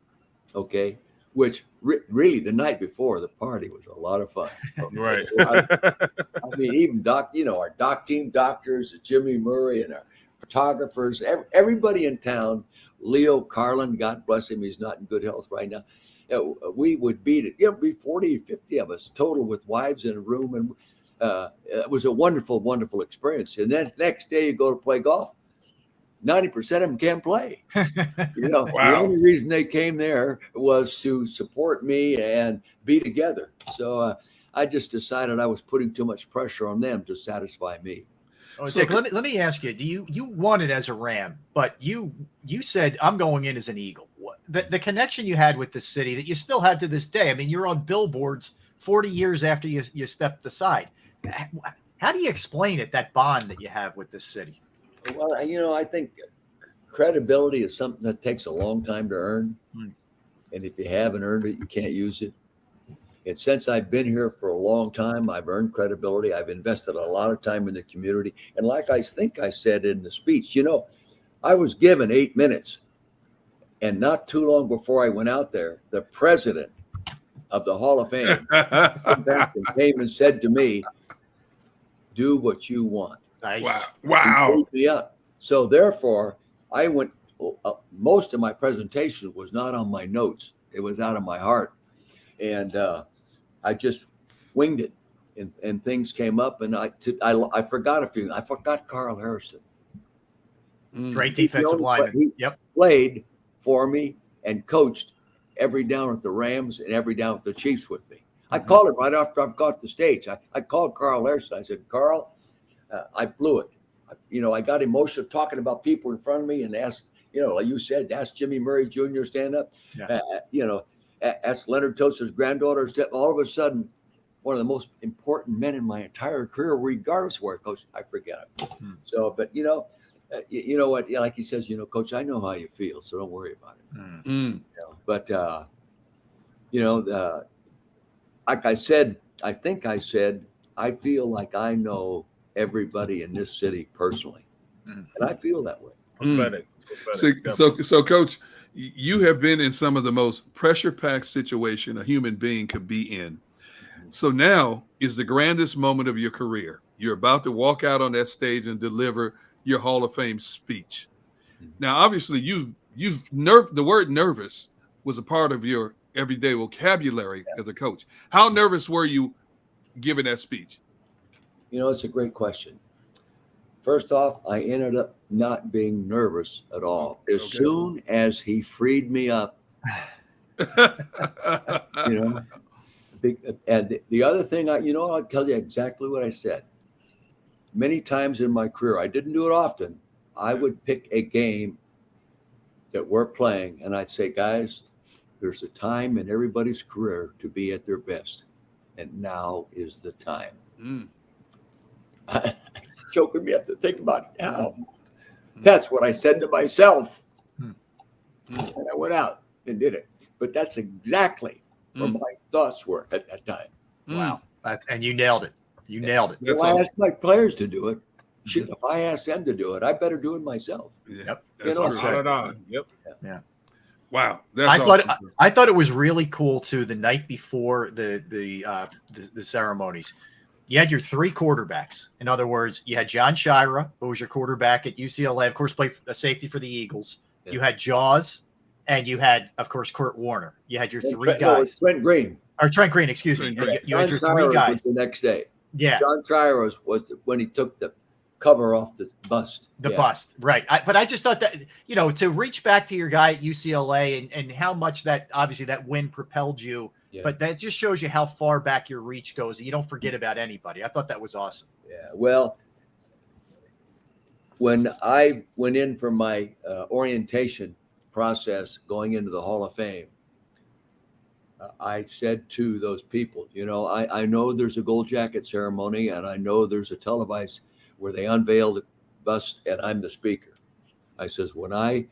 okay, which really the night before the party was a lot of fun. Right. I mean, even our doc team doctors, Jimmy Murray, and our photographers, everybody in town, Leo Carlin, God bless him, he's not in good health right now. We would beat it. It'd be 40, 50 of us total with wives in a room. And it was a wonderful, wonderful experience. And then next day you go to play golf. 90% of them can't play. You know, The only reason they came there was to support me and be together. So I just decided I was putting too much pressure on them to satisfy me. Oh, Dick, let me ask you. You won it as a Ram, but you said I'm going in as an Eagle. The connection you had with the city that you still have to this day. I mean, you're on billboards 40 years after you stepped aside. How do you explain it, that bond that you have with this city? Well, you know, I think credibility is something that takes a long time to earn. And if you haven't earned it, you can't use it. And since I've been here for a long time, I've earned credibility. I've invested a lot of time in the community. And like I think I said in the speech, you know, I was given 8 minutes. And not too long before I went out there, the president of the Hall of Fame came and said to me, do what you want. Nice. Wow. He pulled me up. So therefore, I went, most of my presentation was not on my notes. It was out of my heart. And I just winged it, and things came up, and I forgot a few. I forgot Carl Harrison. Great defensive lineman. He played for me and coached every down at the Rams and every down at the Chiefs with me. I called him right after I've got the stage. I called Carl Harrison. I said, Carl, I blew it. I got emotional talking about people in front of me and asked, like you said, ask Jimmy Murray Jr. stand up. Yeah. Ask Leonard Toast's granddaughter. All of a sudden, one of the most important men in my entire career, regardless of where I coached, I forget it. So, but you know what? Yeah, like he says, Coach, I know how you feel, so don't worry about it. But like I said, I feel like I know everybody in this city personally, and I feel that way. Pathetic. So, Coach, you have been in some of the most pressure-packed situation a human being could be in. So now is the grandest moment of your career. You're about to walk out on that stage and deliver your Hall of Fame speech. Now, obviously, the word nervous was a part of your everyday vocabulary as a coach. How nervous were you giving that speech? It's a great question. First off, I ended up not being nervous at all. As soon as he freed me up, and the other thing, I'll tell you exactly what I said. Many times in my career, I didn't do it often. I would pick a game that we're playing, and I'd say, guys, there's a time in everybody's career to be at their best, and now is the time. Choking me up to think about it now. That's what I said to myself. And I went out and did it. But that's exactly where my thoughts were at that time. Wow. And you nailed it. You nailed it. Well, I asked my players to do it. Shit, if I ask them to do it, I better do it myself. Yep. Yep. Yeah. Wow. I thought it was really cool too. The night before the ceremonies, you had your three quarterbacks. In other words, you had John Shira, who was your quarterback at UCLA, of course, played a safety for the Eagles. Yeah. You had Jaws, and you had, of course, Kurt Warner. You had your three guys. Trent Green. Or Trent Green, excuse me. You had your three guys. The next day. Yeah. John Shira was when he took the cover off the bust. The bust, right. But I just thought that, to reach back to your guy at UCLA and how much that, obviously, that win propelled you. Yeah. But that just shows you how far back your reach goes. You don't forget about anybody. I thought that was awesome. Yeah. Well, when I went in for my orientation process going into the Hall of Fame, I said to those people, I know there's a gold jacket ceremony, and I know there's a televised where they unveil the bust, and I'm the speaker. I says, when I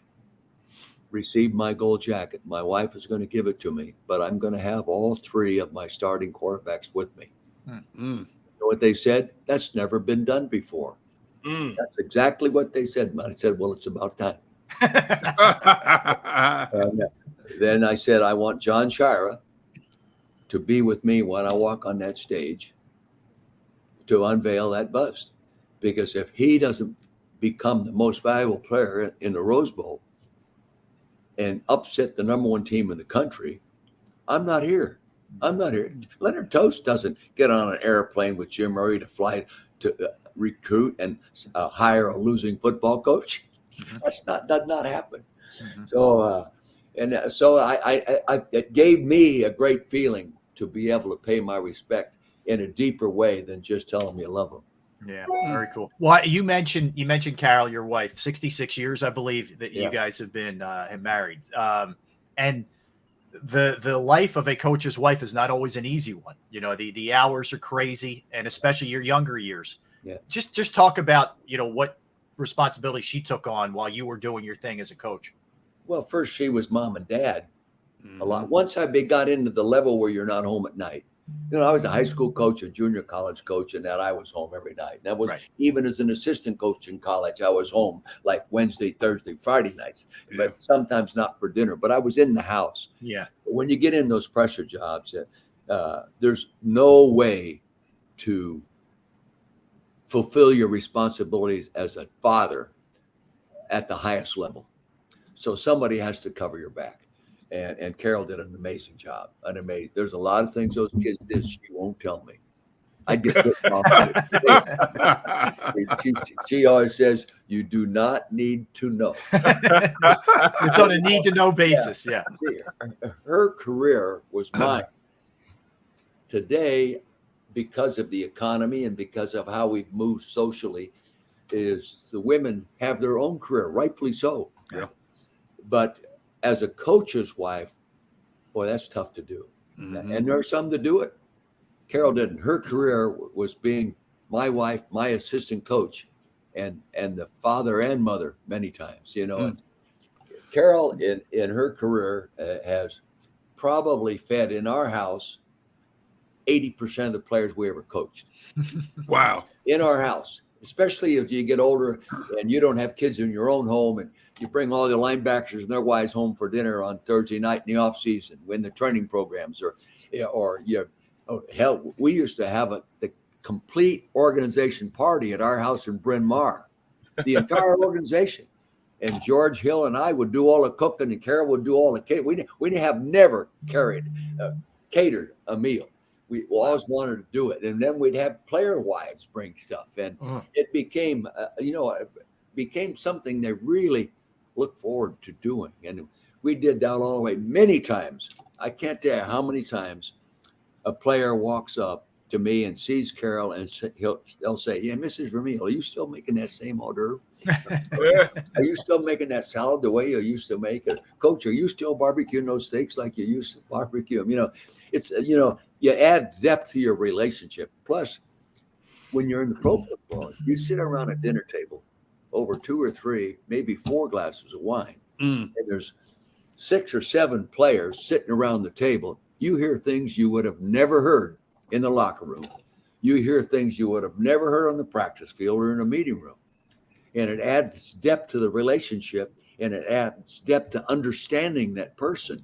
receive my gold jacket, my wife is going to give it to me, but I'm going to have all three of my starting quarterbacks with me. You know what they said? That's never been done before. That's exactly what they said. I said, well, it's about time. Then I said, I want John Shira to be with me when I walk on that stage to unveil that bust. Because if he doesn't become the most valuable player in the Rose Bowl and upset the number one team in the country, I'm not here. Leonard Toast doesn't get on an airplane with Jim Murray to fly to recruit and hire a losing football coach. Does not happen. So it gave me a great feeling to be able to pay my respect in a deeper way than just telling me I love them. Yeah, very cool. Well, you mentioned Carol, your wife, 66 years, I believe, that you guys have been married. And the life of a coach's wife is not always an easy one. The hours are crazy, and especially your younger years. Yeah. Just talk about, what responsibility she took on while you were doing your thing as a coach. Well, first she was mom and dad a lot. Once I got into the level where you're not home at night. I was a high school coach, a junior college coach, and that I was home every night. That was even as an assistant coach in college, I was home like Wednesday, Thursday, Friday nights, but sometimes not for dinner. But I was in the house. Yeah. But when you get in those pressure jobs, there's no way to fulfill your responsibilities as a father at the highest level. So somebody has to cover your back. And Carol did an amazing job. There's a lot of things those kids did she won't tell me. I did it. She always says, you do not need to know. It's on a need-to-know basis, yeah. Her career was mine. Today, because of the economy and because of how we've moved socially, is the women have their own career, rightfully so. Yeah. But as a coach's wife, boy, that's tough to do. And there are some that do it. Carol didn't. Her career was being my wife, my assistant coach, and the father and mother many times, And Carol in her career has probably fed in our house 80% of the players we ever coached. Wow. In our house, especially if you get older and you don't have kids in your own home and you bring all the linebackers and their wives home for dinner on Thursday night in the off season when the training programs hell, we used to have the complete organization party at our house in Bryn Mawr, the entire organization. And George Hill and I would do all the cooking and Carol would do all the cake. We have never catered a meal. we always wanted to do it. And then we'd have player wives bring stuff. And it became, became something they really look forward to doing. And we did that all the way many times. I can't tell you how many times a player walks up to me and sees Carol, and they'll say, "Yeah, Mrs. Vermeil, are you still making that same hors d'oeuvre? Are you still making that salad the way you used to make it? Coach, are you still barbecuing those steaks like you used to barbecue them?" It's you add depth to your relationship. Plus, when you're in the pro football, you sit around a dinner table over 2 or 3, maybe 4 glasses of wine, and there's 6 or 7 players sitting around the table. You hear things you would have never heard in the locker room. You hear things you would have never heard on the practice field or in a meeting room. And it adds depth to the relationship, and it adds depth to understanding that person.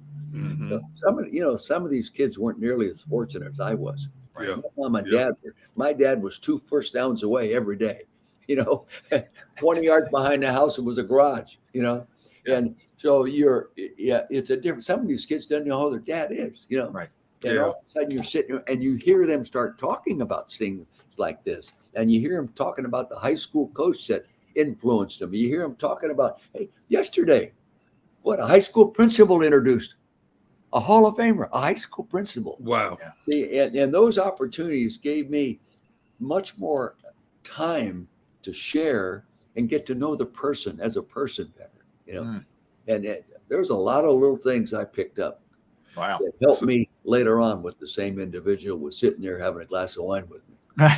So some of these kids weren't nearly as fortunate as I was. Right? My mom and dad were. My dad was 2 first downs away every day. 20 yards behind the house, it was a garage, and so it's a different, some of these kids don't know who their dad is, Right. And all of a sudden you're sitting and you hear them start talking about things like this. And you hear them talking about the high school coach that influenced them. You hear them talking about, hey, yesterday, what a high school principal introduced, a Hall of Famer, a high school principal. Wow. See, and those opportunities gave me much more time to share and get to know the person as a person better, And there's a lot of little things I picked up. Wow. That helped me later on with the same individual was sitting there having a glass of wine with me.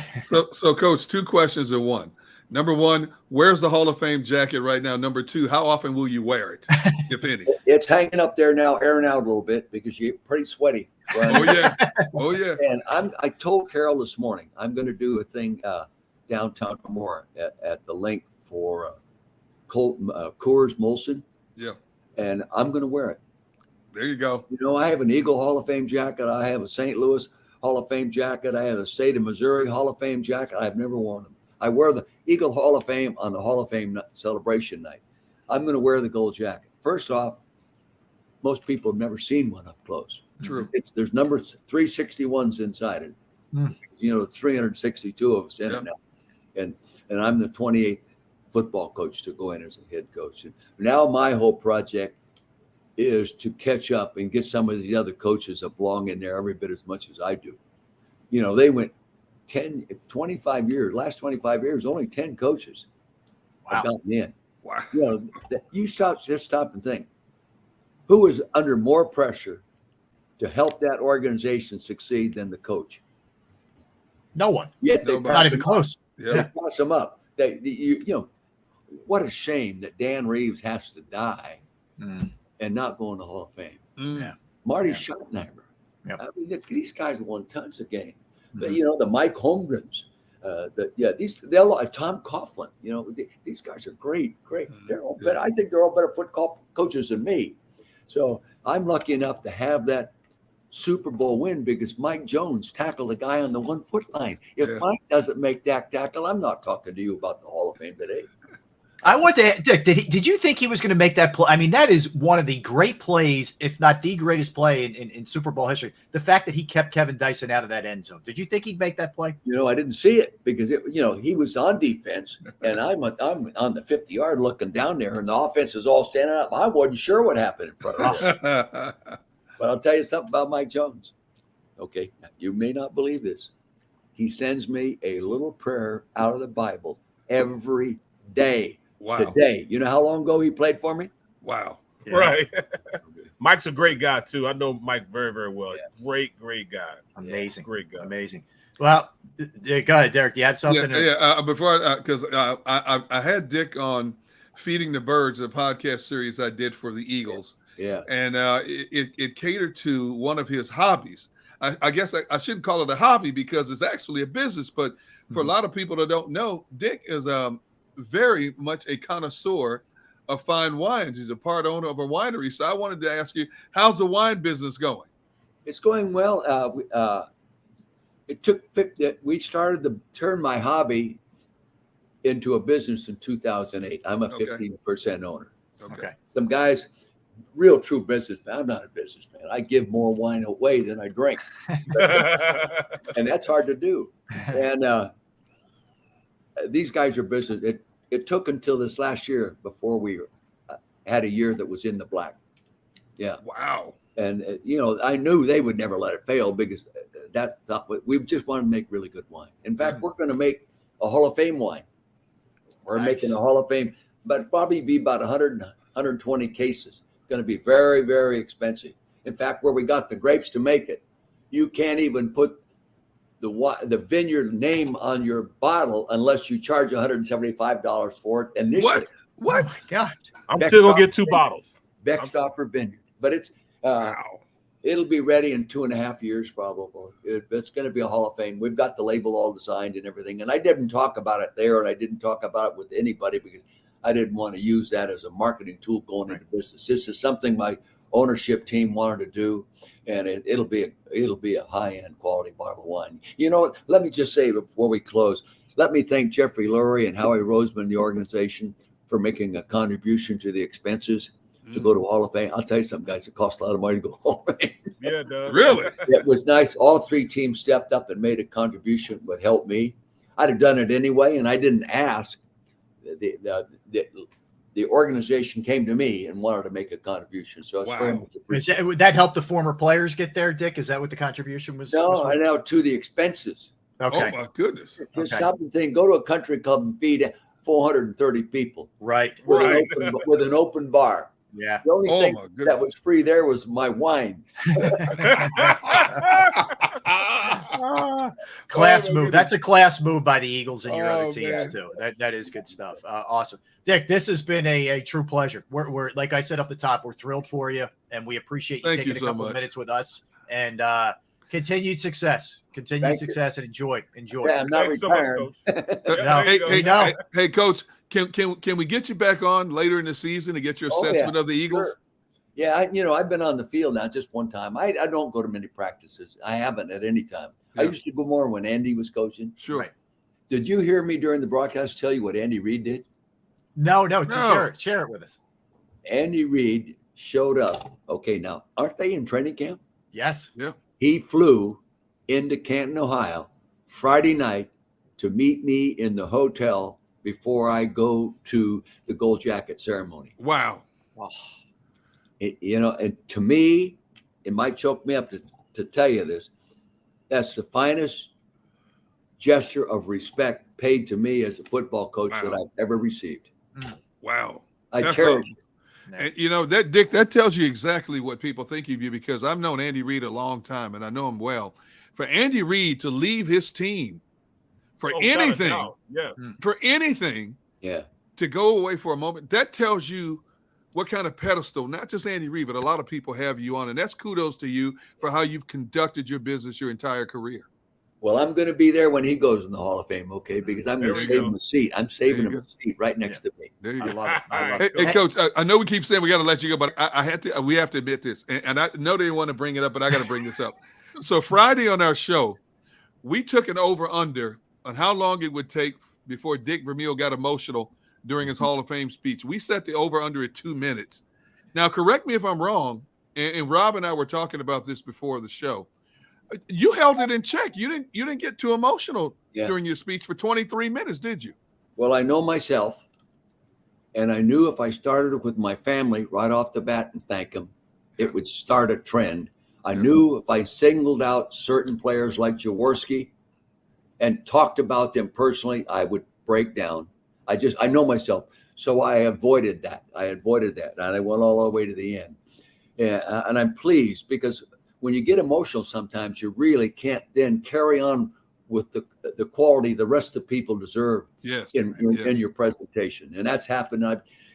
So Coach, 2 questions in one. Number 1, where's the Hall of Fame jacket right now? Number 2, how often will you wear it, if any? It's hanging up there now, airing out a little bit because you're pretty sweaty. Oh yeah. And I told Carol this morning, I'm going to do a thing downtown tomorrow at the link for Coors Molson. Yeah. And I'm going to wear it. There you go. I have an Eagle Hall of Fame jacket. I have a St. Louis Hall of Fame jacket. I have a State of Missouri Hall of Fame jacket. I've never worn them. I wear the Eagle Hall of Fame on the Hall of Fame celebration night. I'm going to wear the gold jacket. First off, most people have never seen one up close. True. There's number 361s inside it. 362 of us in it now. And I'm the 28th football coach to go in as a head coach. And now my whole project is to catch up and get some of the other coaches that belong in there every bit as much as I do. They went 25 years, last 25 years, only 10 coaches have gotten in. Wow. You stop and think, who is under more pressure to help that organization succeed than the coach? No one. Yet they not even close. They pass them up. What a shame that Dan Reeves has to die and not go in the Hall of Fame. Yeah. Marty Schottenheimer. Yep. I mean, these guys won tons of games. The Mike Holmgrens. Tom Coughlin. These guys are great. They're all better. I think they're all better football coaches than me. So I'm lucky enough to have that Super Bowl win because Mike Jones tackled a guy on the 1 foot line. If Mike doesn't make that tackle, I'm not talking to you about the Hall of Fame today. I want to, Dick, did you think he was going to make that play? I mean, that is one of the great plays, if not the greatest play in Super Bowl history. The fact that he kept Kevin Dyson out of that end zone. Did you think he'd make that play? I didn't see it because he was on defense and I'm on the 50-yard looking down there and the offense is all standing up. I wasn't sure what happened in front of me. But I'll tell you something about Mike Jones. Okay, you may not believe this. He sends me a little prayer out of the Bible every day. Wow. Today. You know how long ago he played for me? Wow. Yeah. Right. Mike's a great guy, too. I know Mike very, very well. Yeah. Great guy. Amazing. Great guy. Amazing. Well, go ahead, Derek. Do you have something? Before, because I had Dick on Feeding the Birds, a podcast series I did for the Eagles. Yeah. And it catered to one of his hobbies. I guess I shouldn't call it a hobby because it's actually a business. But for a lot of people that don't know, Dick is very much a connoisseur of fine wines. He's a part owner of a winery. So I wanted to ask you, how's the wine business going? It's going well. We started to turn my hobby into a business in 2008. I'm a 15% owner. Okay. Some guys real true businessman. I'm not a businessman. I give more wine away than I drink. And that's hard to do. And these guys are business. It took until this last year before we had a year that was in the black. Yeah. Wow. And, I knew they would never let it fail because that's not what we just want to make really good wine. In fact, we're going to make a Hall of Fame wine. We're making a Hall of Fame, but probably be about 100, 120 cases. It's going to be very, very expensive. In fact, where we got the grapes to make it, you can't even put the vineyard name on your bottle unless you charge $175 for it initially. What? Oh my God. I'm still going to get 2 bottles. Beckstoffer Vineyard. But it's it'll be ready in 2.5 years probably. It's going to be a Hall of Fame. We've got the label all designed and everything. And I didn't talk about it there, and I didn't talk about it with anybody because I didn't want to use that as a marketing tool going into business. This is something my ownership team wanted to do, and it'll be a high-end quality bottle of wine. You know what? Let me just say before we close, let me thank Jeffrey Lurie and Howie Roseman, the organization, for making a contribution to the expenses to go to Hall of Fame. I'll tell you something, guys, it costs a lot of money to go to Hall of Fame. Yeah, it does. Really? It was nice. All 3 teams stepped up and made a contribution that helped me. I'd have done it anyway, and I didn't ask. The organization came to me and wanted to make a contribution. So it's very much appreciated. Would that help the former players get there, Dick? Is that what the contribution was? No, I know to the expenses. Okay. Oh my goodness. Just something. Go to a country club and feed 430 people. Right. With an open bar. Yeah. The only thing that was free there was my wine. Class move. That's a class move by the Eagles and your other teams too. That is good stuff. Awesome, Dick. This has been a true pleasure. We're like I said off the top, we're thrilled for you, and we appreciate you taking a couple of minutes with us. And continued success. Continued success, and enjoy. Yeah, I'm not retired. Hey, Coach. Can we get you back on later in the season to get your assessment of the Eagles? Sure. Yeah, I've been on the field now just one time. I don't go to many practices. I haven't at any time. Yeah. I used to go more when Andy was coaching. Sure. Right. Did you hear me during the broadcast tell you what Andy Reid did? No. Share it with us. Andy Reid showed up. Okay, now aren't they in training camp? Yes. Yeah. He flew into Canton, Ohio, Friday night to meet me in the hotel before I go to the gold jacket ceremony. Wow. And to me, it might choke me up to tell you this. That's the finest gesture of respect paid to me as a football coach that I've ever received. Wow. I cherish it. And that Dick, that tells you exactly what people think of you, because I've known Andy Reid a long time and I know him well. For Andy Reid to leave his team for anything, to go away for a moment, that tells you what kind of pedestal, not just Andy Reid, but a lot of people have you on. And that's kudos to you for how you've conducted your business your entire career. Well, I'm going to be there when he goes in the Hall of Fame, okay? Because I'm going to save him a seat. I'm saving him a seat right next to me. There you go. I love it. Hey, Coach, I know we keep saying we got to let you go, but we have to admit this. And I know they want to bring it up, but I got to bring this up. So Friday on our show, we took an over-under on how long it would take before Dick Vermeil got emotional during his Hall of Fame speech. We set the over-under at 2 minutes. Now, correct me if I'm wrong, and Rob and I were talking about this before the show. You held it in check. You didn't get too emotional during your speech for 23 minutes, did you? Well, I know myself, and I knew if I started with my family right off the bat and thank them, it would start a trend. I knew if I singled out certain players like Jaworski and talked about them personally, I would break down. I know myself. So I avoided that. And I went all the way to the end. And I'm pleased, because when you get emotional, sometimes you really can't then carry on with the quality the rest of the people deserve in your presentation. And that's happened.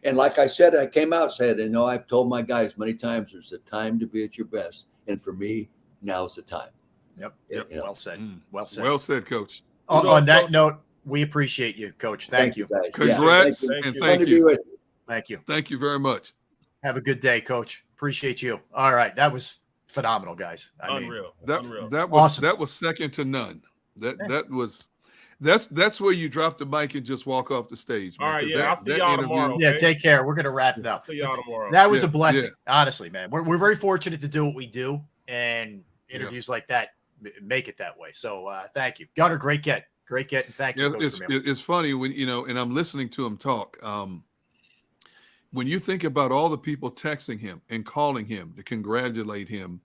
And like I said, I came out and said, I've told my guys many times, there's a time to be at your best. And for me, now's the time. Yep. Well said. Well said. Well said, Coach. On that note, we appreciate you, Coach. Thank you. Guys. Congrats and thank you. Thank you. Thank you very much. Have a good day, Coach. Appreciate you. All right. That was phenomenal, guys. Unreal. That was awesome. That was second to none. That was, That's where you drop the mic and just walk off the stage. Man, all right, yeah, I'll see y'all tomorrow. Yeah, okay? take care. We're gonna wrap it up. I'll see y'all tomorrow. That was a blessing, honestly, man. We're very fortunate to do what we do, and interviews like that make it that way. So thank you, Gunner. Great get, and thank you. It's funny when and I'm listening to him talk. When you think about all the people texting him and calling him to congratulate him,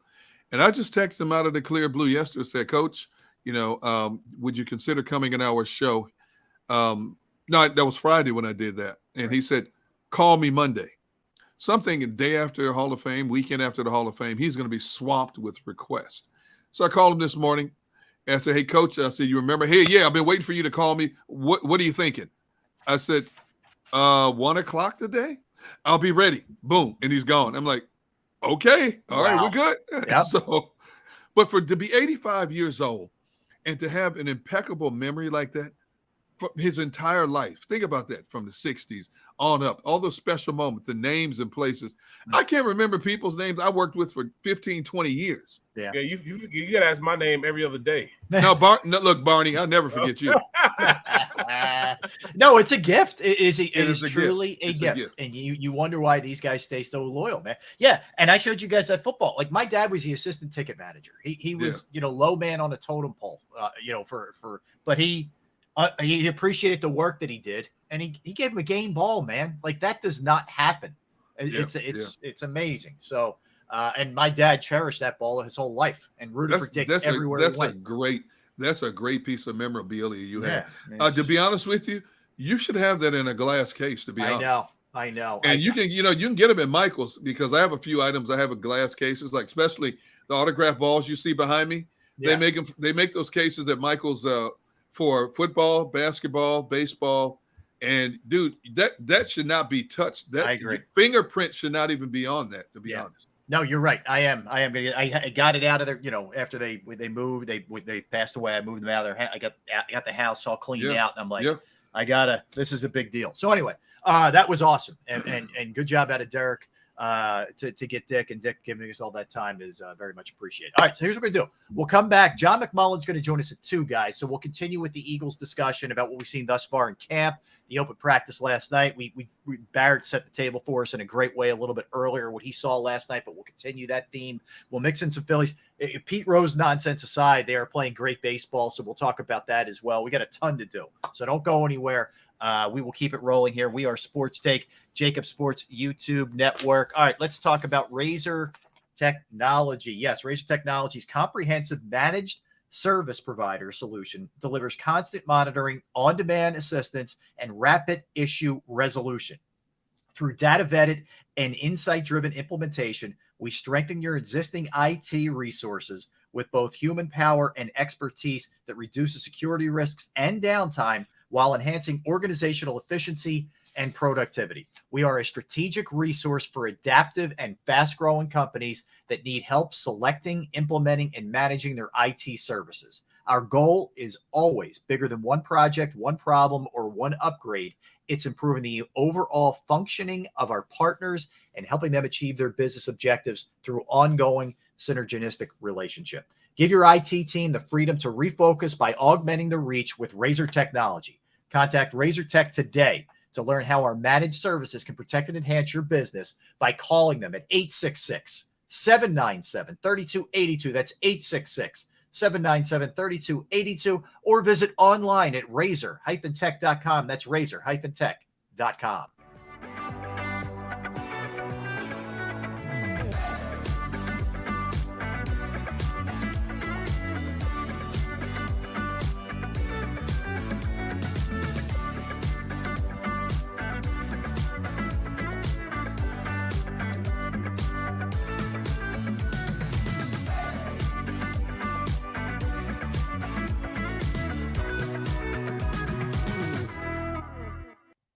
and I just texted him out of the clear blue yesterday, said, Coach, would you consider coming on our show? No, that was Friday when I did that. And he said, call me Monday. Something a day after Hall of Fame, weekend after the Hall of Fame, he's going to be swamped with requests. So I called him this morning and I said, hey, Coach, I said, you remember? Hey, yeah, I've been waiting for you to call me. What are you thinking? I said, 1 o'clock today? I'll be ready. Boom. And he's gone. I'm like, okay. All right, we're good. Yep. But to be 85 years old and to have an impeccable memory like that for his entire life, think about that, from the 60s on up, all those special moments, the names and places. I can't remember people's names I worked with for 15, 20 years. Yeah, you got to ask my name every other day. Now, look, Barney, I'll never forget you. No, it's a gift. It is truly a gift. And you wonder why these guys stay so loyal, man. Yeah, and I showed you guys that football. Like, my dad was the assistant ticket manager. He was, low man on a totem pole, but he appreciated the work that he did, and he gave him a game ball, man. Like, that does not happen. It's amazing. So, and my dad cherished that ball his whole life and rooted for Dick everywhere he went. That's a great piece of memorabilia you have. To be honest with you, you should have that in a glass case. To be honest, I know. And you can get them at Michael's, because I have a few items I have in glass cases, like especially the autograph balls you see behind me. Yeah. They make those cases at Michael's for football, basketball, baseball, and dude, that should not be touched. I agree. Fingerprint should not even be to be honest. No, you're right. I got it out of there. After they moved, they passed away. I moved them out of there. I got the house all cleaned out, and I'm like, this is a big deal. So anyway, that was awesome, and good job out of Derek to get Dick, and Dick giving us all that time is very much appreciated. All right, so here's what we're gonna do. We'll come back. John McMullen's going to join us at 2, guys. So we'll continue with the Eagles discussion about what we've seen thus far in camp, the open practice last night. We Barrett set the table for us in a great way a little bit earlier, what he saw last night, but we'll continue that theme. We'll mix in some Phillies. Pete Rose nonsense aside, they are playing great baseball, so we'll talk about that as well. We got a ton to do, so don't go anywhere. We will keep it rolling here. We are Sports Take, JAKIB Sports YouTube Network. All right, let's talk about Razor Technology. Yes, Razor Technology's comprehensive managed service provider solution delivers constant monitoring, on-demand assistance, and rapid issue resolution. Through data-vetted and insight-driven implementation, we strengthen your existing IT resources with both human power and expertise that reduces security risks and downtime while enhancing organizational efficiency and productivity. We are a strategic resource for adaptive and fast-growing companies that need help selecting, implementing, and managing their IT services. Our goal is always bigger than one project, one problem, or one upgrade. It's improving the overall functioning of our partners and helping them achieve their business objectives through ongoing synergistic relationship. Give your IT team the freedom to refocus by augmenting the reach with Razor Technology. Contact Razor Tech today to learn how our managed services can protect and enhance your business by calling them at 866-797-3282. That's 866-797-3282, or visit online at razor-tech.com. That's razor-tech.com.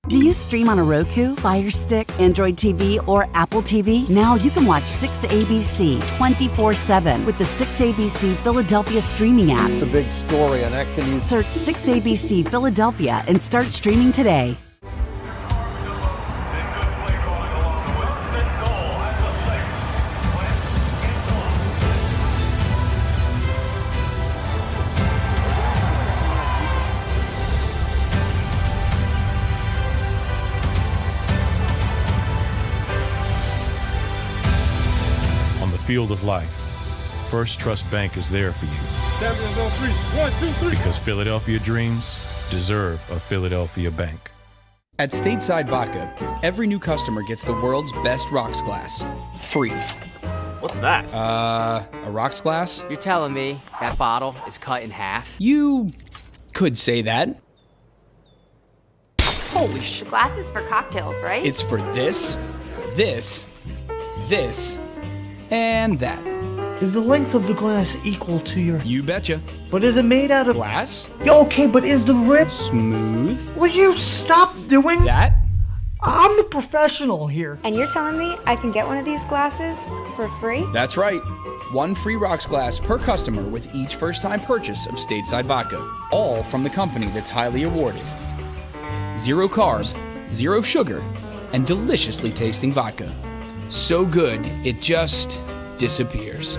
Do you stream on a Roku, Fire Stick, Android TV, or Apple TV? Now you can watch 6ABC 24/7 with the 6ABC Philadelphia streaming app. The big story on Action News. Search 6ABC Philadelphia and start streaming today. field of life, First Trust Bank is there for you. Champions on 3. 1, 2, 3. Because Philadelphia dreams deserve a Philadelphia bank. At Stateside Vodka, every new customer gets the world's best rocks glass, free. What's that? A rocks glass? You're telling me that bottle is cut in half? You could say that. Holy shit. Glass is for cocktails, right? It's for this, this, this, and that. Is the length of the glass equal to your... You betcha. But is it made out of... Glass? Okay, but is the rip... Smooth? Will you stop doing... That? I'm the professional here. And you're telling me I can get one of these glasses for free? That's right. One free rocks glass per customer with each first-time purchase of Stateside Vodka. All from the company that's highly awarded. 0 carbs, 0 sugar, and deliciously tasting vodka. So good, it just disappears.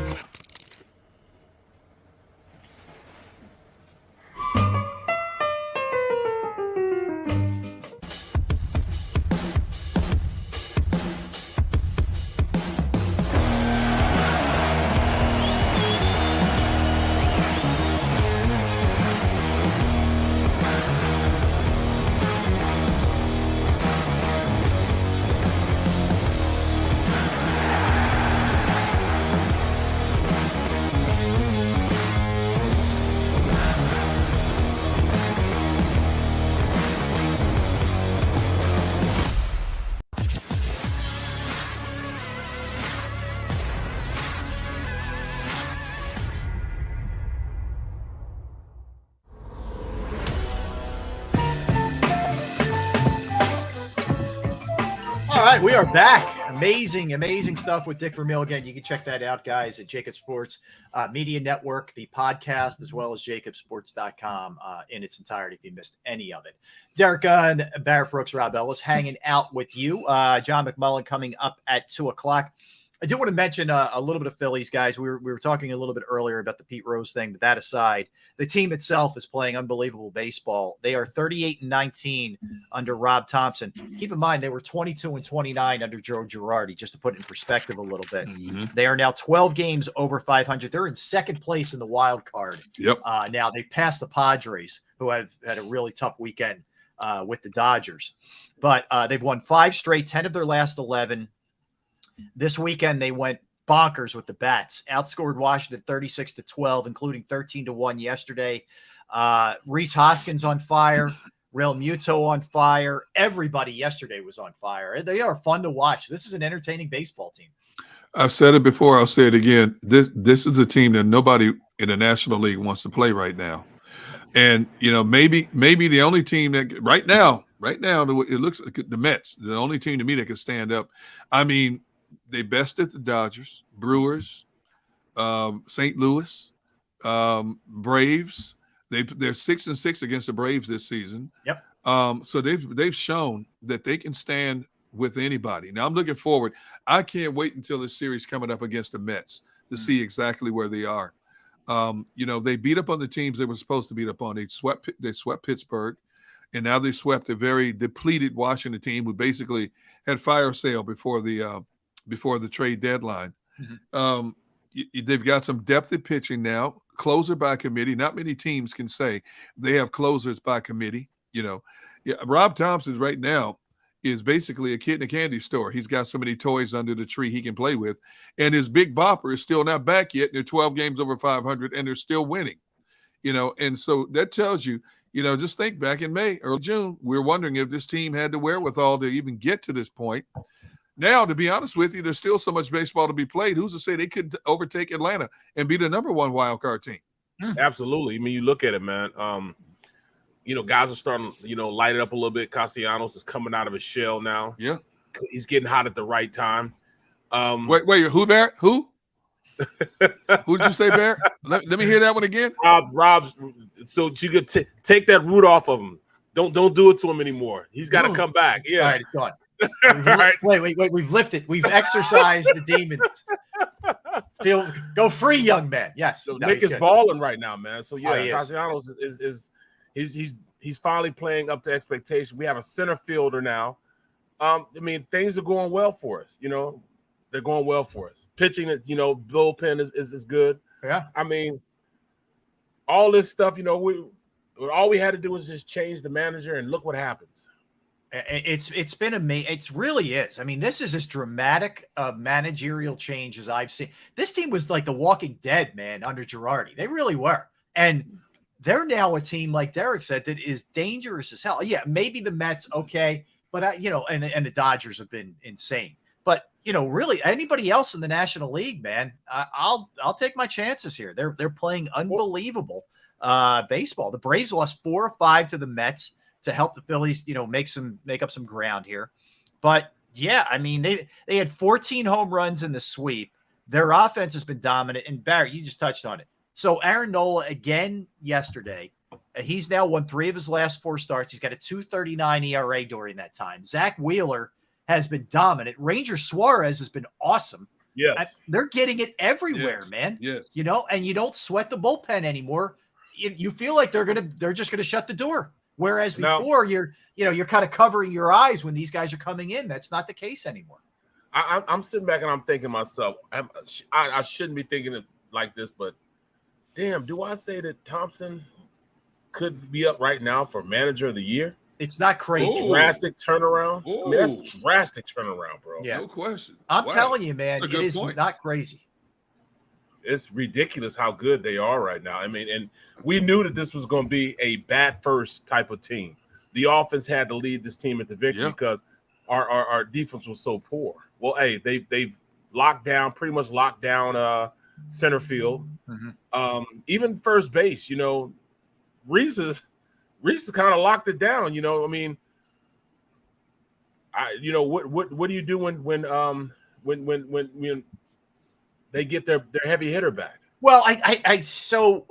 We are back. Amazing stuff with Dick Vermeil. Again, you can check that out, guys, at JAKIB Sports Media Network, the podcast, as well as JAKIBsports.com in its entirety if you missed any of it. Derek Gunn, Barrett Brooks, Rob Ellis hanging out with you. John McMullen coming up at 2 o'clock. I do want to mention a little bit of Phillies, guys. We were talking a little bit earlier about the Pete Rose thing, but that aside, the team itself is playing unbelievable baseball. They are 38-19 under Rob Thompson. Keep in mind, they were 22-29 under Joe Girardi, just to put it in perspective a little bit. Mm-hmm. They are now 12 games over 500. They're in second place in the wild card. Yep. Now they passed the Padres, who have had a really tough weekend with the Dodgers. But they've won 5 straight, 10 of their last 11. This weekend, they went bonkers with the bats, outscored Washington 36-12, including 13-1 yesterday. Rhys Hoskins on fire, Real Muto on fire. Everybody yesterday was on fire. They are fun to watch. This is an entertaining baseball team. I've said it before. I'll say it again. This is a team that nobody in the National League wants to play right now. And, you know, maybe the only team that right now, it looks like the Mets, the only team to me that can stand up. I mean, they bested the Dodgers, Brewers, St. Louis, Braves. They're 6-6 against the Braves this season. Yep. So they've shown that they can stand with anybody. Now I'm looking forward. I can't wait until this series coming up against the Mets to see exactly where they are. You know, they beat up on the teams they were supposed to beat up on. They swept Pittsburgh, and now they swept a very depleted Washington team who basically had fire sale before the trade deadline. Mm-hmm. They've got some depth at pitching now. Closer by committee. Not many teams can say they have closers by committee. You know, Rob Thompson right now is basically a kid in a candy store. He's got so many toys under the tree he can play with, and his big bopper is still not back yet. They're 12 games over 500, and they're still winning. You know, and so that tells you. You know, just think back in May or June, we were wondering if this team had the wherewithal to even get to this point. Now, to be honest with you, there's still so much baseball to be played. Who's to say they could overtake Atlanta and be the number 1 wild card team? Absolutely. I mean, you look at it, man. You know, guys are starting, light it up a little bit. Castellanos is coming out of his shell now. Yeah. He's getting hot at the right time. Wait, who, Barrett? Who? Who did you say, Barrett? Let me hear that one again. Rob. So you could take that root off of him. Don't do it to him anymore. He's got to come back. Yeah. All right, it's gone. Wait. We've lifted. We've exorcised the demons. Go free, young man. Yes. So Nick is balling right now, man. So yeah, Castellanos is he's finally playing up to expectation. We have a center fielder now. I mean, things are going well for us. You know, they're going well for us. Pitching, bullpen is good. Yeah. I mean, all this stuff, all we had to do was just change the manager, and look what happens. It's been amazing. It really is. I mean, this is as dramatic a managerial change as I've seen. This team was like the Walking Dead, man, under Girardi. They really were. And they're now a team, like Derek said, that is dangerous as hell. Yeah, maybe the Mets, okay, but and the Dodgers have been insane. But really, anybody else in the National League, man, I'll take my chances here. They're playing unbelievable baseball. The Braves lost 4 or 5 to the Mets to help the Phillies, make up some ground here. But yeah, I mean, they had 14 home runs in the sweep. Their offense has been dominant. And Barry, you just touched on it. So Aaron Nola again yesterday. He's now won 3 of his last 4 starts. He's got a 2.39 ERA during that time. Zach Wheeler has been dominant. Ranger Suarez has been awesome. Yes. They're getting it everywhere, man. Yes. And you don't sweat the bullpen anymore. You feel like they're just gonna shut the door. Whereas before you're kind of covering your eyes when these guys are coming in. That's not the case anymore. I'm sitting back and I'm thinking to myself, I shouldn't be thinking it like this, but damn, do I say that Thompson could be up right now for manager of the year? It's not crazy. Drastic turnaround. I mean, that's drastic turnaround, bro. Yeah. No question. I'm telling you, man, That's a it good is point. not crazy. It's ridiculous how good they are right now. I mean, and we knew that this was going to be a bat first type of team. The offense had to lead this team into victory because our defense was so poor. Well, hey, they've pretty much locked down center field. Mm-hmm. Even first base, Reese has kind of locked it down. I mean, what do you do when they get their heavy hitter back? Well, so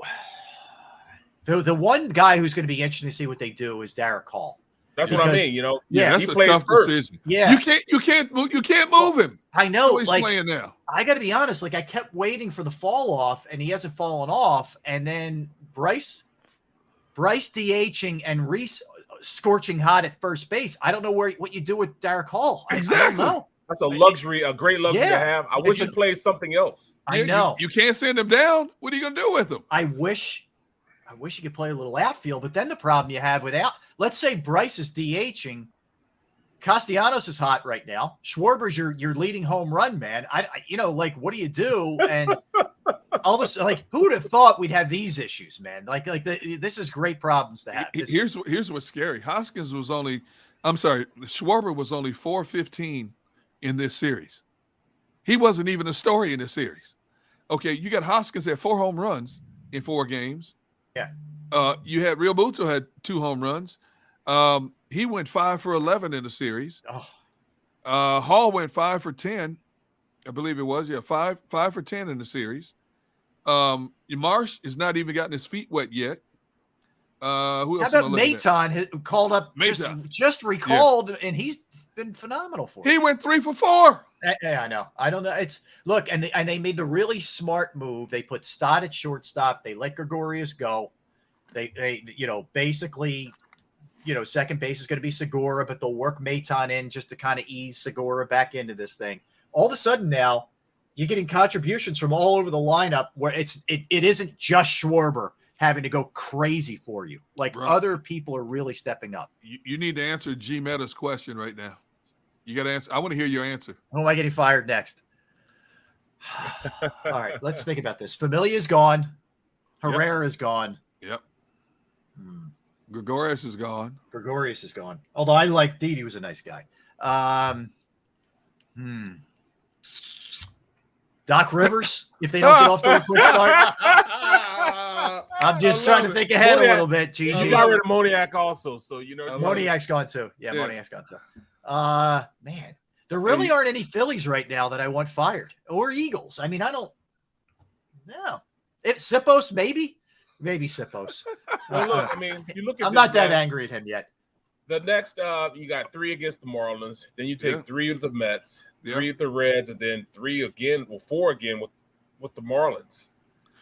the one guy who's going to be interesting to see what they do is Derek Hall. That's what I mean. That's he a plays tough first. decision. Yeah, you can't move him. I know. So he's playing now. I got to be honest. Like I kept waiting for the fall off, and he hasn't fallen off. And then Bryce DHing and Reese scorching hot at first base. I don't know what you do with Derek Hall. Exactly. I don't know. That's a luxury, a great luxury to have. I wish he played something else. I know. You can't send him down. What are you going to do with him? I wish he could play a little outfield, but then the problem you have with let's say Bryce is DHing, Castellanos is hot right now. Schwarber's your leading home run man. What do you do? And all this, who would have thought we'd have these issues, man? This is great problems to have. Here's what's scary. Schwarber was only 4.15 in this series. He wasn't even a story in this series. Okay, you got Hoskins had 4 home runs in 4 games. Yeah. You had Real Muto had 2 home runs. He went 5 for 11 in the series. Hall went 5 for 10, I believe it was. Yeah, 5 for 10 in the series. Marsh has not even gotten his feet wet yet. Who else? How about Maton, who called up just recalled, and he's been phenomenal for him. He went 3 for 4. Yeah, I know. I don't know. And they made the really smart move. They put Stott at shortstop. They let Gregorius go. They basically, second base is going to be Segura, but they'll work Maton in just to kind of ease Segura back into this thing. All of a sudden now, you're getting contributions from all over the lineup where it isn't just Schwarber having to go crazy for you. Other people are really stepping up. You need to answer G Meta's question right now. You got to answer. I want to hear your answer. Who am I getting fired next? All right, let's think about this. Familia's gone. Herrera is gone. Yep. Gregorius is gone. Although I like Didi, was a nice guy. Doc Rivers, if they don't get off to a quick start. I'm just trying to think ahead a little bit, Gigi. You got rid of Moniak also, so Moniak's gone too. Yeah, Moniak's gone too. Man, there really aren't any Phillies right now that I want fired, or Eagles. I mean, I don't know. If Sippos, maybe Sippos. Well, look, I mean, you look at. I'm not that angry at him yet. The next, you got 3 against the Marlins. Then you take 3 of the Mets, 3 of the Reds, and then 4 again with the Marlins.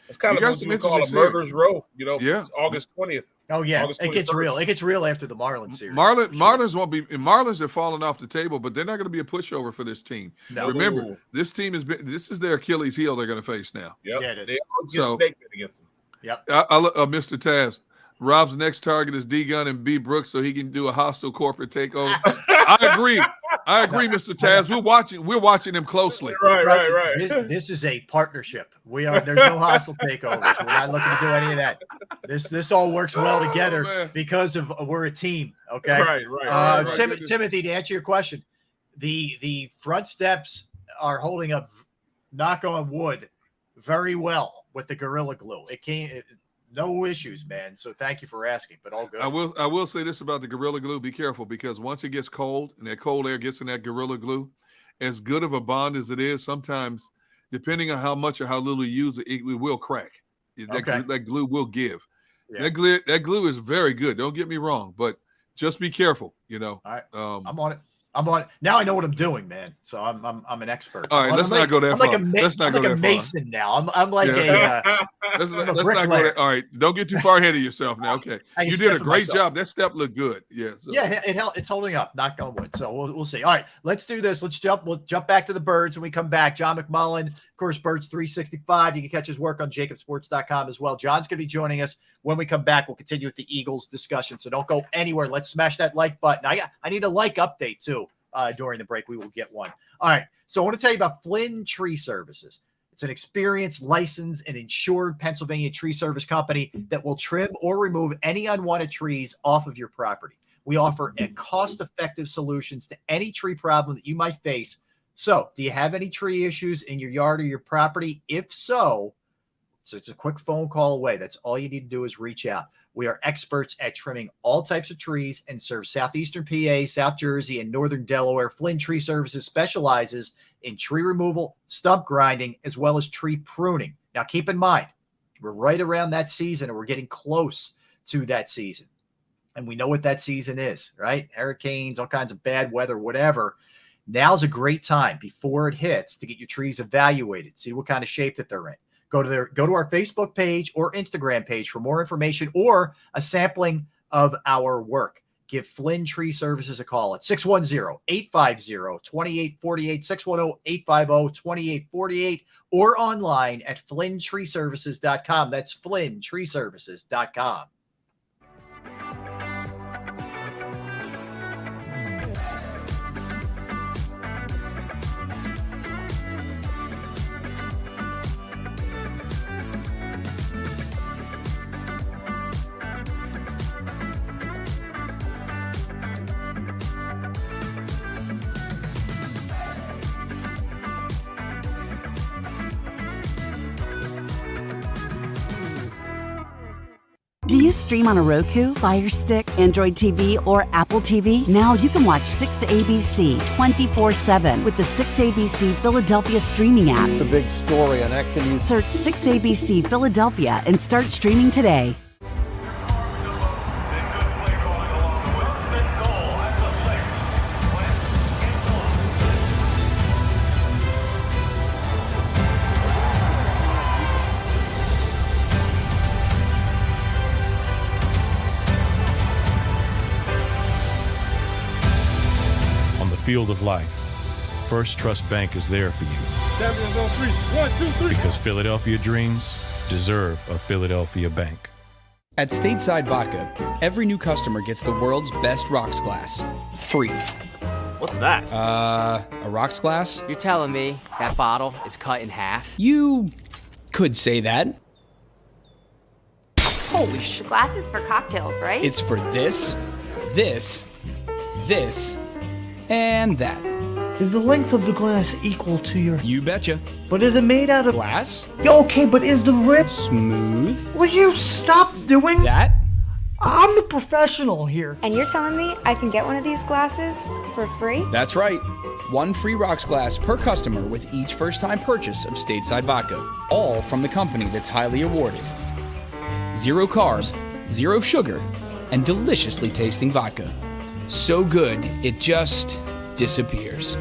It's kind of what you call a murderer's row. It's August 20th. Oh yeah, August it gets 21st. real. It gets real after the Marlins series. Marlins won't be. Marlins have fallen off the table, but they're not going to be a pushover for this team. No. Remember, this team has been. This is their Achilles heel they're going to face now. Yep. Yeah, it is. They always So- get snake bit against them. Yep. Mr. Taz, Rob's next target is D Gun and B Brooks, so he can do a hostile corporate takeover. I agree, Mr. Taz. We're watching him closely. Right. This is a partnership. There's no hostile takeovers. We're not looking to do any of that. This all works well together man. because of we're a team. Okay. Right. Timothy, to answer your question, the front steps are holding up, knock on wood, very well with the Gorilla Glue. No issues, man. So thank you for asking, but all good. I will say this about the Gorilla Glue. Be careful, because once it gets cold and that cold air gets in that Gorilla Glue, as good of a bond as it is, sometimes, depending on how much or how little you use it, it will crack. That glue will give. Yeah. That glue is very good. Don't get me wrong, but just be careful. All right. I'm on it. Now I know what I'm doing, man. So I'm an expert. All right, let's not go that far. Let's not go that far. Mason now. I'm like let's not go that. All right, don't get too far ahead of yourself now. Okay, you did a great job. That step looked good. Yeah. So. Yeah, it's holding up. Knock on wood. So we'll see. All right, let's do this. We'll jump back to the birds when we come back. John McMullen, of course, Birds 365. You can catch his work on JAKIBsports.com as well. John's going to be joining us when we come back. We'll continue with the Eagles discussion. So don't go anywhere. Let's smash that like button. I need a like update too. During the break, we will get one. All right. So I want to tell you about Flynn Tree Services. It's an experienced, licensed, and insured Pennsylvania tree service company that will trim or remove any unwanted trees off of your property. We offer cost-effective solutions to any tree problem that you might face. So do you have any tree issues in your yard or your property? If so, it's a quick phone call away. That's all you need to do is reach out. We are experts at trimming all types of trees and serve southeastern PA, South Jersey, and northern Delaware. Flynn Tree Services specializes in tree removal, stump grinding, as well as tree pruning. Now, keep in mind, we're right around that season, and we're getting close to that season. And we know what that season is, right? Hurricanes, all kinds of bad weather, whatever. Now's a great time before it hits to get your trees evaluated, see what kind of shape that they're in. Go to our Facebook page or Instagram page for more information or a sampling of our work. Give Flynn Tree Services a call at 610-850-2848, 610-850-2848, or online at flynntreeservices.com. That's flynntreeservices.com. Do you stream on a Roku, Fire Stick, Android TV, or Apple TV? Now you can watch 6ABC 24/7 with the 6ABC Philadelphia streaming app. The big story on Action News. Search 6ABC Philadelphia and start streaming today. Field of life, First Trust Bank is there for you. Champions on three. 1, 2, 3. Because Philadelphia dreams deserve a Philadelphia bank. At Stateside Vodka, every new customer gets the world's best rocks glass. Free. What's that? A rocks glass? You're telling me that bottle is cut in half? You could say that. Holy shit. Glass is for cocktails, right? It's for this, this, this, and that. Is the length of the glass equal to your... You betcha. But is it made out of... Glass? Okay, but is the rip... Smooth? Will you stop doing... That? I'm the professional here. And you're telling me I can get one of these glasses for free? That's right. One free rocks glass per customer with each first-time purchase of Stateside Vodka. All from the company that's highly awarded. 0 carbs, 0 sugar, and deliciously tasting vodka. So good, it just disappears.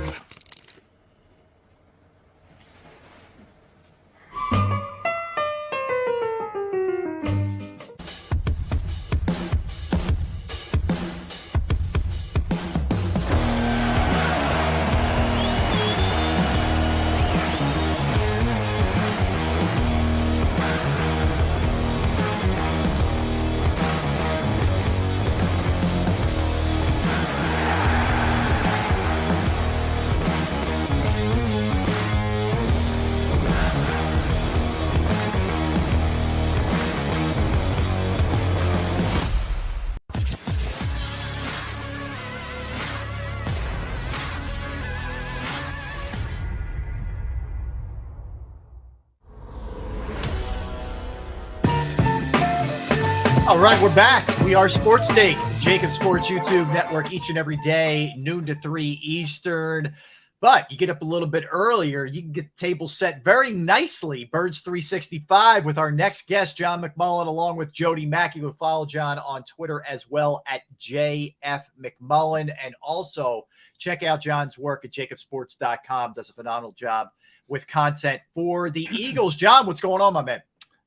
All right, we're back. We are Sports Take, JAKIB Sports YouTube Network, each and every day, noon to 3 Eastern. But you get up a little bit earlier, you can get the table set very nicely. Birds 365 with our next guest, John McMullen, along with Jody Mackey. We'll follow John on Twitter as well at JF McMullen. And also check out John's work at JAKIBsports.com. Does a phenomenal job with content for the Eagles. John, what's going on, my man?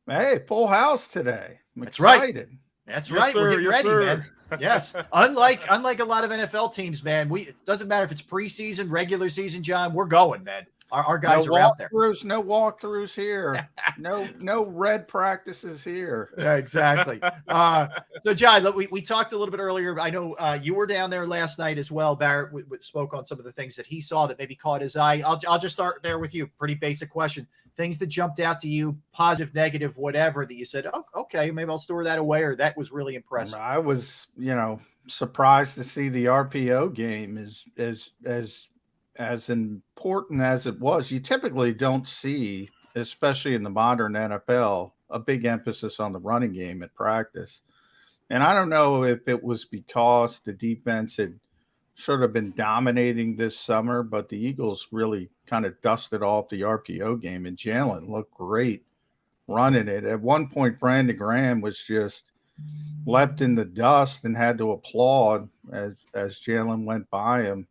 Hey, full house today. I'm That's excited. Right. That's Yes, right. sir. We're getting Yes, ready, sir. man. Yes. Unlike a lot of NFL teams, man, it doesn't matter if it's preseason, regular season, John, we're going, man. Our guys are out there. No walkthroughs here. No red practices here. Yeah, exactly. So, John, look, we talked a little bit earlier. I know you were down there last night as well. Barrett spoke on some of the things that he saw that maybe caught his eye. I'll just start there with you. Pretty basic question. Things that jumped out to you, positive, negative, whatever, that you said, oh, okay, maybe I'll store that away, or that was really impressive. I was, surprised to see the RPO game is as important as it was. You typically don't see, especially in the modern NFL, a big emphasis on the running game at practice. And I don't know if it was because the defense had sort of been dominating this summer, but the Eagles really kind of dusted off the RPO game, and Jalen looked great running it. At one point, Brandon Graham was just left in the dust and had to applaud as Jalen went by him.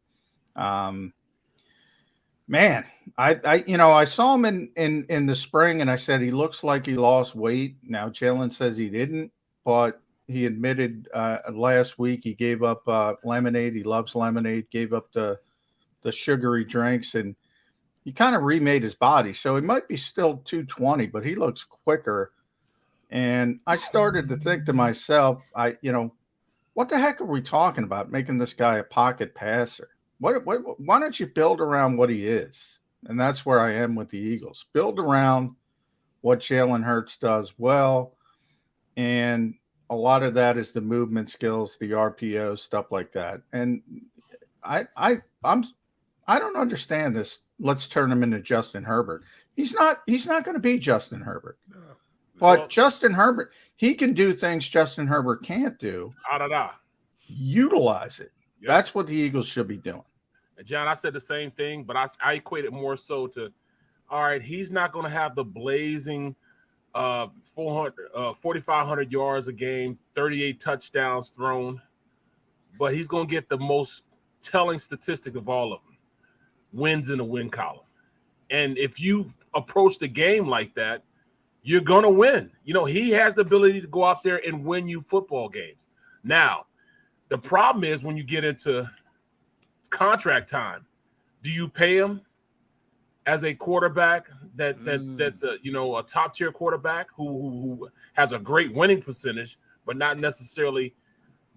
Man, I saw him in the spring, and I said he looks like he lost weight. Now Jalen says he didn't, but he admitted last week he gave up lemonade. He loves lemonade. Gave up the sugary drinks, and he kind of remade his body. So he might be still 220, but he looks quicker. And I started to think to myself, what the heck are we talking about? Making this guy a pocket passer? Why don't you build around what he is? And that's where I am with the Eagles. Build around what Jalen Hurts does well, and a lot of that is the movement skills, the RPO, stuff like that. And I don't understand this. Let's turn him into Justin Herbert. He's not going to be Justin Herbert. No. But Justin Herbert, he can do things Justin Herbert can't do. Utilize it. Yep. That's what the Eagles should be doing. John, I said the same thing, but I equate it more so to, all right, he's not going to have the blazing 4,500 yards a game, 38 touchdowns thrown, but he's going to get the most telling statistic of all of them, wins in the win column. And if you approach the game like that, you're going to win. He has the ability to go out there and win you football games. Now, the problem is when you get into contract time, do you pay him as a quarterback that's a top tier quarterback who has a great winning percentage, but not necessarily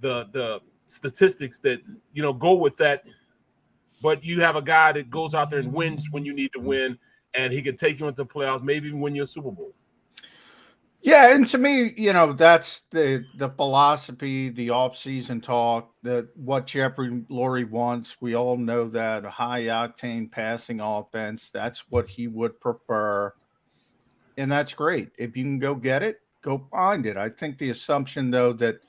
the statistics that go with that? But you have a guy that goes out there and wins when you need to win, and he can take you into playoffs, maybe even win you a Super Bowl. Yeah, and to me, that's the philosophy, the offseason talk, what Jeffrey Lurie wants. We all know that a high-octane passing offense, that's what he would prefer, and that's great. If you can go get it, go find it. I think the assumption, though, that,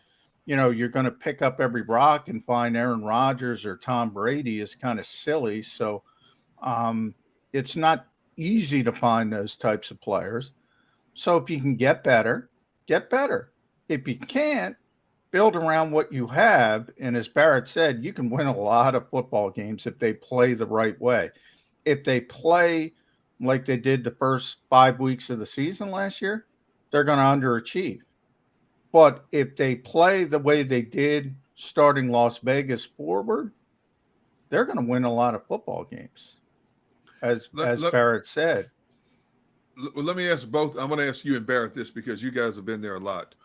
you're going to pick up every rock and find Aaron Rodgers or Tom Brady is kind of silly. So it's not easy to find those types of players. So if you can get better, get better. If you can't, build around what you have. And as Barrett said, you can win a lot of football games if they play the right way. If they play like they did the first 5 weeks of the season last year, they're going to underachieve. But if they play the way they did starting Las Vegas forward, they're going to win a lot of football games, as Barrett said. Let me ask both. I'm going to ask you and Barrett this because you guys have been there a lot.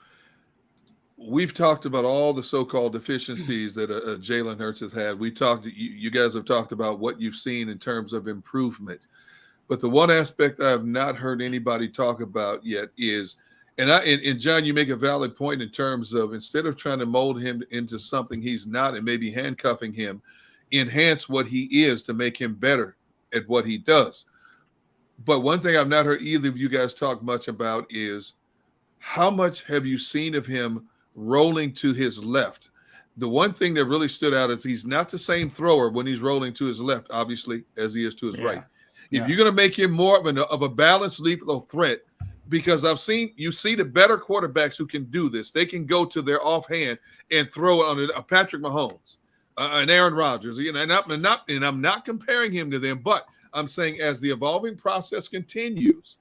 We've talked about all the so-called deficiencies that Jalen Hurts has had. You guys have talked about what you've seen in terms of improvement. But the one aspect I have not heard anybody talk about yet is, and John, you make a valid point in terms of instead of trying to mold him into something he's not and maybe handcuffing him, enhance what he is to make him better at what he does. But one thing I've not heard either of you guys talk much about is how much have you seen of him rolling to his left. The one thing that really stood out is he's not the same thrower when he's rolling to his left, obviously, as he is to his right. If you're going to make him more of a balanced lethal threat, because you see the better quarterbacks who can do this. They can go to their offhand and throw it on a Patrick Mahomes, an Aaron Rodgers. And I'm not comparing him to them, but I'm saying as the evolving process continues,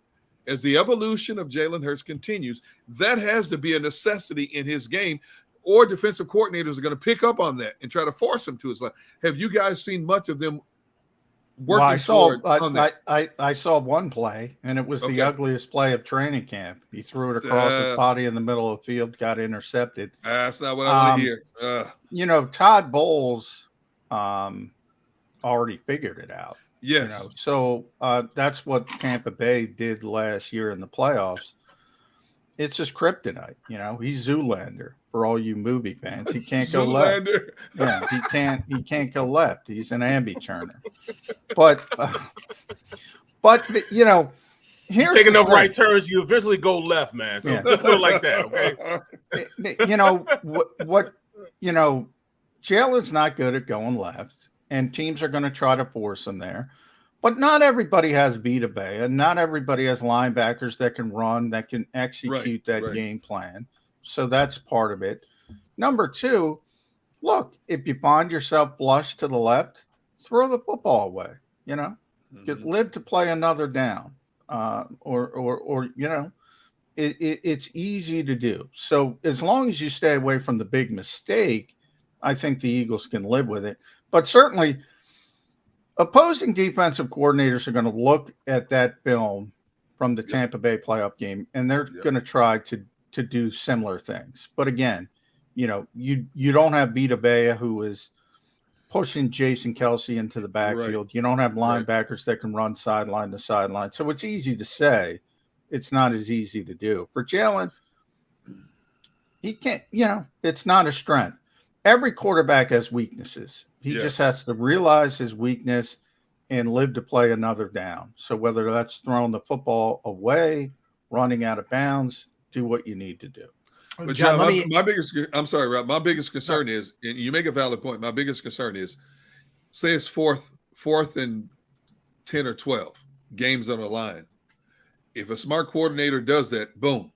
as the evolution of Jalen Hurts continues, that has to be a necessity in his game, or defensive coordinators are going to pick up on that and try to force him to his left. Have you guys seen much of them working on that? I saw one play, and it was the ugliest play of training camp. He threw it across his body in the middle of the field, got intercepted. That's not what I want to hear. You know, Todd Bowles already figured it out. Yes. You know, so that's what Tampa Bay did last year in the playoffs. It's his kryptonite. You know, he's Zoolander for all you movie fans. He can't go left. Yeah, he can't go left. He's an ambi-turner. But you know, here's taking enough right turns, you eventually go left, man. So just feel like that, okay? You know what? You know, Jalen's not good at going left, and teams are going to try to force him there. But not everybody has Vita Vea, and not everybody has linebackers that can run, that can execute that game plan. So that's part of it. Number two, look, if you find yourself flush to the left, throw the football away. You know, live to play another down, or you know, it's easy to do. So as long as you stay away from the big mistake, I think the Eagles can live with it. But certainly, opposing defensive coordinators are going to look at that film from the Tampa Bay playoff game, and they're going to try to do similar things. But again, you know, you don't have Vita Vea, who is pushing Jason Kelce into the backfield. You don't have linebackers that can run sideline to sideline. So it's easy to say. It's not as easy to do. For Jalen, he can't, you know, it's not a strength. Every quarterback has weaknesses. He just has to realize his weakness and live to play another down. So whether that's throwing the football away, running out of bounds, do what you need to do. But John, my biggest, I'm sorry, Rob, my biggest concern is, and you make a valid point, my biggest concern is, say it's fourth and 10 or 12 games on the line. If a smart coordinator does that, boom,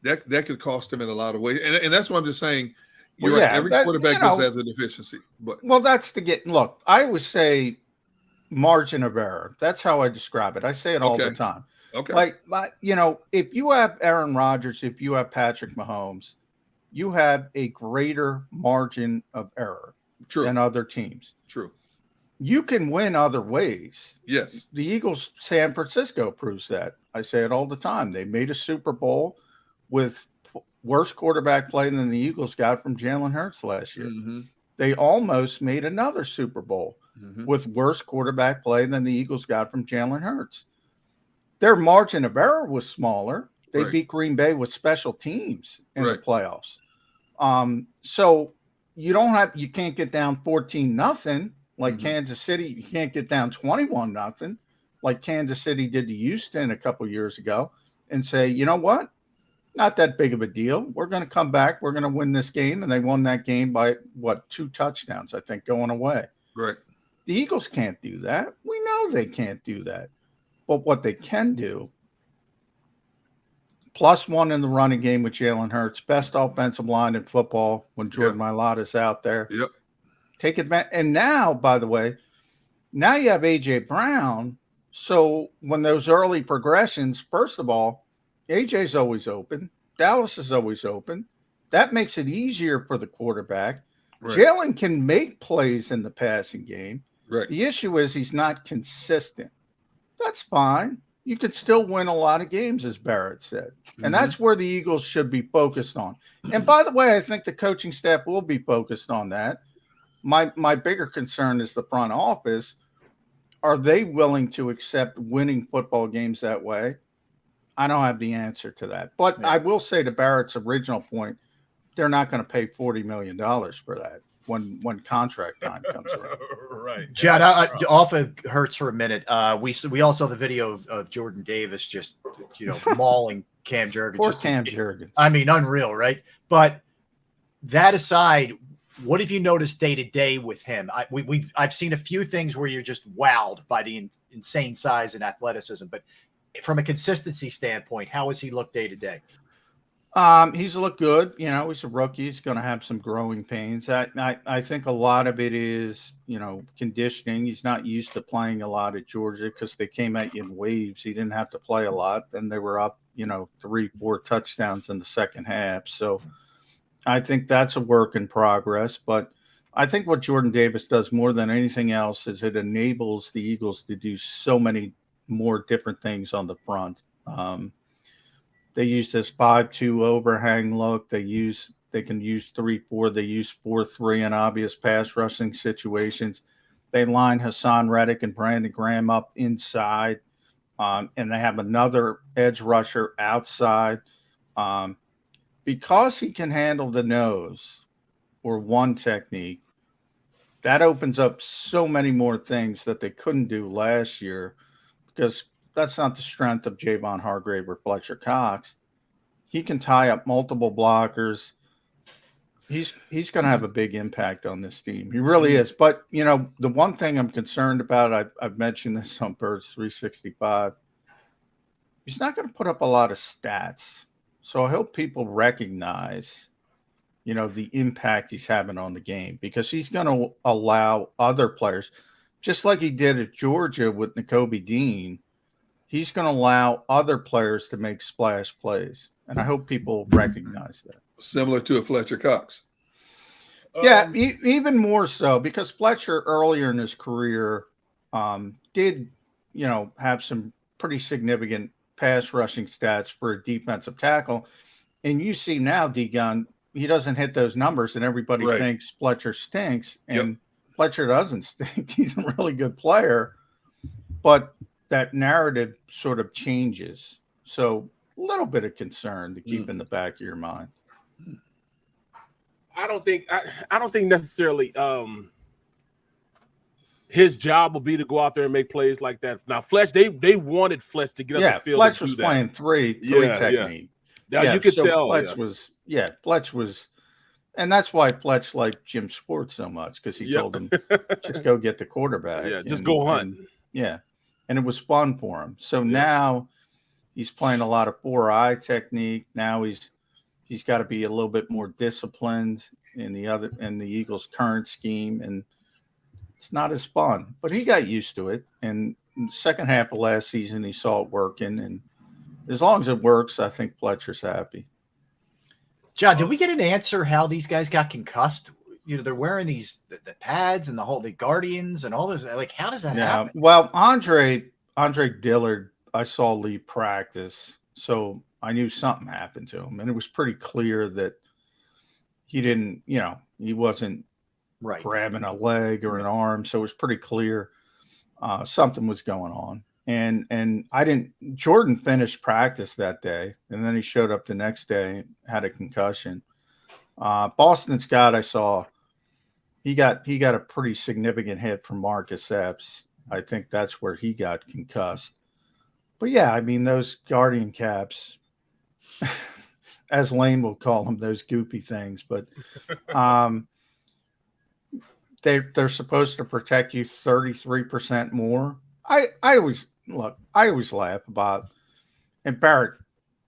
that could cost him in a lot of ways. And that's what I'm just saying. You're right. Every quarterback has a deficiency. But that's look, I always say margin of error. That's how I describe it. I say it all the time. Okay. Like, you know, if you have Aaron Rodgers, if you have Patrick Mahomes, you have a greater margin of error than other teams. True. You can win other ways. Yes. The Eagles, San Francisco proves that. I say it all the time. They made a Super Bowl with worse quarterback play than the Eagles got from Jalen Hurts last year. Mm-hmm. They almost made another Super Bowl with worse quarterback play than the Eagles got from Jalen Hurts. Their margin of error was smaller. They beat Green Bay with special teams in the playoffs. So you can't get down 14-0 like Kansas City. You can't get down 21-0 like Kansas City did to Houston a couple years ago and say, you know what? Not that big of a deal. We're going to come back. We're going to win this game. And they won that game by 2 touchdowns, I think, going away. Right. The Eagles can't do that. We know they can't do that. But what they can do, +1 in the running game with Jalen Hurts, best offensive line in football when Jordan Mailata's out there. Yep. Take advantage. And now, by the way, now you have A.J. Brown. So when those early progressions, first of all, A.J.'s always open. Dallas is always open. That makes it easier for the quarterback. Jalen can make plays in the passing game. The issue is he's not consistent. That's fine. You can still win a lot of games, as Barrett said. And that's where the Eagles should be focused on. And by the way, I think the coaching staff will be focused on that. My bigger concern is the front office. Are they willing to accept winning football games that way? I don't have the answer to that. But I will say to Barrett's original point, they're not going to pay $40 million for that when contract time comes around. Right. John, off of Hurts for a minute. We all saw the video of Jordan Davis just, mauling Cam Jurgens. Poor Cam Jurgens. I mean, unreal, right? But that aside, what have you noticed day to day with him? I've seen a few things where you're just wowed by the insane size and athleticism, but from a consistency standpoint, how has he looked day to day? He's looked good. You know, he's a rookie. He's going to have some growing pains. I think a lot of it is, you know, conditioning. He's not used to playing a lot at Georgia because they came at you in waves. He didn't have to play a lot. Then they were up, you know, 3-4 touchdowns in the second half. So I think that's a work in progress. But I think what Jordan Davis does more than anything else is it enables the Eagles to do so many more different things on the front. They use this 5-2 overhang look. They can use 3-4. They use 4-3 in obvious pass rushing situations. They line Hassan Reddick and Brandon Graham up inside, and they have another edge rusher outside. Because he can handle the nose or one technique, that opens up so many more things that they couldn't do last year because that's not the strength of Javon Hargrave or Fletcher Cox. He can tie up multiple blockers. He's going to have a big impact on this team. He really is. But, you know, the one thing I'm concerned about, I've mentioned this on Birds 365, he's not going to put up a lot of stats. So I hope people recognize, you know, the impact he's having on the game because he's going to allow other players, just like he did at Georgia with Nakobe Dean, he's going to allow other players to make splash plays. And I hope people recognize that. Similar to a Fletcher Cox. Yeah, even more so because Fletcher earlier in his career did, you know, have some pretty significant pass rushing stats for a defensive tackle. And you see now, D-Gun, he doesn't hit those numbers and everybody thinks Fletcher stinks. And Fletcher doesn't stink. He's a really good player. But that narrative sort of changes. So a little bit of concern to keep in the back of your mind. I don't think necessarily his job will be to go out there and make plays like that. Now, Fletch, they wanted Fletch to get up the field. Fletch was playing three technique. Yeah, you could tell. Fletch was, and that's why Fletch liked Jim Schwartz so much because he told him just go get the quarterback. Yeah, just go hunt. And it was fun for him. So now he's playing a lot of 4-eye technique. Now he's got to be a little bit more disciplined in the Eagles' current scheme, and it's not as fun. But he got used to it. And in the second half of last season, he saw it working. And as long as it works, I think Fletcher's happy. John, did we get an answer how these guys got concussed? You know, they're wearing the pads and the Guardians and all this. Like, how does that happen? Well, Andre Dillard, I saw leave practice, so I knew something happened to him, and it was pretty clear that he didn't, you know, he wasn't grabbing a leg or an arm, so it was pretty clear something was going on. And Jordan finished practice that day, and then he showed up the next day, had a concussion. Boston Scott, I saw, he got a pretty significant hit from Marcus Epps. I think that's where he got concussed. But yeah, I mean, those Guardian caps, as Lane will call them, those goopy things, but they're supposed to protect you 33% more. I always laugh about, and Barrett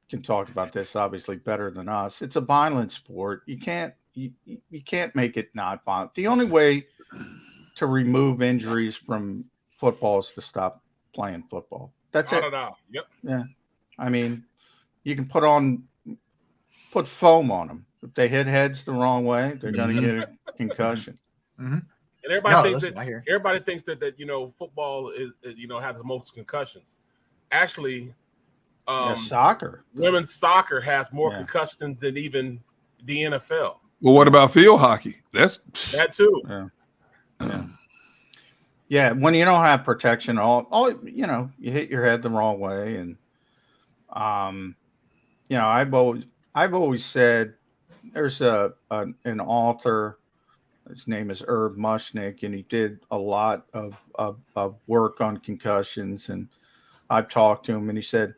can talk about this obviously better than us. It's a violent sport. You can't make it not violent. The only way to remove injuries from football is to stop playing football. That's it. Yep. Yeah. I mean, you can put foam on them. If they hit heads the wrong way, they're going to get a concussion. Mm-hmm. And everybody thinks that you know, football is, you know, has the most concussions. Actually, soccer, women's soccer has more concussions than even the NFL. Well, what about field hockey? That's that too. Yeah, when you don't have protection, all you know, you hit your head the wrong way, and you know, I've always said there's an author. His name is Herb Mushnick, and he did a lot of work on concussions. And I've talked to him, and he said,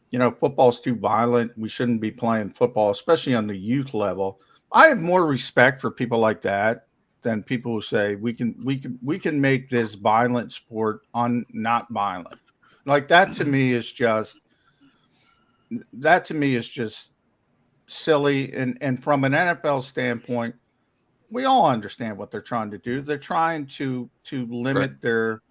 you know, football's too violent. We shouldn't be playing football, especially on the youth level. I have more respect for people like that than people who say we can make this violent sport not violent. Like that to me is just silly. And from an NFL standpoint, we all understand what they're trying to do. They're trying to limit their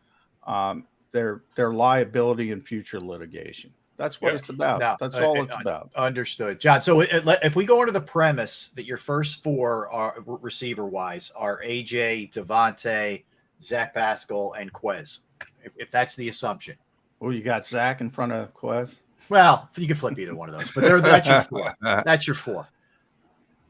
liability in future litigation. That's what it's about. No, That's all it's about. Understood, John. So if we go into the premise that your first four are receiver wise are AJ, Devontae, Zach Pascal, and Quez, if that's the assumption. Well, you got Zach in front of Quez. Well, you can flip either one of those, but that's your four. That's your four.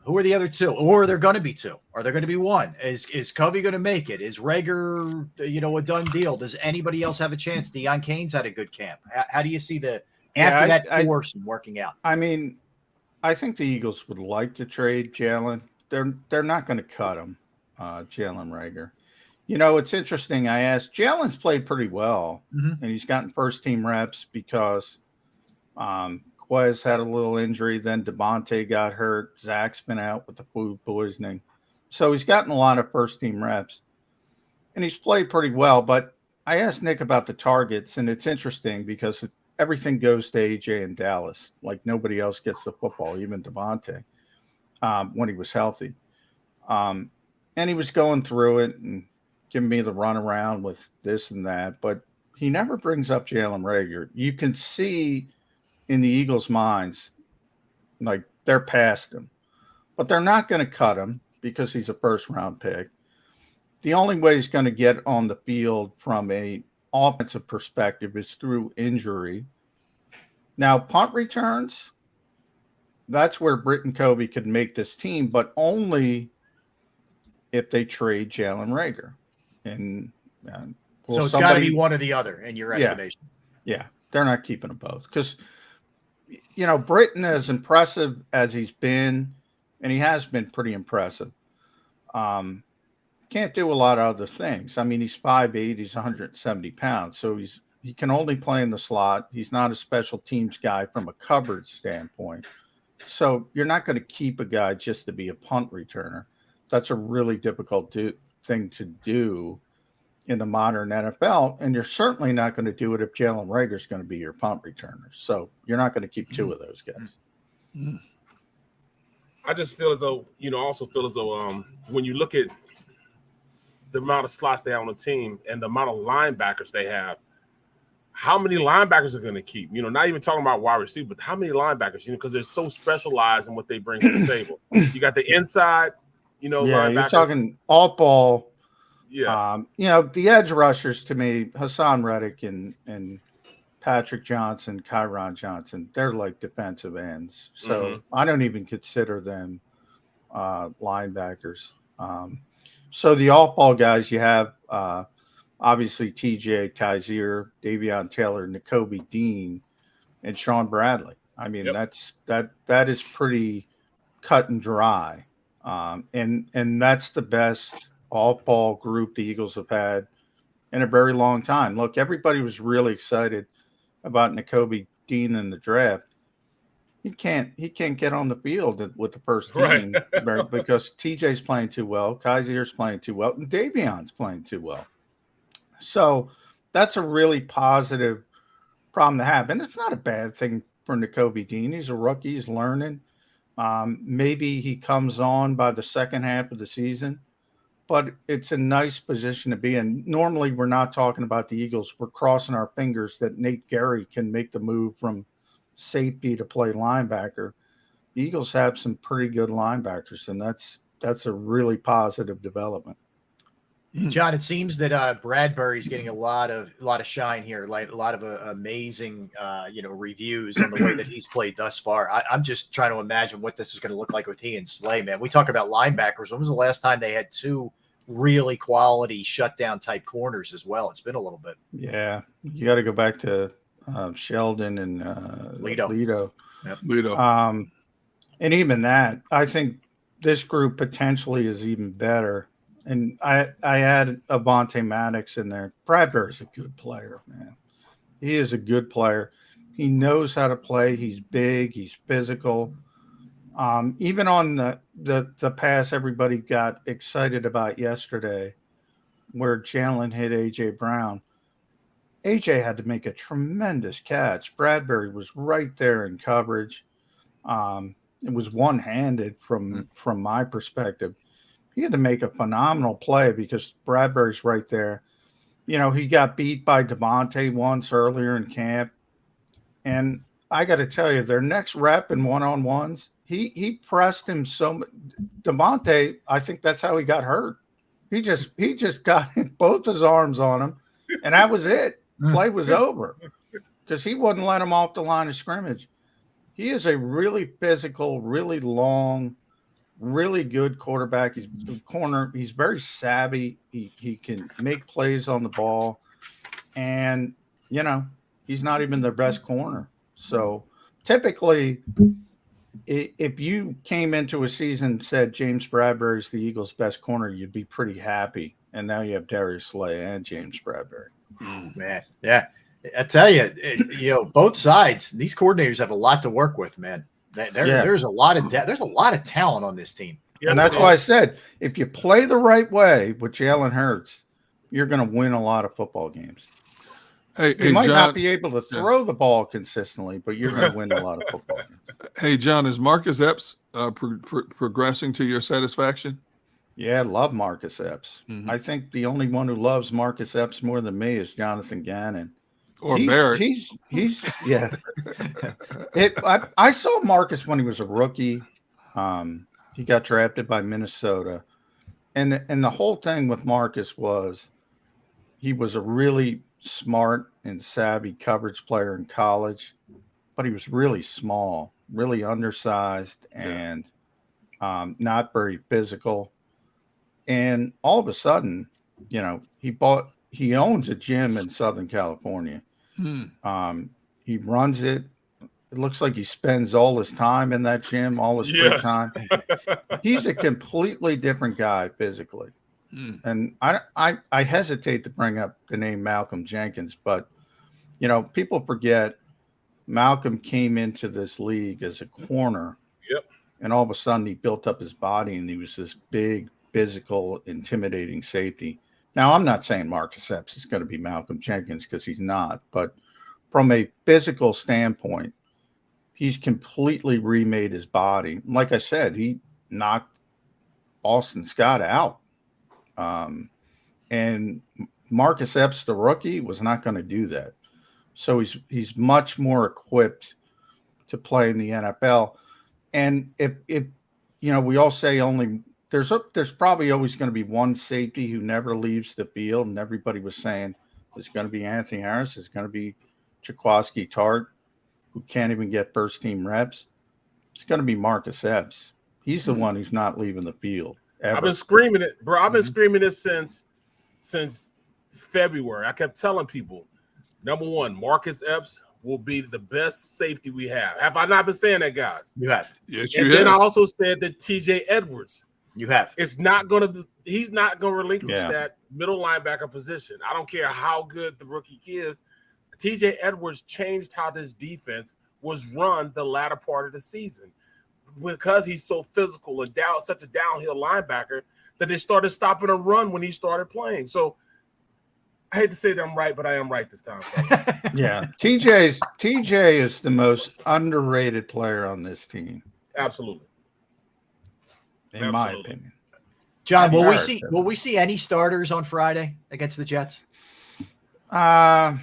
Who are the other two? Or are there going to be two? Are there going to be one? Is Covey going to make it? Is Rager, a done deal? Does anybody else have a chance? Deion Keynes had a good camp. How do you see that force working out? I mean, I think the Eagles would like to trade Jalen. They're not going to cut him, Jalen Rager. It's interesting. I asked, Jalen's played pretty well, and he's gotten first-team reps because Quez had a little injury. Then Devontae got hurt. Zach's been out with the food poisoning. So he's gotten a lot of first-team reps, and he's played pretty well. But I asked Nick about the targets, and it's interesting because everything goes to AJ in Dallas. Like nobody else gets the football, even Devontae, when he was healthy. And he was going through it and giving me the runaround with this and that. But he never brings up Jalen Rager. You can see in the Eagles' minds, like they're past him. But they're not going to cut him because he's a first-round pick. The only way he's going to get on the field from a offensive perspective is through injury. Now, punt returns, that's where Britt and Covey could make this team, but only if they trade Jalen Rager. And so it's got to be one or the other in your estimation. Yeah, they're not keeping them both because, Britton, as impressive as he's been, and he has been pretty impressive, can't do a lot of other things. I mean, he's 5'8", he's 170 pounds, so he can only play in the slot. He's not a special teams guy from a coverage standpoint. So you're not going to keep a guy just to be a punt returner. That's a really difficult thing to do in the modern NFL, and you're certainly not going to do it if Jalen Rager is going to be your punt returner. So you're not going to keep two of those guys. I just feel as though, when you look at the amount of slots they have on the team and the amount of linebackers they have, how many linebackers are going to keep? Not even talking about wide receiver, but how many linebackers? Because they're so specialized in what they bring to the table. You got the inside, linebacker. You're talking all ball. Yeah. The edge rushers to me, Hassan Reddick and Patrick Johnson, Kyron Johnson, they're like defensive ends. So I don't even consider them linebackers. So the all-ball guys, you have obviously TJ Kaiser, Davion Taylor, Nakobe Dean, and Sean Bradley. I mean, that is pretty cut and dry. And that's the best all-ball group the Eagles have had in a very long time. Look, everybody was really excited about Nakobe Dean in the draft. He can't get on the field with the first team because TJ's playing too well, Kaiser's playing too well, and Davion's playing too well. So that's a really positive problem to have. And it's not a bad thing for Nakobe Dean. He's a rookie. He's learning. Maybe he comes on by the second half of the season, but it's a nice position to be in. Normally, we're not talking about the Eagles. We're crossing our fingers that Nate Gary can make the move from safety to play linebacker. The Eagles have some pretty good linebackers, and that's a really positive development. John, it seems that Bradbury's getting a lot of shine here, like a lot of amazing, reviews on the way that he's played thus far. I'm just trying to imagine what this is going to look like with he and Slay, man. We talk about linebackers. When was the last time they had two really quality shutdown type corners as well? It's been a little bit. Yeah, you got to go back to Sheldon and Lito. Yep. Lito. And even that, I think this group potentially is even better. And I added Avonte Maddox in there. Bradbury's a good player, man. He is a good player. He knows how to play. He's big. He's physical. Even on the pass everybody got excited about yesterday, where Jalen hit A.J. Brown, A.J. had to make a tremendous catch. Bradbury was right there in coverage. It was one-handed from my perspective. He had to make a phenomenal play because Bradbury's right there. You know, he got beat by Devontae once earlier in camp. And I got to tell you, their next rep in one-on-ones, he pressed him so much. Devontae, I think that's how he got hurt. He just got both his arms on him, and that was it. Play was over because he wouldn't let him off the line of scrimmage. He is a really physical, really long, really good quarterback. He's very savvy. He can make plays on the ball, and you know, he's not even their best corner. So typically, if you came into a season and said James Bradbury is the Eagles' best corner, you'd be pretty happy. And now you have Darius Slay and James Bradbury. Man, yeah. I tell you, both sides, these coordinators have a lot to work with, man. There's a lot of there's a lot of talent on this team. And that's why I said, if you play the right way with Jalen Hurts, you're going to win a lot of football games. You might John, not be able to throw the ball consistently, but you're going to win a lot of football games. Hey, John, is Marcus Epps progressing to your satisfaction? Yeah, I love Marcus Epps. Mm-hmm. I think the only one who loves Marcus Epps more than me is Jonathan Gannon. Or Barrett. He's yeah. I saw Marcus when he was a rookie. He got drafted by Minnesota. And the whole thing with Marcus was he was a really smart and savvy coverage player in college, but he was really small, really undersized, and not very physical. And all of a sudden, he owns a gym in Southern California. He runs it. It looks like he spends all his time in that gym, all his free time. He's a completely different guy physically. And I hesitate to bring up the name Malcolm Jenkins, but people forget Malcolm came into this league as a corner. Yep. And all of a sudden he built up his body and he was this big, physical, intimidating safety. Now, I'm not saying Marcus Epps is going to be Malcolm Jenkins because he's not, but from a physical standpoint, he's completely remade his body. Like I said, he knocked Austin Scott out. And Marcus Epps, the rookie, was not going to do that. So he's much more equipped to play in the NFL. And if we all say only there's probably always going to be one safety who never leaves the field, and everybody was saying it's going to be Anthony Harris, it's going to be Jaquiski Tart, who can't even get first team reps. It's going to be Marcus Epps. He's the one who's not leaving the field. Ever. I've been screaming it, bro. I've been screaming this since February. I kept telling people, number one, Marcus Epps will be the best safety we have. Have I not been saying that, guys? You have. Yes, you have. Then I also said that TJ Edwards. You have. He's not going to relinquish that middle linebacker position. I don't care how good the rookie is. TJ Edwards changed how this defense was run the latter part of the season because he's so physical and such a downhill linebacker that they started stopping a run when he started playing. So I hate to say that I'm right, but I am right this time. Yeah. TJ is the most underrated player on this team. Absolutely. In my opinion. John, will we see any starters on Friday against the Jets? Trying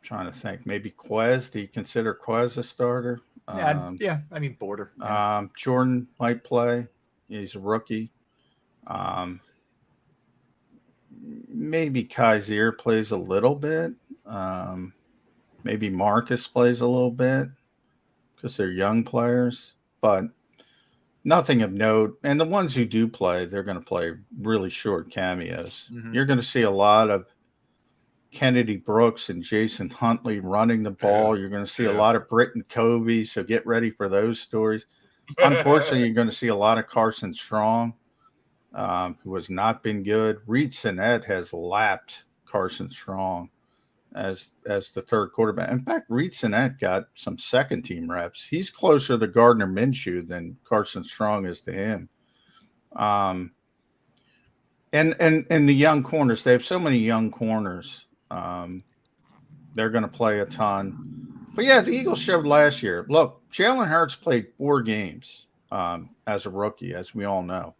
to think. Maybe Quez. Do you consider Quez a starter? I mean Border. Yeah. Jordan might play. He's a rookie. Maybe Kaiser plays a little bit. Maybe Marcus plays a little bit because they're young players, but nothing of note. And the ones who do play, they're going to play really short cameos. Mm-hmm. You're going to see a lot of Kennedy Brooks and Jason Huntley running the ball. You're going to see a lot of Britton Covey, so get ready for those stories. Unfortunately, you're going to see a lot of Carson Strong, who has not been good. Reed Sinnett has lapped Carson Strong. as the third quarterback. In fact, Reed Sinnett got some second team reps. He's closer to Gardner Minshew than Carson Strong is to him. And the young corners, they have so many young corners. They're going to play a ton. But yeah, the Eagles showed last year. Look, Jalen Hurts played 4 games as a rookie, as we all know.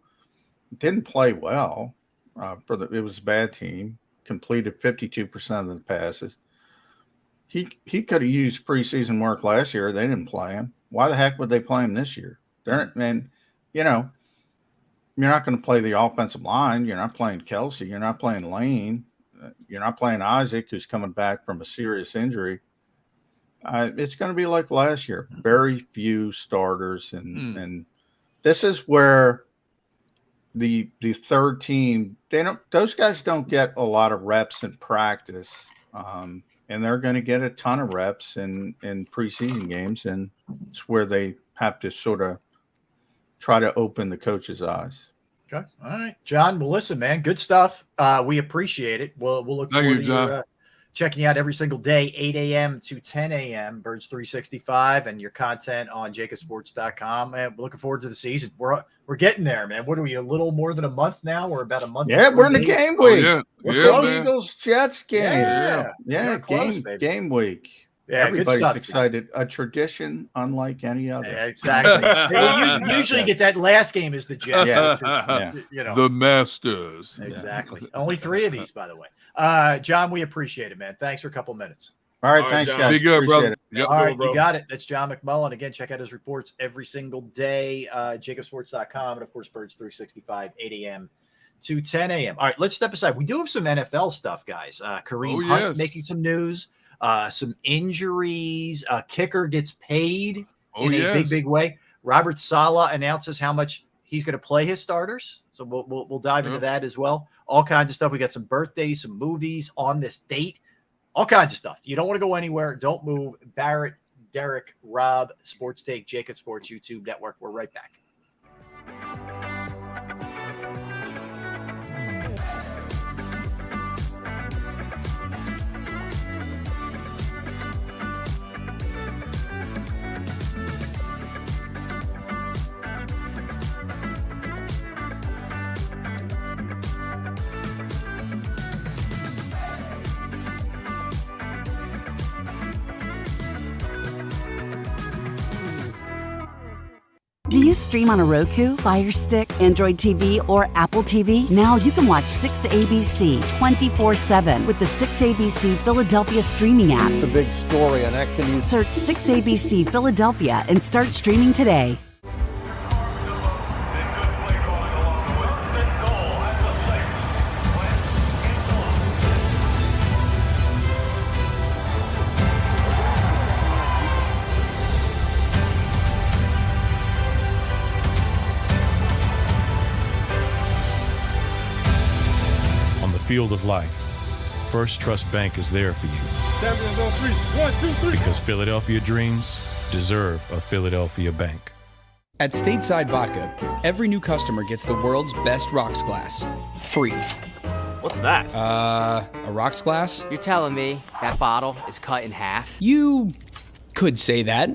Didn't play well. It was a bad team. Completed 52% of the passes. He could have used preseason work last year. They didn't play him. Why the heck would they play him this year? And you know, you're not going to play the offensive line. You're not playing Kelsey. You're not playing Lane. You're not playing Isaac, who's coming back from a serious injury. It's going to be like last year. Very few starters, and this is where the third team, those guys don't get a lot of reps in practice, and they're going to get a ton of reps in preseason games, and it's where they have to sort of try to open the coach's eyes. Okay. All right, John. Well, listen, man, good stuff. We appreciate it. We'll look forward to your, checking you out every single day, 8 a.m. to 10 a.m. Birds 365, and your content on JAKIBsports.com. And we're looking forward to the season. We're getting there, man. What are we? A little more than a month now. We're about a month. Yeah, we're in the game week. We're close. Eagles Jets game. Yeah, close, game week. Yeah, everybody's good stuff, excited. A tradition unlike any other. Yeah, exactly. We usually get that last game is the Jets. You know, the Masters. Exactly. Only 3 of these, by the way. John, we appreciate it, man. Thanks for a couple minutes. All right, thanks, John. guys. Be good, brother. Yep. All right, you got it. That's John McMullen. Again, check out his reports every single day. JAKIBsports.com, and of course, Birds 365, 8 a.m. to 10 a.m. All right, let's step aside. We do have some NFL stuff, guys. Kareem Hunt making some news. Some injuries. Kicker gets paid in a big way. Robert Saleh announces how much he's going to play his starters. So we'll dive into that as well. All kinds of stuff. We got some birthdays, some movies on this date, all kinds of stuff. You don't want to go anywhere. Don't move. Barrett, Derek, Rob, Sports Take, JAKIB Sports YouTube Network. We're right back. Do you stream on a Roku, Fire Stick, Android TV, or Apple TV? Now you can watch 6ABC 24/7 with the 6ABC Philadelphia streaming app. The big story on Action News. Search 6ABC Philadelphia and start streaming today. Field of life, First Trust Bank is there for you. Champions on 3. 1, 2, 3. Because Philadelphia dreams deserve a Philadelphia bank. At Stateside Vodka, every new customer gets the world's best rocks glass. Free. What's that? A rocks glass? You're telling me that bottle is cut in half? You could say that.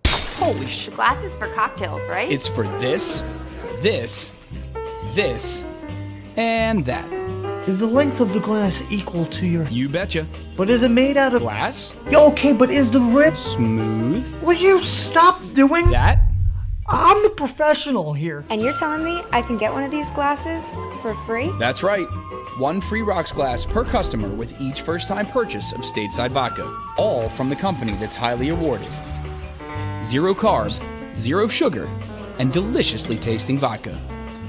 Holy shit. Glass is for cocktails, right? It's for this, this, this, and that. Is the length of the glass equal to your... You betcha. But is it made out of... Glass? Yeah, okay, but is the rip... Smooth? Will you stop doing... That? I'm the professional here. And you're telling me I can get one of these glasses for free? That's right. 1 free rocks glass per customer with each first-time purchase of Stateside Vodka. All from the company that's highly awarded. 0 carbs, 0 sugar, and deliciously tasting vodka.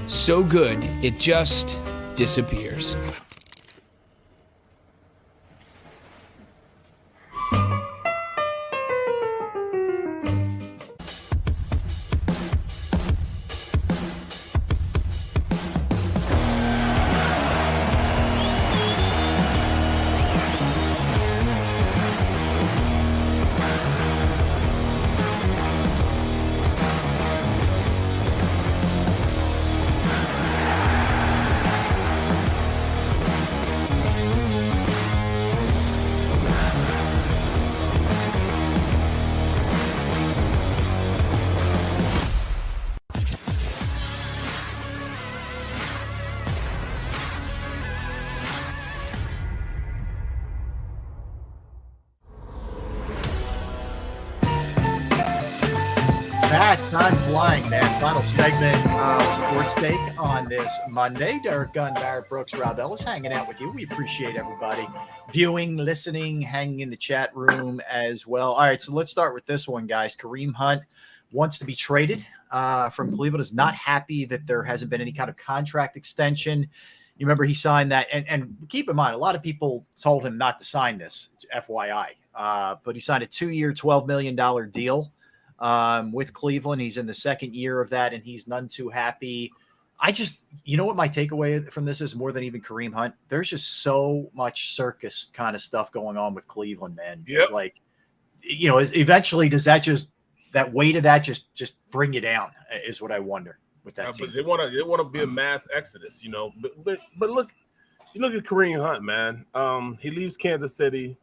So good, it just disappears. man. Final segment of Sports Take on this Monday. Derek Gunn, Barrett Brooks, Rob Ellis hanging out with you. We appreciate everybody viewing, listening, hanging in the chat room as well. All right, so let's start with this one, guys. Kareem Hunt wants to be traded from Cleveland, is not happy that there hasn't been any kind of contract extension. You remember he signed that, and keep in mind, a lot of people told him not to sign this, FYI. But he signed a 2-year, $12 million deal with Cleveland. He's in the second year of that, and he's none too happy. You know what my takeaway from this is more than even Kareem Hunt? There's just so much circus kind of stuff going on with Cleveland, man. Yep. Like, eventually does that weight of that just bring you down is what I wonder with that team. But they want to be a mass exodus, But look, you look at Kareem Hunt, man. He leaves Kansas City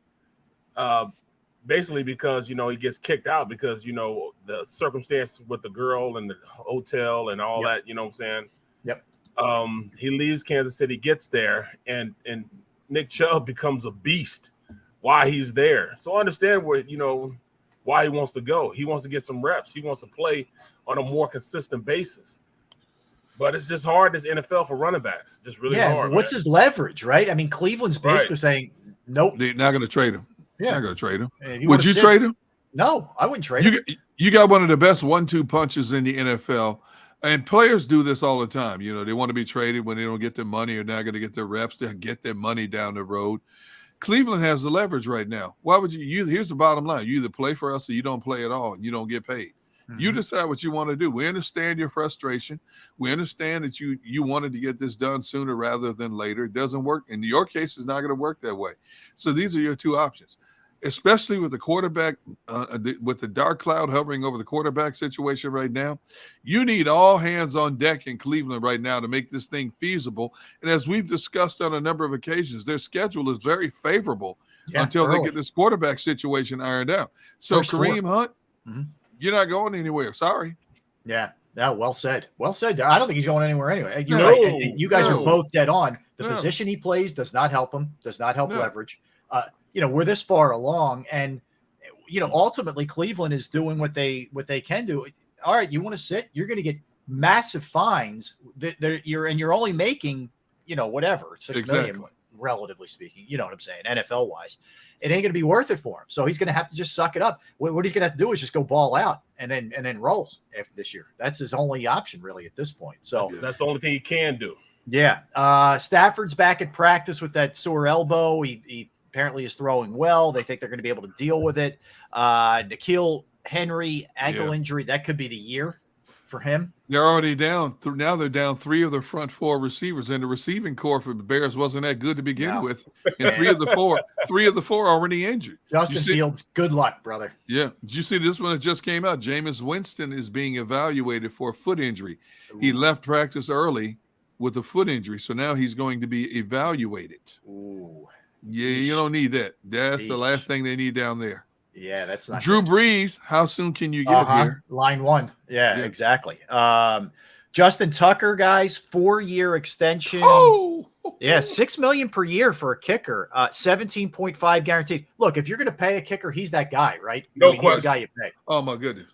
basically because, he gets kicked out because, the circumstance with the girl and the hotel and all that, you know what I'm saying? Yep. He leaves Kansas City, gets there, and Nick Chubb becomes a beast while he's there. So I understand why he wants to go. He wants to get some reps. He wants to play on a more consistent basis. But it's just hard, this NFL, for running backs. Just really hard. What's his leverage, right? I mean, Cleveland's basically saying, nope. They're not going to trade him. Yeah. Not going to trade him. Would you trade him? No, I wouldn't trade him. You got one of the best 1-2 punches in the NFL. And players do this all the time. They want to be traded when they don't get their money or not going to get their reps. They'll get their money down the road. Cleveland has the leverage right now. Why would you here's the bottom line. You either play for us or you don't play at all and you don't get paid. You decide what you want to do. We understand your frustration. We understand that you wanted to get this done sooner rather than later. It doesn't work. In your case, it's not going to work that way. So these are your two options, especially with the quarterback, with the dark cloud hovering over the quarterback situation right now. You need all hands on deck in Cleveland right now to make this thing feasible. And as we've discussed on a number of occasions, their schedule is very favorable until they get this quarterback situation ironed out. So Kareem Hunt, you're not going anywhere. Sorry. Yeah. Well said. Well said. I don't think he's going anywhere anyway. You guys are both dead on. The position he plays does not help him, does not help leverage. We're this far along, and ultimately Cleveland is doing what they can do. All right, you want to sit? You're going to get massive fines. You're only making whatever $6 million, relatively speaking. You know what I'm saying? NFL wise, it ain't going to be worth it for him. So he's going to have to just suck it up. What he's going to have to do is just go ball out and then roll after this year. That's his only option really at this point. So that's the only thing he can do. Yeah. Stafford's back at practice with that sore elbow. He apparently is throwing well. They think they're going to be able to deal with it. N'Keal Henry ankle injury, that could be the year for him. They're already down. Now they're down 3 of their front 4 receivers, and the receiving core for the Bears wasn't that good to begin with. And 3 of the 4 already injured. Justin Fields, good luck, brother. Yeah. Did you see this one that just came out? Jameis Winston is being evaluated for a foot injury. He left practice early with a foot injury, so now he's going to be evaluated. Ooh. Yeah, you don't need that. That's the last thing they need down there. Yeah, that's not Drew Brees. How soon can you get here? Line 1. Yeah, exactly. Justin Tucker, guys, 4-year extension. Yeah, $6 million per year for a kicker. 17.5 guaranteed. Look, if you're going to pay a kicker, he's that guy, right? No question. He's the guy you pay. Oh my goodness,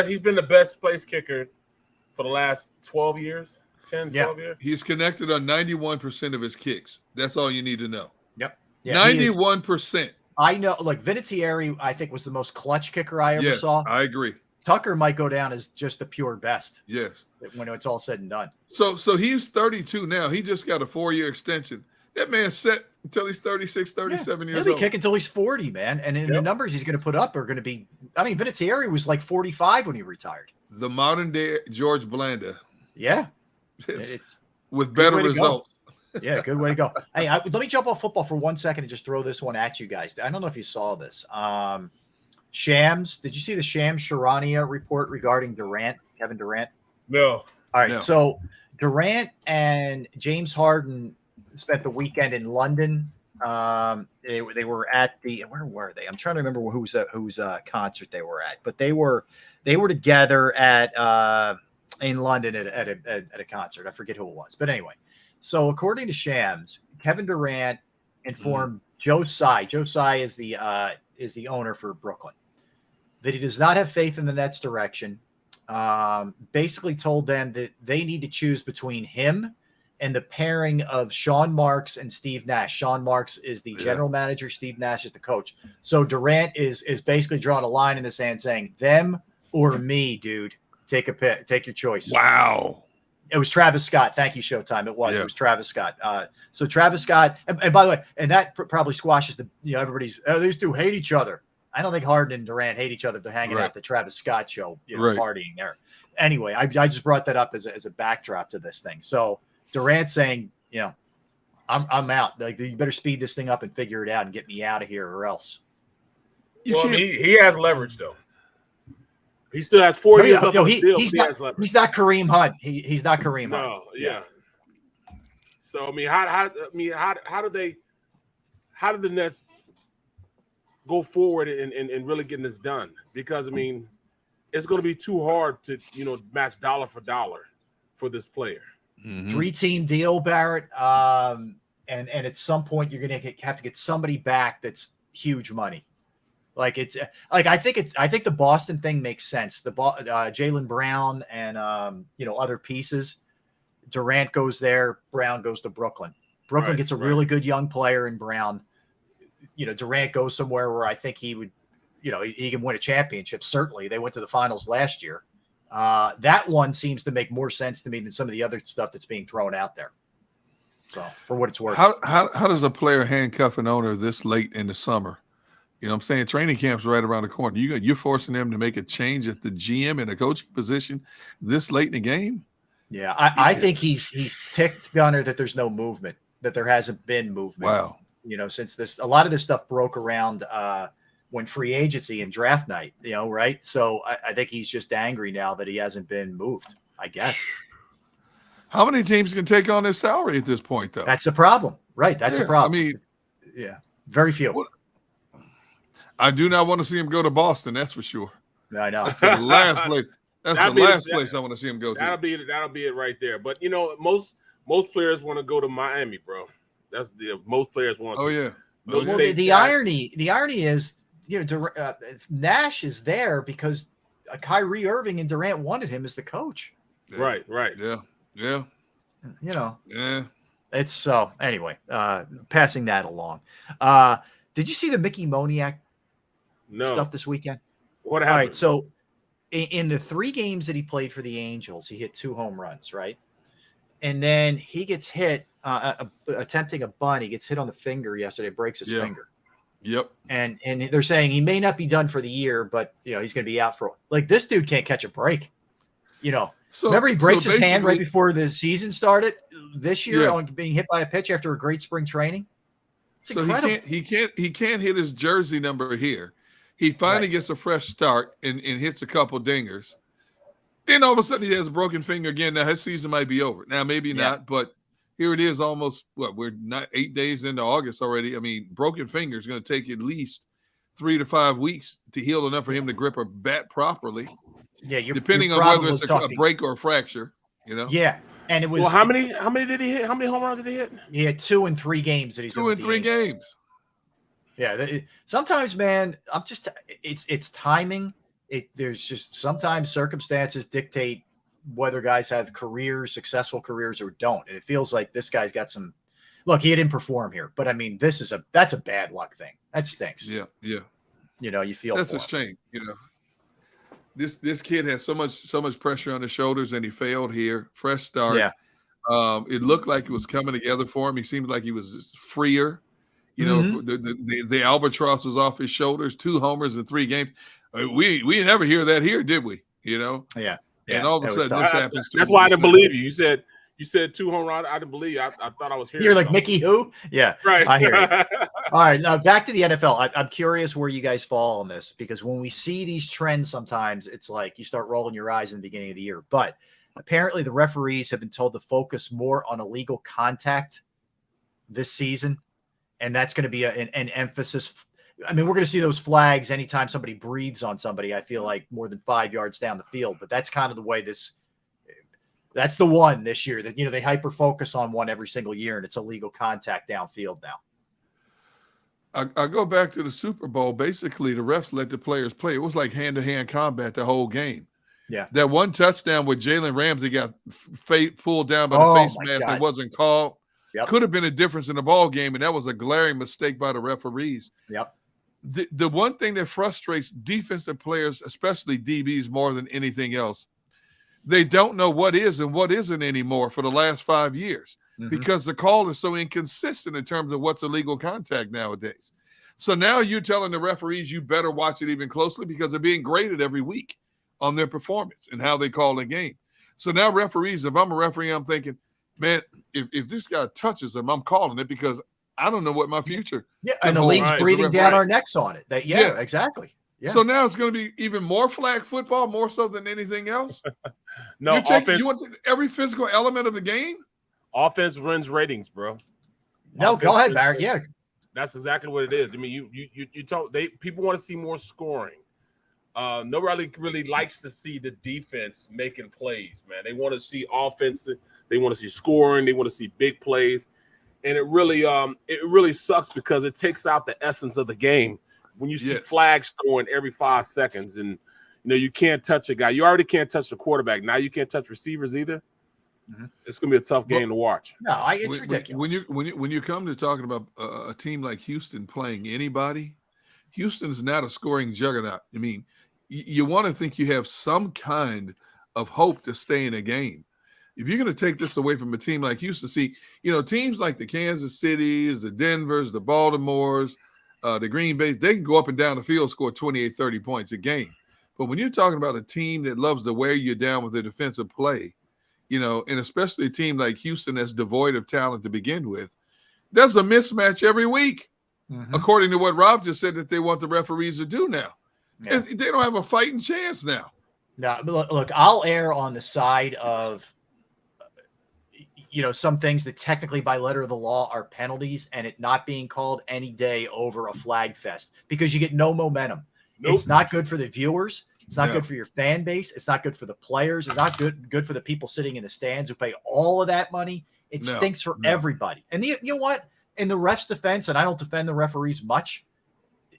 He's been the best place kicker for the last 12 years. 10, 12 years. He's connected on 91% of his kicks. That's all you need to know. Yep. Yeah, 91%. I know, like Vinatieri, I think was the most clutch kicker I ever saw. I agree. Tucker might go down as just the pure best. Yes. When it's all said and done. So he's 32 now. He just got a 4-year extension. That man's set until he's 36, 37 years old. He'll be kicking until he's 40, man. And the numbers he's going to put up are going to be, Vinatieri was like 45 when he retired. The modern day George Blanda. Yeah. With better results. Yeah, good way to go. Hey, let me jump off football for 1 second and just throw this one at you guys. I don't know if you saw this. Shams, did you see the Shams Charania report regarding Kevin Durant? No. All right, so Durant and James Harden spent the weekend in London. They were at where were they? I'm trying to remember whose concert they were at, but they were together in London at a concert. I forget who it was, but anyway. So according to Shams, Kevin Durant informed Joe Tsai. Joe Tsai is the owner for Brooklyn, that he does not have faith in the Nets' direction. basically told them that they need to choose between him and the pairing of Sean Marks and Steve Nash. Sean Marks is the general manager. Steve Nash is the coach. So Durant is basically drawing a line in the sand saying, them or me, dude. Take a pick. Take your choice. Wow. It was Travis Scott. Thank you, Showtime. It was Travis Scott. So Travis Scott, and by the way, and that probably squashes everybody's, these two hate each other. I don't think Harden and Durant hate each other if they're hanging out at the Travis Scott show, partying there. Anyway, I just brought that up as a backdrop to this thing. So Durant saying, I'm out. Like, you better speed this thing up and figure it out and get me out of here, or else. Well, I mean, he has leverage though. He still has 4 years left. He's not Kareem Hunt. He's not Kareem Hunt. No, yeah. So I mean, how do the Nets go forward and really getting this done? Because I mean, it's going to be too hard to match dollar for dollar for this player. 3-team deal, Barrett. And at some point you're going to have to get somebody back that's huge money. Like I think the Boston thing makes sense. The Jaylen Brown and other pieces. Durant goes there. Brown goes to Brooklyn. Brooklyn gets a really good young player in Brown. Durant goes somewhere where I think he would, he can win a championship. Certainly, they went to the finals last year. That one seems to make more sense to me than some of the other stuff that's being thrown out there. So, for what it's worth, how does a player handcuff an owner this late in the summer? You know what I'm saying? Training camp's right around the corner. You're forcing them to make a change at the GM and a coaching position this late in the game? Yeah, I think he's ticked Gunner that there's no movement, that there hasn't been movement. Wow. Since a lot of this stuff broke around when free agency and draft night, right? So I think he's just angry now that he hasn't been moved, I guess. How many teams can take on his salary at this point, though? That's a problem, right? That's a problem. I mean, very few. I do not want to see him go to Boston. That's for sure. I know. That's the last place. That's the last place I want to see him go to. That'll be it right there. But most players want to go to Miami, bro. That's most players want. Oh yeah. The irony is, Nash is there because Kyrie Irving and Durant wanted him as the coach. Right. Yeah. Yeah. It's so anyway. Passing that along. Did you see the Mickey Moniak stuff this weekend? What happened? All right, so in the 3 games that he played for the Angels, he hit 2 home runs, right? And then he gets hit attempting a bunt. He gets hit on the finger yesterday, breaks his finger. Yep. And they're saying he may not be done for the year, but he's going to be out for this dude can't catch a break. Remember he breaks his hand right before the season started this year on being hit by a pitch after a great spring training. It's incredible. he can't hit his jersey number here. He finally gets a fresh start and hits a couple dingers. Then all of a sudden he has a broken finger again. Now his season might be over. Now maybe not, but here it is almost we're not 8 days into August already. I mean, broken finger is going to take at least 3 to 5 weeks to heal enough for him to grip a bat properly. Yeah, depending on whether it's a break or a fracture, Yeah. And it was how many did he hit? How many home runs did he hit? He had 2 in 3 games that he's 2 in 3 games. Yeah, sometimes, man, it's timing. There's just sometimes circumstances dictate whether guys have successful careers or don't. And it feels like this guy's got some. Look, he didn't perform here, but I mean, that's a bad luck thing. That stinks. Yeah. You feel that's a shame. This kid has so much pressure on his shoulders, and he failed here. Fresh start. Yeah. It looked like it was coming together for him. He seemed like he was just freer. The albatross was off his shoulders. 2 homers in 3 games. We never hear that here, did we? Yeah. And all of a sudden this happens. That's why I didn't believe you. You said 2 home runs. I didn't believe you. I thought I was hearing. You're like Mickey who? Yeah. Right. I hear you. All right. Now back to the NFL. I'm curious where you guys fall on this, because when we see these trends, sometimes it's like you start rolling your eyes in the beginning of the year. But apparently the referees have been told to focus more on illegal contact this season. And that's going to be an emphasis. I mean, we're going to see those flags anytime somebody breathes on somebody, I feel like, more than 5 yards down the field. But that's kind of the way that's the one this year that, they hyper focus on one every single year, and it's illegal contact downfield now. I go back to the Super Bowl. Basically, the refs let the players play. It was like hand-to-hand combat the whole game. Yeah. That one touchdown where Jalen Ramsey got pulled down by the face mask that wasn't called could have been a difference in the ball game, and that was a glaring mistake by the referees. Yep. The one thing that frustrates defensive players, especially DBs, more than anything else, they don't know what is and what isn't anymore for the last 5 years because the call is so inconsistent in terms of what's illegal contact nowadays. So now you're telling the referees you better watch it even closely because they're being graded every week on their performance and how they call the game. So now referees, if I'm a referee, I'm thinking, man, if this guy touches him, I'm calling it because I don't know what my future. Yeah, and the league's breathing down our necks on it. Exactly. Yeah. So now it's going to be even more flag football, more so than anything else. No, you want to every physical element of the game. Offense wins ratings, bro. No, go ahead, Barrett. Yeah, that's exactly what it is. I mean, you talk. People want to see more scoring. Nobody really likes to see the defense making plays, man. They want to see offenses. They want to see scoring. They want to see big plays, and it really sucks because it takes out the essence of the game when you see flags throwing every 5 seconds, and you can't touch a guy. You already can't touch the quarterback. Now you can't touch receivers either. It's gonna be a tough game to watch. No, it's ridiculous. When you come to talking about a team like Houston playing anybody, Houston's not a scoring juggernaut. I mean, you want to think you have some kind of hope to stay in a game. If you're going to take this away from a team like Houston, teams like the Kansas Cities, the Denvers, the Baltimores, the Green Bay, they can go up and down the field, score 28, 30 points a game. But when you're talking about a team that loves to wear you down with their defensive play, and especially a team like Houston that's devoid of talent to begin with, there's a mismatch every week, according to what Rob just said that they want the referees to do now. Yeah. They don't have a fighting chance now. No, look, I'll err on the side of, some things that technically by letter of the law are penalties and it not being called any day over a flag fest because you get no momentum. Nope. It's not good for the viewers. It's not good for your fan base. It's not good for the players. It's not good for the people sitting in the stands who pay all of that money. It stinks for everybody. And you know what? In the ref's defense, and I don't defend the referees much,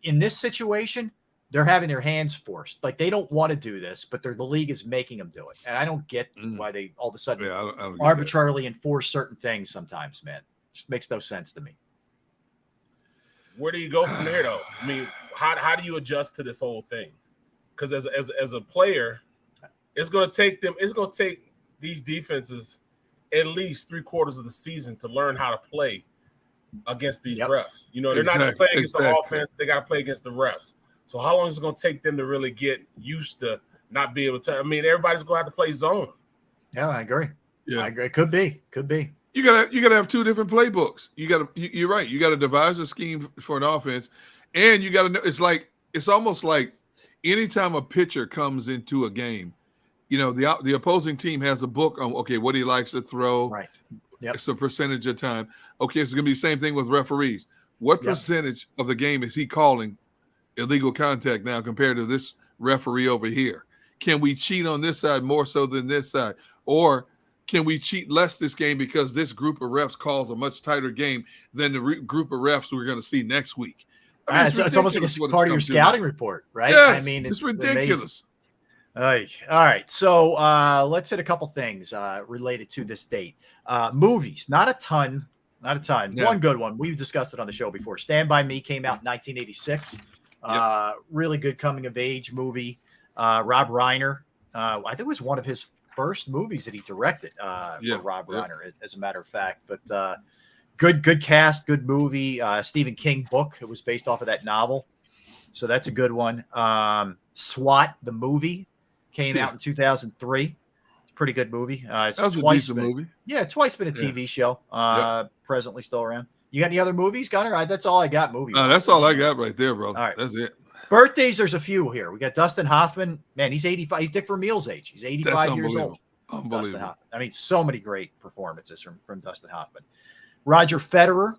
in this situation, they're having their hands forced. Like they don't want to do this, but the league is making them do it. And I don't get why they all of a sudden I don't arbitrarily enforce certain things sometimes, man. It just makes no sense to me. Where do you go from there, though? I mean, how do you adjust to this whole thing? Because as a player, it's going to take these defenses at least 3/4 of the season to learn how to play against these refs. They're not just playing against the offense; they got to play against the refs. So how long is it going to take them to really get used to not be able to? I mean, everybody's going to have to play zone. Yeah, I agree. Yeah, I agree. Could be. You gotta have two different playbooks. You're right. You got to devise a scheme for an offense, and you got to know. It's almost like anytime a pitcher comes into a game, the opposing team has a book on what he likes to throw. Right. Yep. It's a percentage of time. Okay, it's going to be the same thing with referees. What percentage of the game is he calling illegal contact now compared to this referee over here? Can we cheat on this side more so than this side? Or can we cheat less this game because this group of refs calls a much tighter game than the group of refs we're going to see next week? I mean, it's almost like a part of your scouting report, right? Yes, I mean, it's ridiculous. All right. So let's hit a couple things related to this date. Movies, not a ton. Yeah. One good one. We've discussed it on the show before. Stand By Me came out in 1986. Really good coming of age movie. Rob Reiner. I think it was one of his first movies that he directed for Rob Reiner, as a matter of fact. But good cast, good movie. Stephen King book. It was based off of that novel. So that's a good one. SWAT, the movie, came out in 2003. It's a pretty good movie. That was a decent movie. Yeah, twice been a TV show. Presently still around. You got any other movies, Gunner? That's all I got. That's all I got right there, bro. All right. That's it. Birthdays, there's a few here. We got Dustin Hoffman. Man, he's 85. He's Dick Vermeil's age. He's 85 years old. Unbelievable. Dustin Hoffman. I mean, so many great performances from Dustin Hoffman. Roger Federer,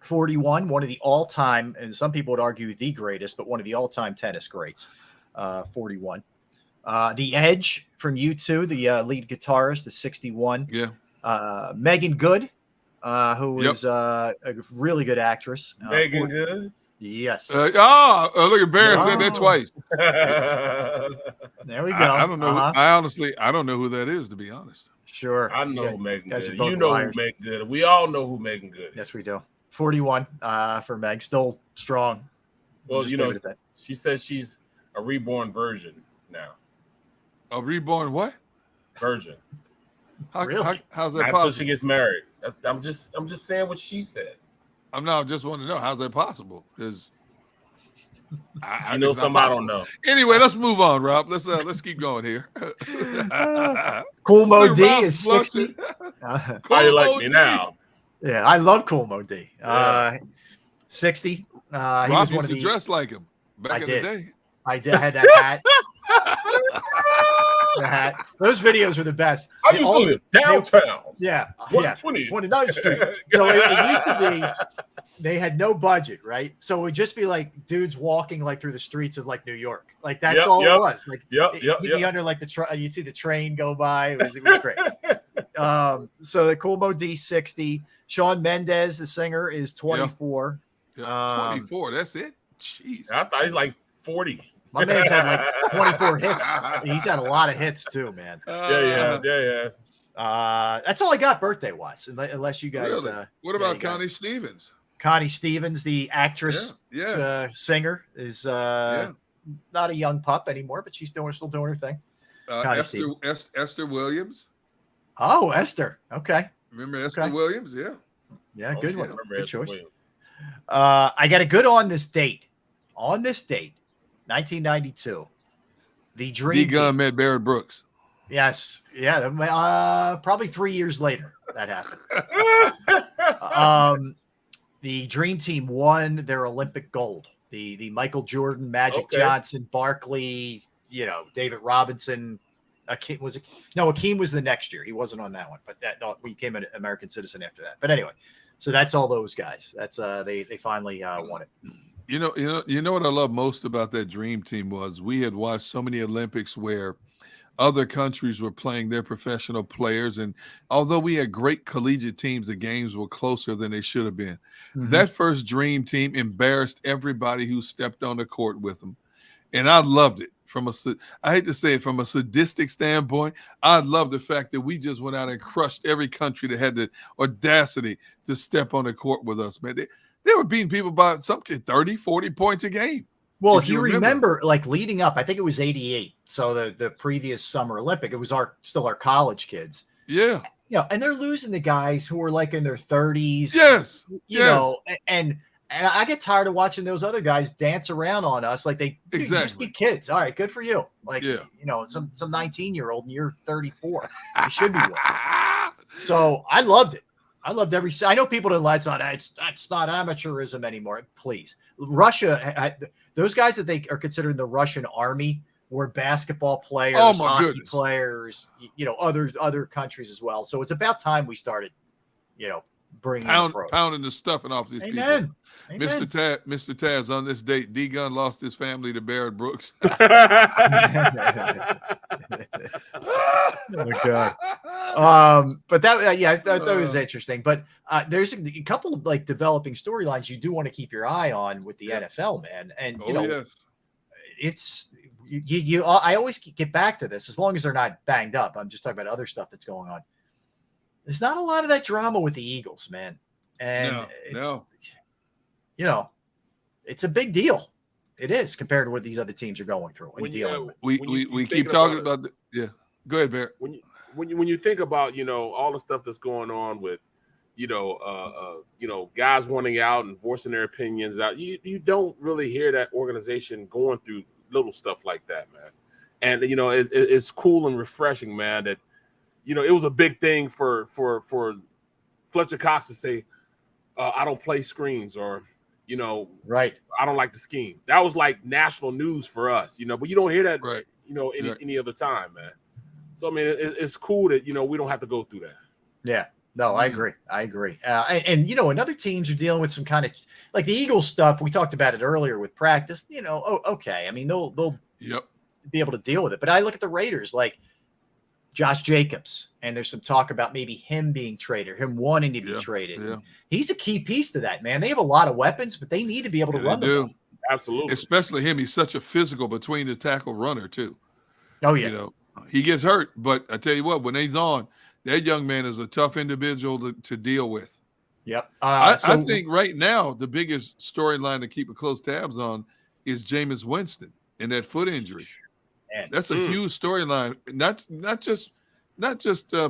41, one of the all-time, and some people would argue the greatest, but one of the all-time tennis greats, 41. The Edge from U2, the lead guitarist, is 61. Yeah. Megan Good, who is a really good actress. Megan Good. Yes. Look at Barron said that twice. There we go. I don't know. I honestly don't know who that is, to be honest. Sure. I know who Megan Good. You know who Megan Good. We all know who Megan Good is. Yes, we do. 41 for Meg, still strong. Well, she says she's a reborn version now. A reborn what? Version. Really? How's that Until possible? she gets married. I'm just saying what she said. I just want to know, how's that possible? Because I know something I don't know. Anyway, let's move on, Rob. Let's keep going here. Cool Mo D is 60. How you like me now? Yeah, I love Cool Mo D. 60. Rob used to dress like him back in the day. I did. I had that hat. The hat. Those videos were the best. I used to live downtown. Yeah. 29th Street. So it used to be, they had no budget, right? So it would just be like dudes walking like through the streets of like New York. Like that's all it was. Like he'd be under like you see the train go by. It was great. So the Cool Mo D 60. Shawn Mendes, the singer, is 24. 24. That's it. Jeez. I thought he's like 40. My man's had like 24 hits. He's had a lot of hits too, man. Yeah. That's all I got birthday-wise, unless you guys. Really? What about Connie Stevens? Connie Stevens, the actress, singer, is not a young pup anymore, but she's still doing her thing. Esther Williams. Oh, Esther. Okay. Remember Esther Williams? Yeah. Yeah, good one. Good choice. I got a good on this date. On this date, 1992. The Dream D-Gun met Barrett Brooks. Yes. Yeah. Probably 3 years later that happened. The Dream Team won their Olympic gold. The Michael Jordan, Magic Johnson, Barkley, David Robinson. Akeem was the next year. He wasn't on that one, but we became an American citizen after that. But anyway, so that's all those guys. That's they finally won it. You know what I love most about that Dream Team was we had watched so many Olympics where other countries were playing their professional players, and although we had great collegiate teams, the games were closer than they should have been. Mm-hmm. That first Dream Team embarrassed everybody who stepped on the court with them, and I loved it. I hate to say it, from a sadistic standpoint, I love the fact that we just went out and crushed every country that had the audacity to step on the court with us, man. They were beating people by 30, 40 points a game. Well, if you remember, like leading up, I think it was 88. So the previous Summer Olympic, it was still our college kids. Yeah. And they're losing the guys who were like in their 30s. Yes. You know, and I get tired of watching those other guys dance around on us like they just be kids. All right, good for you. Like, some 19-year-old and you're 34. You should be winning. So I loved it. I loved I know people didn't like it. That's not amateurism anymore. Please. Russia, those guys that they are considered the Russian army were basketball players, hockey players, other countries as well. So it's about time we started, bringing pounding the stuffing off these people. Amen. Mr. Taz, on this date, D-Gun lost his family to Barrett Brooks. Oh my God. But that, I thought it was interesting. But there's a couple of like developing storylines you do want to keep your eye on with the NFL, man. And it's I always get back to this as long as they're not banged up. I'm just talking about other stuff that's going on. There's not a lot of that drama with the Eagles, man. And it's a big deal. It is compared to what these other teams are going through and dealing with. We keep talking about Go ahead, Barrett. When you think about all the stuff that's going on with guys wanting out and voicing their opinions out, you don't really hear that organization going through little stuff like that, man. And it's cool and refreshing, man. That it was a big thing for Fletcher Cox to say, I don't play screens, or right, I don't like the scheme. That was like national news for us, but you don't hear that any other time, man. So I mean, it's cool that we don't have to go through that. Yeah, no, I agree. And other teams are dealing with some kind of like the Eagles stuff. We talked about it earlier with practice. Okay. I mean, they'll be able to deal with it. But I look at the Raiders, like Josh Jacobs, and there's some talk about maybe him being traded, him wanting to be traded. Yeah. He's a key piece to that, man. They have a lot of weapons, but they need to be able to run the ball. Absolutely. Especially him. He's such a physical between the tackle runner, too. Oh, yeah. You know, he gets hurt, but I tell you what, when he's on, that young man is a tough individual to deal with. Yep. I think right now the biggest storyline to keep a close tabs on is Jameis Winston and that foot injury. Man. That's a huge storyline, not just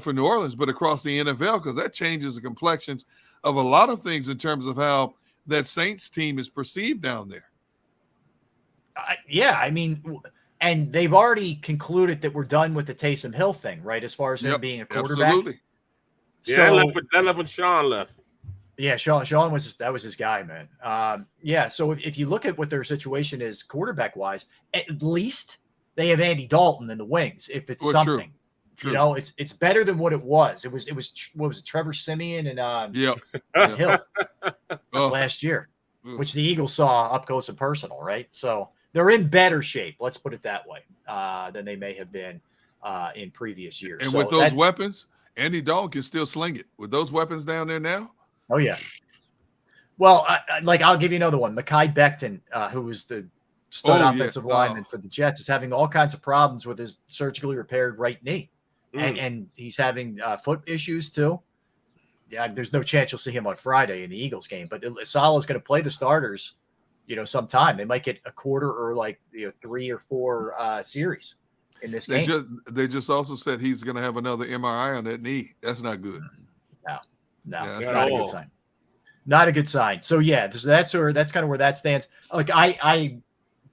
for New Orleans, but across the NFL, because that changes the complexions of a lot of things in terms of how that Saints team is perceived down there. Yeah, I mean, and they've already concluded that we're done with the Taysom Hill thing, right? As far as him being a quarterback. Absolutely. Yeah, so, that left when Sean left. Yeah, Sean was his guy, man. Yeah, so if you look at what their situation is quarterback wise, at least they have Andy Dalton in the wings. If it's something, True. you know, it's better than what it was. It was what was it, Trevor Siemian and Hill last year, which the Eagles saw up close and personal, right? So they're in better shape. Let's put it that way than they may have been in previous years. And so with those weapons, Andy Dalton can still sling it with those weapons down there now. Oh yeah. Well, I'll give you another one. Mekhi Becton, who was the stud offensive lineman for the Jets, is having all kinds of problems with his surgically repaired right knee, and he's having foot issues too. Yeah, there's no chance you'll see him on Friday in the Eagles game, but Salah's going to play the starters, sometime. They might get a quarter or 3 or 4 series in this game. They just also said he's going to have another MRI on that knee. That's not good. No, it's not a good sign. Not a good sign. So yeah, that's kind of where that stands. Like I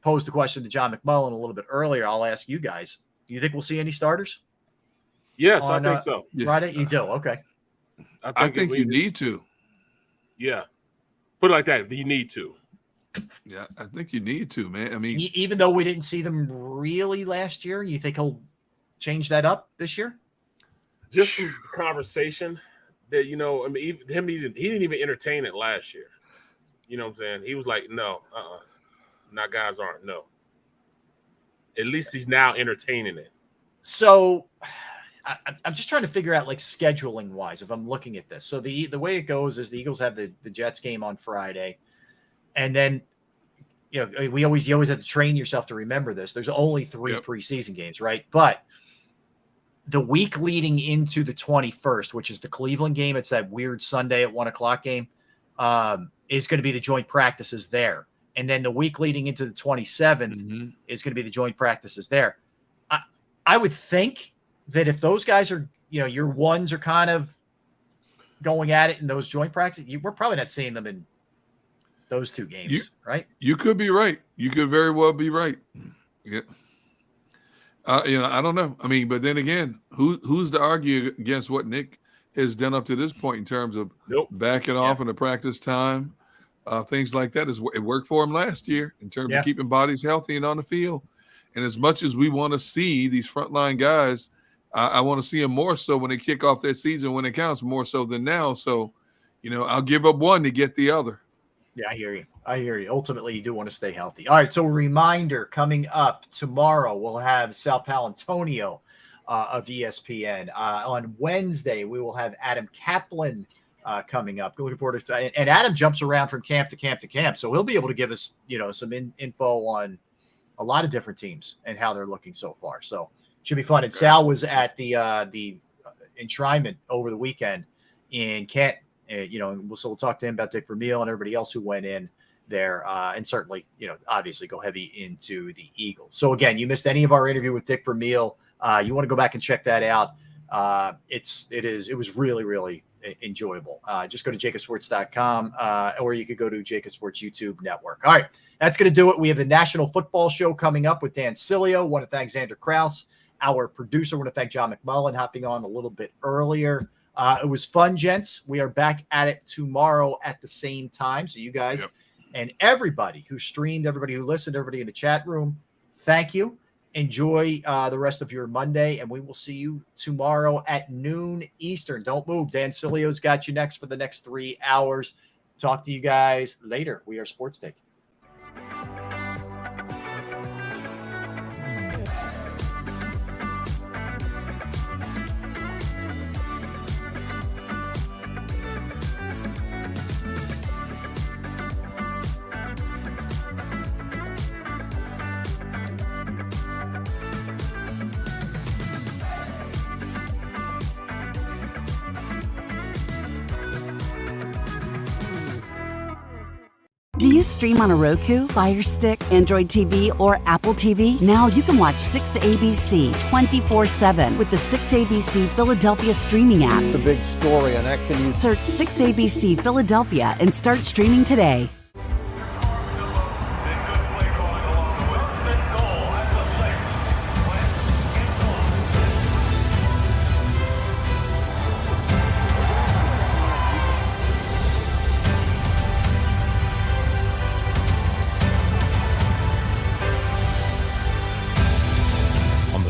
posed the question to John McMullen a little bit earlier. I'll ask you guys. Do you think we'll see any starters? Yes, I think so. Friday, you do. Okay. I think you need to. Yeah, put it like that. You need to. Yeah, I think you need to, man. I mean, even though we didn't see them really last year, you think he'll change that up this year? Just from conversation. That he didn't even entertain it last year. You know what I'm saying? He was like, no, not guys aren't. No. At least he's now entertaining it. So I'm just trying to figure out scheduling wise if I'm looking at this. So the way it goes is the Eagles have the Jets game on Friday, and then you always have to train yourself to remember this. There's only 3 preseason games, right? But the week leading into the 21st, which is the Cleveland game, it's that weird Sunday at 1:00 game, is going to be the joint practices there. And then the week leading into the 27th is going to be the joint practices there. I would think that if those guys are, your ones are kind of going at it in those joint practices, we're probably not seeing them in those 2 games, right? You could be right. You could very well be right. Yeah. I don't know. I mean, but then again, who's to argue against what Nick has done up to this point in terms of backing off in the practice time, things like that? It worked for him last year in terms of keeping bodies healthy and on the field. And as much as we want to see these frontline guys, I want to see them more so when they kick off their season when it counts, more so than now. So, I'll give up one to get the other. Yeah, I hear you. Ultimately, you do want to stay healthy. All right, so a reminder, coming up tomorrow, we'll have Sal Palantonio of ESPN. On Wednesday, we will have Adam Kaplan coming up. Looking forward to it. And Adam jumps around from camp to camp to camp, so he'll be able to give us, some info on a lot of different teams and how they're looking so far. So should be fun. And Sal was at the enshrinement over the weekend in Canton. So we'll talk to him about Dick Vermeil and everybody else who went in there, and certainly, obviously go heavy into the Eagles. So again, you missed any of our interview with Dick Vermeil, you want to go back and check that out. It was really, really enjoyable. Just go to JAKIBsports.com, or you could go to JAKIB Sports YouTube Network. All right, that's going to do it. We have the National Football Show coming up with Dan Cilio. Want to thank Xander Krause, our producer. Want to thank John McMullen hopping on a little bit earlier. It was fun, gents. We are back at it tomorrow at the same time. So you guys and everybody who streamed, everybody who listened, everybody in the chat room, thank you. Enjoy the rest of your Monday, and we will see you tomorrow at noon Eastern. Don't move. Dan Cilio's got you next for the next 3 hours. Talk to you guys later. We are Sports Take. Do you stream on a Roku, Fire Stick, Android TV, or Apple TV? Now you can watch 6ABC 24/7 with the 6ABC Philadelphia streaming app. The big story on Action News. Search 6ABC Philadelphia and start streaming today.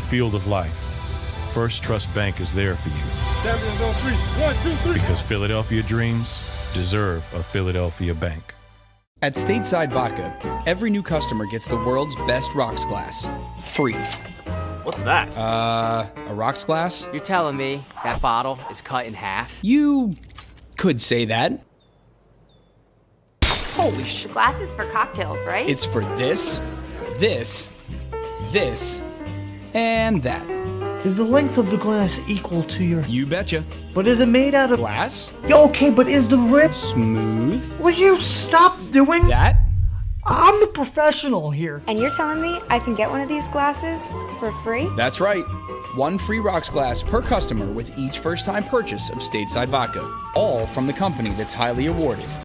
Field of life, First Trust Bank is there for you. Champions on 3. 1, 2, 3. Because Philadelphia dreams deserve a Philadelphia bank. At Stateside Vodka, every new customer gets the world's best rocks glass. Free. What's that? A rocks glass? You're telling me that bottle is cut in half? You could say that. Holy shit. Glasses for cocktails, right? It's for this, this, and that. Is the length of the glass equal to your... You betcha. But is it made out of... Glass? Okay, but is the rib... Smooth? Will you stop doing... That? I'm the professional here. And you're telling me I can get one of these glasses for free? That's right. One free rocks glass per customer with each first-time purchase of Stateside Vodka. All from the company that's highly awarded.